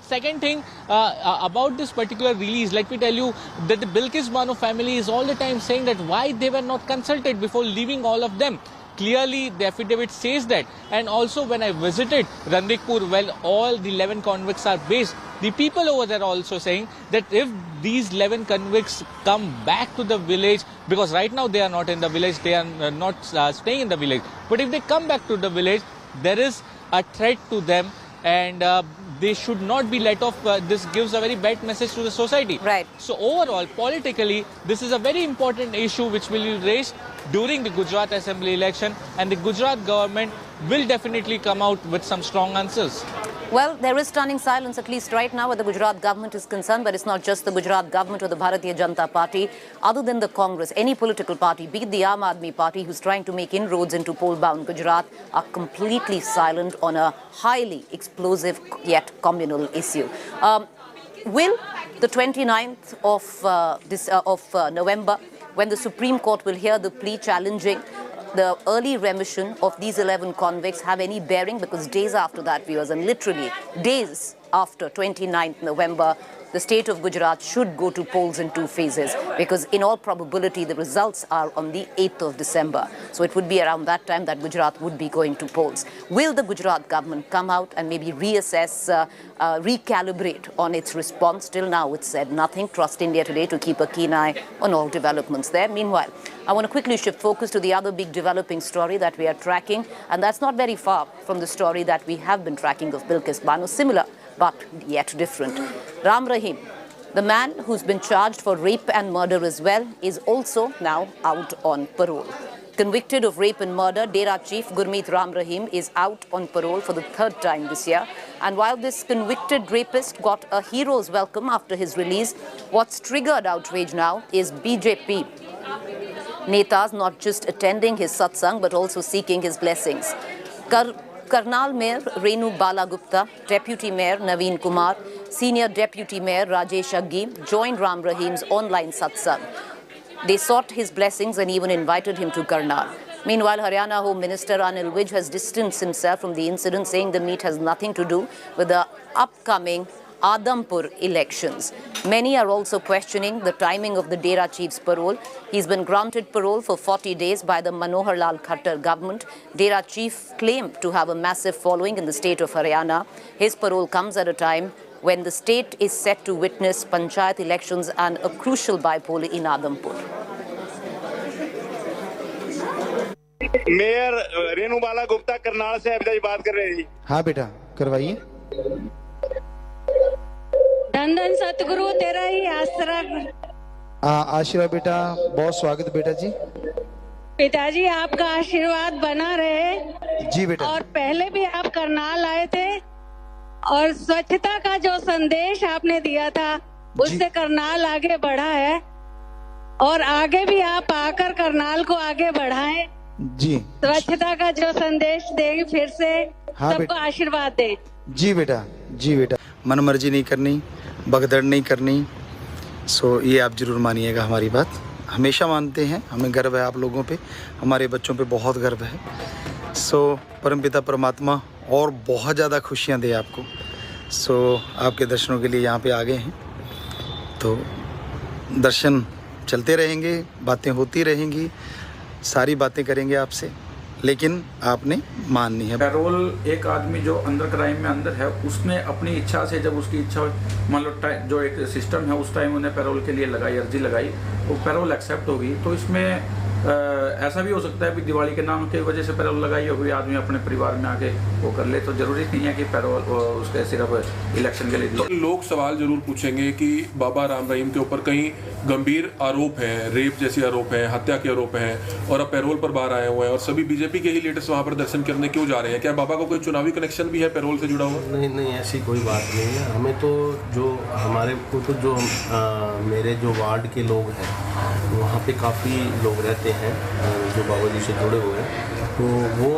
Second thing about this particular release, let me tell you that the Bilkis Bano family is all the time saying that why they were not consulted before leaving all of them. Clearly, the affidavit says that. And also, when I visited Randikpur, where all the 11 convicts are based, the people over there are also saying that if these 11 convicts come back to the village, because right now they are not in the village, they are not staying in the village. But if they come back to the village, there is a threat to them, and they should not be let off. This gives a very bad message to the society. Right. So overall, politically, this is a very important issue which will be raised during the Gujarat Assembly election, and the Gujarat government will definitely come out with some strong answers. Well, there is stunning silence, at least right now, where the Gujarat government is concerned, but it's not just the Gujarat government or the Bharatiya Janata Party. Other than the Congress, any political party, be it the Aam Aadmi Party, who's trying to make inroads into poll-bound Gujarat, are completely silent on a highly explosive yet communal issue. Will the 29th of November, when the Supreme Court will hear the plea challenging the early remission of these 11 convicts, have any bearing? Because days after that, viewers, and literally days after 29th November, the state of Gujarat should go to polls in two phases, because in all probability the results are on the 8th of December. So it would be around that time that Gujarat would be going to polls. Will the Gujarat government come out and maybe reassess, recalibrate on its response? Till now it's said nothing. Trust India Today to keep a keen eye on all developments there. Meanwhile, I want to quickly shift focus to the other big developing story that we are tracking, and that's not very far from the story that we have been tracking of Bilkis Bano. Similar but yet different. Ram Rahim, the man who's been charged for rape and murder as well, is also now out on parole. Convicted of rape and murder, Dera Chief Gurmeet Ram Rahim is out on parole for the third time this year And while this convicted rapist got a hero's welcome after his release, what's triggered outrage now is BJP netas not just attending his satsang but also seeking his blessings. Karnal Mayor Renu Balagupta, Deputy Mayor Naveen Kumar, Senior Deputy Mayor Rajesh Aggi joined Ram Rahim's online satsang. They sought his blessings and even invited him to Karnal. Meanwhile, Haryana Home Minister Anil Vij has distanced himself from the incident, saying the meet has nothing to do with the upcoming Adampur elections. Many are also questioning the timing of the Dera chief's parole. He's been granted parole for 40 days by the Manohar Lal Khattar government. Dera chief claimed to have a massive following in the state of Haryana. His parole comes at a time when the state is set to witness panchayat elections and a crucial bypoll in Adampur. Mayor Renu Bala Gupta Karnal से अभी बात कर रहे हैं। हाँ बेटा करवाइए। धन धन सतगुरु तेरा ही आसरा। आशीर्वाद बेटा, बहुत स्वागत बेटा जी। पिताजी आपका आशीर्वाद बना रहे। जी बेटा। और पहले भी आप करनाल आए थे और स्वच्छता का जो संदेश आपने दिया था उससे करनाल आगे बढ़ा है और आगे भी आप आकर करनाल को आगे बढ़ाएं। जी। स्वच्छता का जो संदेश देगी फिर से सबको आशीर्वाद दे। जी बेटा, जी बेटा। मनमर्जी नहीं करनी, भगदड़ नहीं करनी। सो ये आप जरूर मानिएगा हमारी बात। हमेशा मानते हैं, हमें गर्व है आप लोगों पे, हमारे बच्चों पे बहुत गर्व है। सो परमपिता परमात्मा और बहुत ज़्यादा खुशियाँ दे आपको। सो आपके दर्शनों के लिए यहाँ पे आ गए हैं, तो दर्शन चलते रहेंगे, बातें होती रहेंगी, सारी बातें करेंगे आपसे, लेकिन आपने माननी है। पैरोल एक आदमी जो अंडर क्राइम में अंदर है, उसने अपनी इच्छा से, जब उसकी इच्छा मान लो जो एक सिस्टम है उस टाइम उन्हें पैरोल के लिए लगाई, अर्जी लगाई, वो पैरोल एक्सेप्ट होगी। तो इसमें ऐसा भी हो सकता है कि दिवाली के नाम की वजह से पैरोल लगाई हो, कोई आदमी अपने परिवार में आके वो कर ले, तो जरूरी नहीं है कि पैरोल उसके सिर्फ इलेक्शन के लिए दिया। तो लोग सवाल जरूर पूछेंगे कि बाबा राम रहीम के ऊपर कहीं गंभीर आरोप हैं, रेप जैसे आरोप हैं, हत्या के आरोप हैं, और अब पैरोल पर बाहर आए हुए हैं और सभी बीजेपी के ही लीडर्स वहाँ पर दर्शन करने क्यों जा रहे हैं? क्या बाबा का कोई चुनावी कनेक्शन भी है पैरोल से जुड़ा हुआ? नहीं, ऐसी कोई बात नहीं है। हमें तो जो हमारे को तो जो मेरे जो वार्ड के लोग हैं वहाँ पे काफ़ी लोग रहते हैं जो बाबा जी से जुड़े हुए हैं, तो वो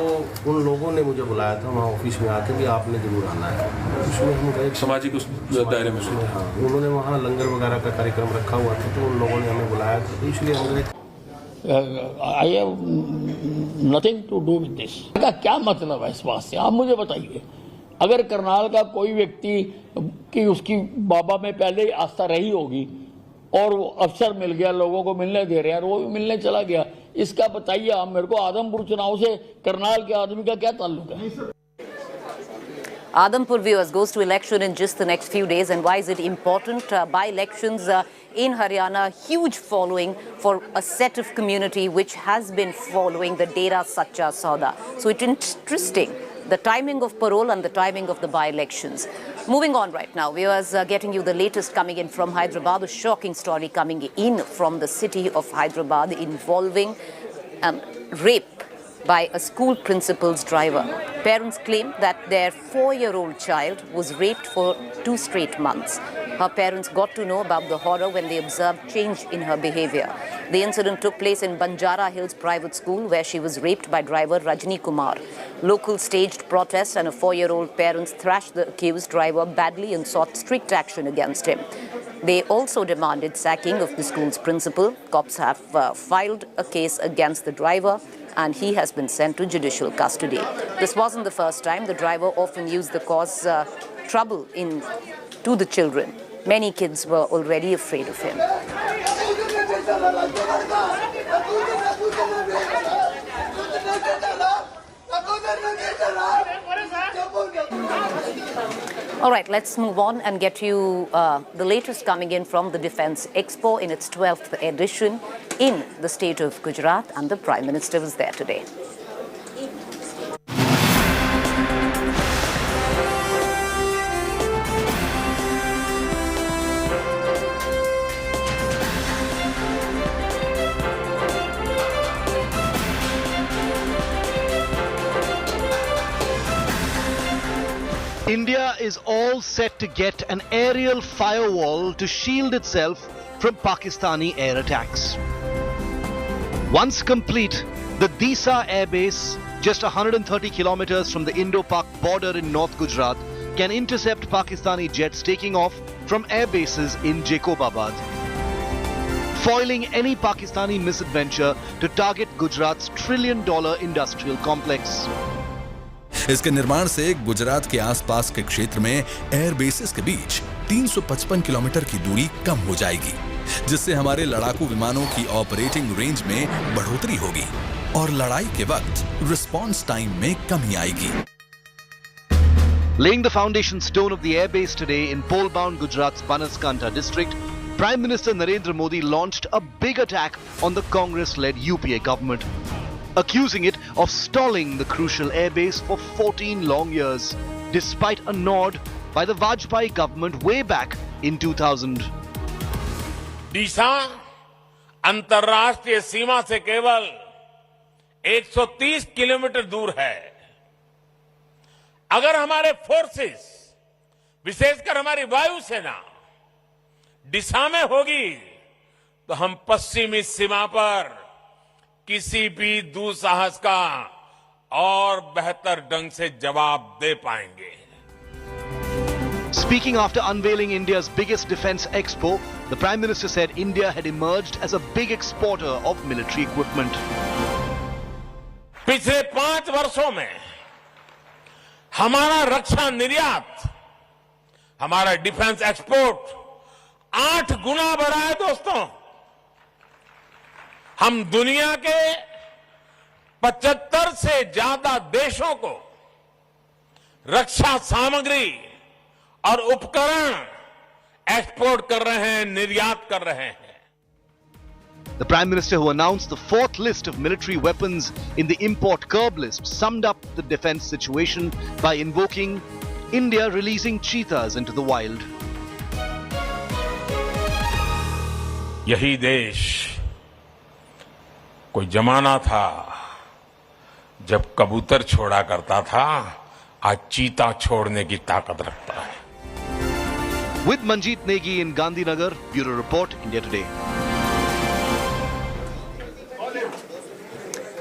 उन लोगों ने मुझे बुलाया था वहाँ ऑफिस में आकर कि आपने ज़रूर आना है। उसमें हम गए सामाजिक उस दायरे में। हाँ, उन्होंने वहाँ लंगर वगैरह का कार्यक्रम रखा हुआ था, तो उन लोगों ने हमें बुलाया था, तो इसलिए हम गए। I have nothing to do with this. इसका क्या मतलब है इस बात से, आप मुझे बताइए। अगर करनाल का कोई व्यक्ति कि उसकी बाबा में पहले ही आस्था रही होगी और वो अवसर मिल गया, लोगों को मिलने दे रहे हैं और वो भी मिलने चला गया, इसका बताइए आप मेरे को। आदमपुर चुनाव से करनाल के आदमी का क्या ताल्लुक है? Adampur viewers goes to election in just the next few days, and why is it important? By-elections in Haryana, huge following for a set of community which has been following the Dera Sacha Sauda. So it's interesting, the timing of parole and the timing of the by-elections. Moving on right now, viewers, getting you the latest coming in from Hyderabad, a shocking story coming in from the city of Hyderabad involving rape by a school principal's driver. Parents claim that their 4-year-old child was raped for 2 straight months. Her parents got to know about the horror when they observed change in her behavior. The incident took place in Banjara Hills Private School, where she was raped by driver Rajni Kumar. Local staged protests and a 4-year-old parents thrashed the accused driver badly and sought strict action against him. They also demanded sacking of the school's principal. Cops have filed a case against the driver, and he has been sent to judicial custody. This wasn't the first time. The driver often used the cause trouble to the children. Many kids were already afraid of him. All right, let's move on and get you the latest coming in from the Defence Expo in its 12th edition in the state of Gujarat, and the Prime Minister was there today. India is all set to get an aerial firewall to shield itself from Pakistani air attacks. Once complete, the Disa Air Base, just 130 kilometers from the Indo-Pak border in North Gujarat, can intercept Pakistani jets taking off from air bases in Jacobabad, foiling any Pakistani misadventure to target Gujarat's $1 trillion industrial complex. इसके निर्माण से गुजरात के आसपास के क्षेत्र में air bases के बीच 355 kilometre की दूरी कम हो जाएगी, जिससे हमारे लड़ाकू विमानों की ऑपरेटिंग रेंज में बढ़ोतरी होगी और लड़ाई के वक्त रिस्पांस टाइम में कमी आएगी. Laying the foundation stone of the airbase today in pole-bound Gujarat's Banaskantha district, Prime Minister Narendra Modi launched a big attack on the Congress-led UPA government, accusing it of stalling the crucial airbase for 14 long years, despite a nod by the Vajpayee government way back in 2000. डीसा अंतर्राष्ट्रीय सीमा से केवल 130 kilometre दूर है. अगर हमारे forces, विशेषकर हमारी वायुसेना दिशा में होगी, तो हम पश्चिमी सीमा पर किसी भी दुस्साहस का और बेहतर ढंग से जवाब दे पाएंगे. Speaking after unveiling India's biggest defense expo, the Prime Minister said India had emerged as a big exporter of military equipment. पिछले 5 वर्षों में हमारा रक्षा निर्यात, हमारा डिफेंस एक्सपोर्ट 8 गुना बढ़ा है दोस्तों. हम दुनिया के 75 से ज्यादा देशों को रक्षा सामग्री और उपकरण एक्सपोर्ट कर रहे हैं, निर्यात कर रहे हैं. The Prime Minister, who announced the 4th list of military weapons in the import curb list, summed up the defense situation by invoking India releasing cheetahs into the wild. यही देश कोई जमाना था जब कबूतर छोड़ा करता था, आज चीता छोड़ने की ताकत रखता है. With Manjeet Negi in Gandhinagar, Bureau Report, India Today.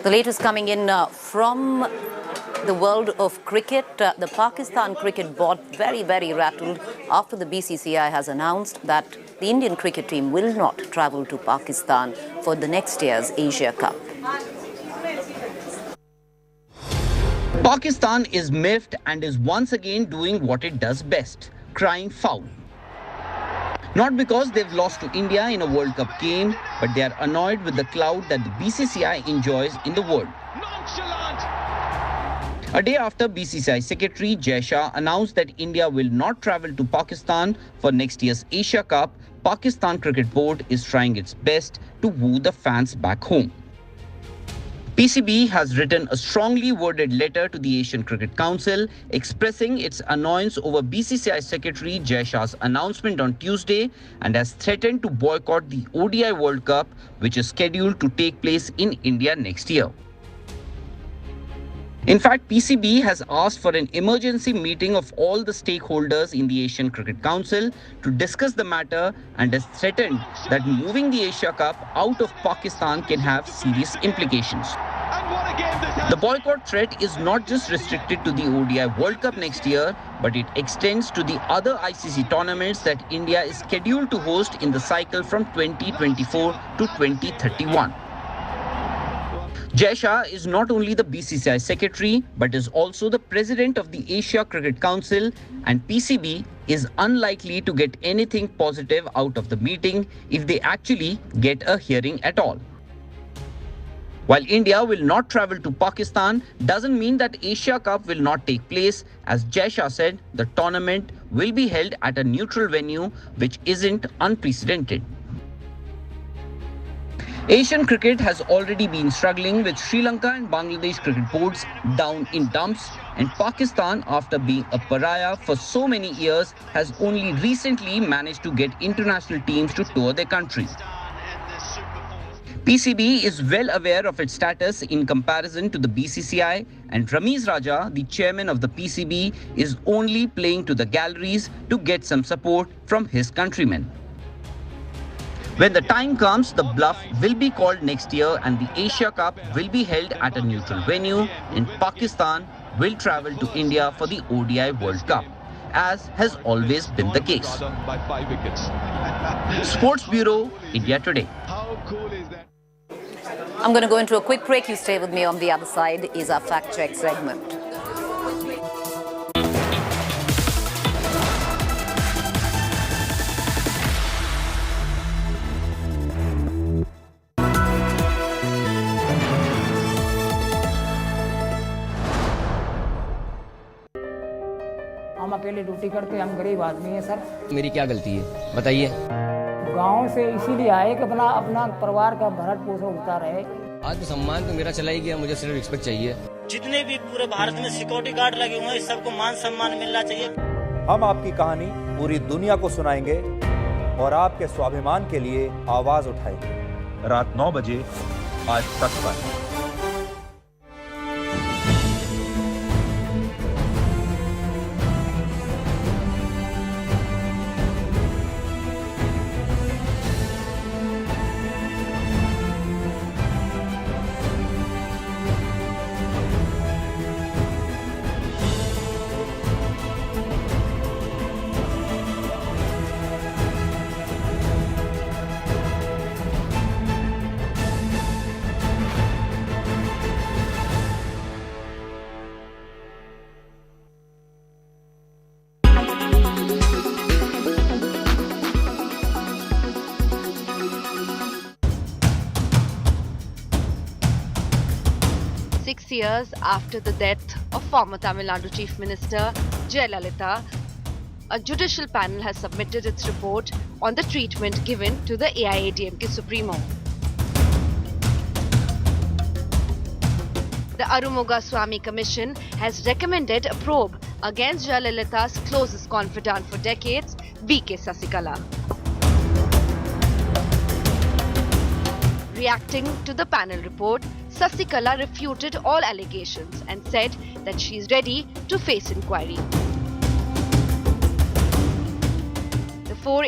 The latest coming in from the world of cricket. The Pakistan cricket board very, very rattled after the BCCI has announced that the Indian cricket team will not travel to Pakistan for the next year's Asia Cup. Pakistan is miffed and is once again doing what it does best, crying foul. Not because they've lost to India in a World Cup game, but they are annoyed with the clout that the BCCI enjoys in the world. A day after BCCI Secretary Jai Shah announced that India will not travel to Pakistan for next year's Asia Cup, Pakistan Cricket Board is trying its best to woo the fans back home. PCB has written a strongly worded letter to the Asian Cricket Council expressing its annoyance over BCCI Secretary Jai Shah's announcement on Tuesday and has threatened to boycott the ODI World Cup, which is scheduled to take place in India next year. In fact, PCB has asked for an emergency meeting of all the stakeholders in the Asian Cricket Council to discuss the matter and has threatened that moving the Asia Cup out of Pakistan can have serious implications. The boycott threat is not just restricted to the ODI World Cup next year, but it extends to the other ICC tournaments that India is scheduled to host in the cycle from 2024 to 2031. Jai Shah is not only the BCCI secretary, but is also the president of the Asia Cricket Council, and PCB is unlikely to get anything positive out of the meeting if they actually get a hearing at all. While India will not travel to Pakistan, doesn't mean that Asia Cup will not take place. As Jai Shah said, the tournament will be held at a neutral venue, which isn't unprecedented. Asian cricket has already been struggling with Sri Lanka and Bangladesh cricket boards down in dumps, and Pakistan, after being a pariah for so many years, has only recently managed to get international teams to tour their country. PCB is well aware of its status in comparison to the BCCI, and Ramiz Raja, the chairman of the PCB, is only playing to the galleries to get some support from his countrymen. When the time comes, the bluff will be called next year and the Asia Cup will be held at a neutral venue in Pakistan, will travel to India for the ODI World Cup, as has always been the case. Sports Bureau, India Today. I'm going to go into a quick break. You stay with me. On the other side is our fact check segment. हम अकेले duty करते, हम गरीब आदमी हैं sir. मेरी क्या गलती है बताइए? गांव से इसीलिए आए कि अपना परिवार का भरण पोषण होता रहे। आत्मसम्मान तो मेरा चला ही गया, मुझे सिर्फ रिस्पेक्ट चाहिए। जितने भी पूरे भारत में सिक्योरिटी गार्ड लगे हुए हैं, सबको मान सम्मान मिलना चाहिए। हम आपकी कहानी पूरी दुनिया को सुनाएंगे और आपके स्वाभिमान के लिए आवाज उठाएंगे। रात 9 बजे आज तक पर। Years after the death of former Tamil Nadu Chief Minister Jayalalitha, a judicial panel has submitted its report on the treatment given to the AIADMK Supremo. The Arumuga Swamy Commission has recommended a probe against Jayalalitha's closest confidant for decades, V.K. Sasikala. Reacting to the panel report, Sasikala refuted all allegations and said that she is ready to face inquiry. The four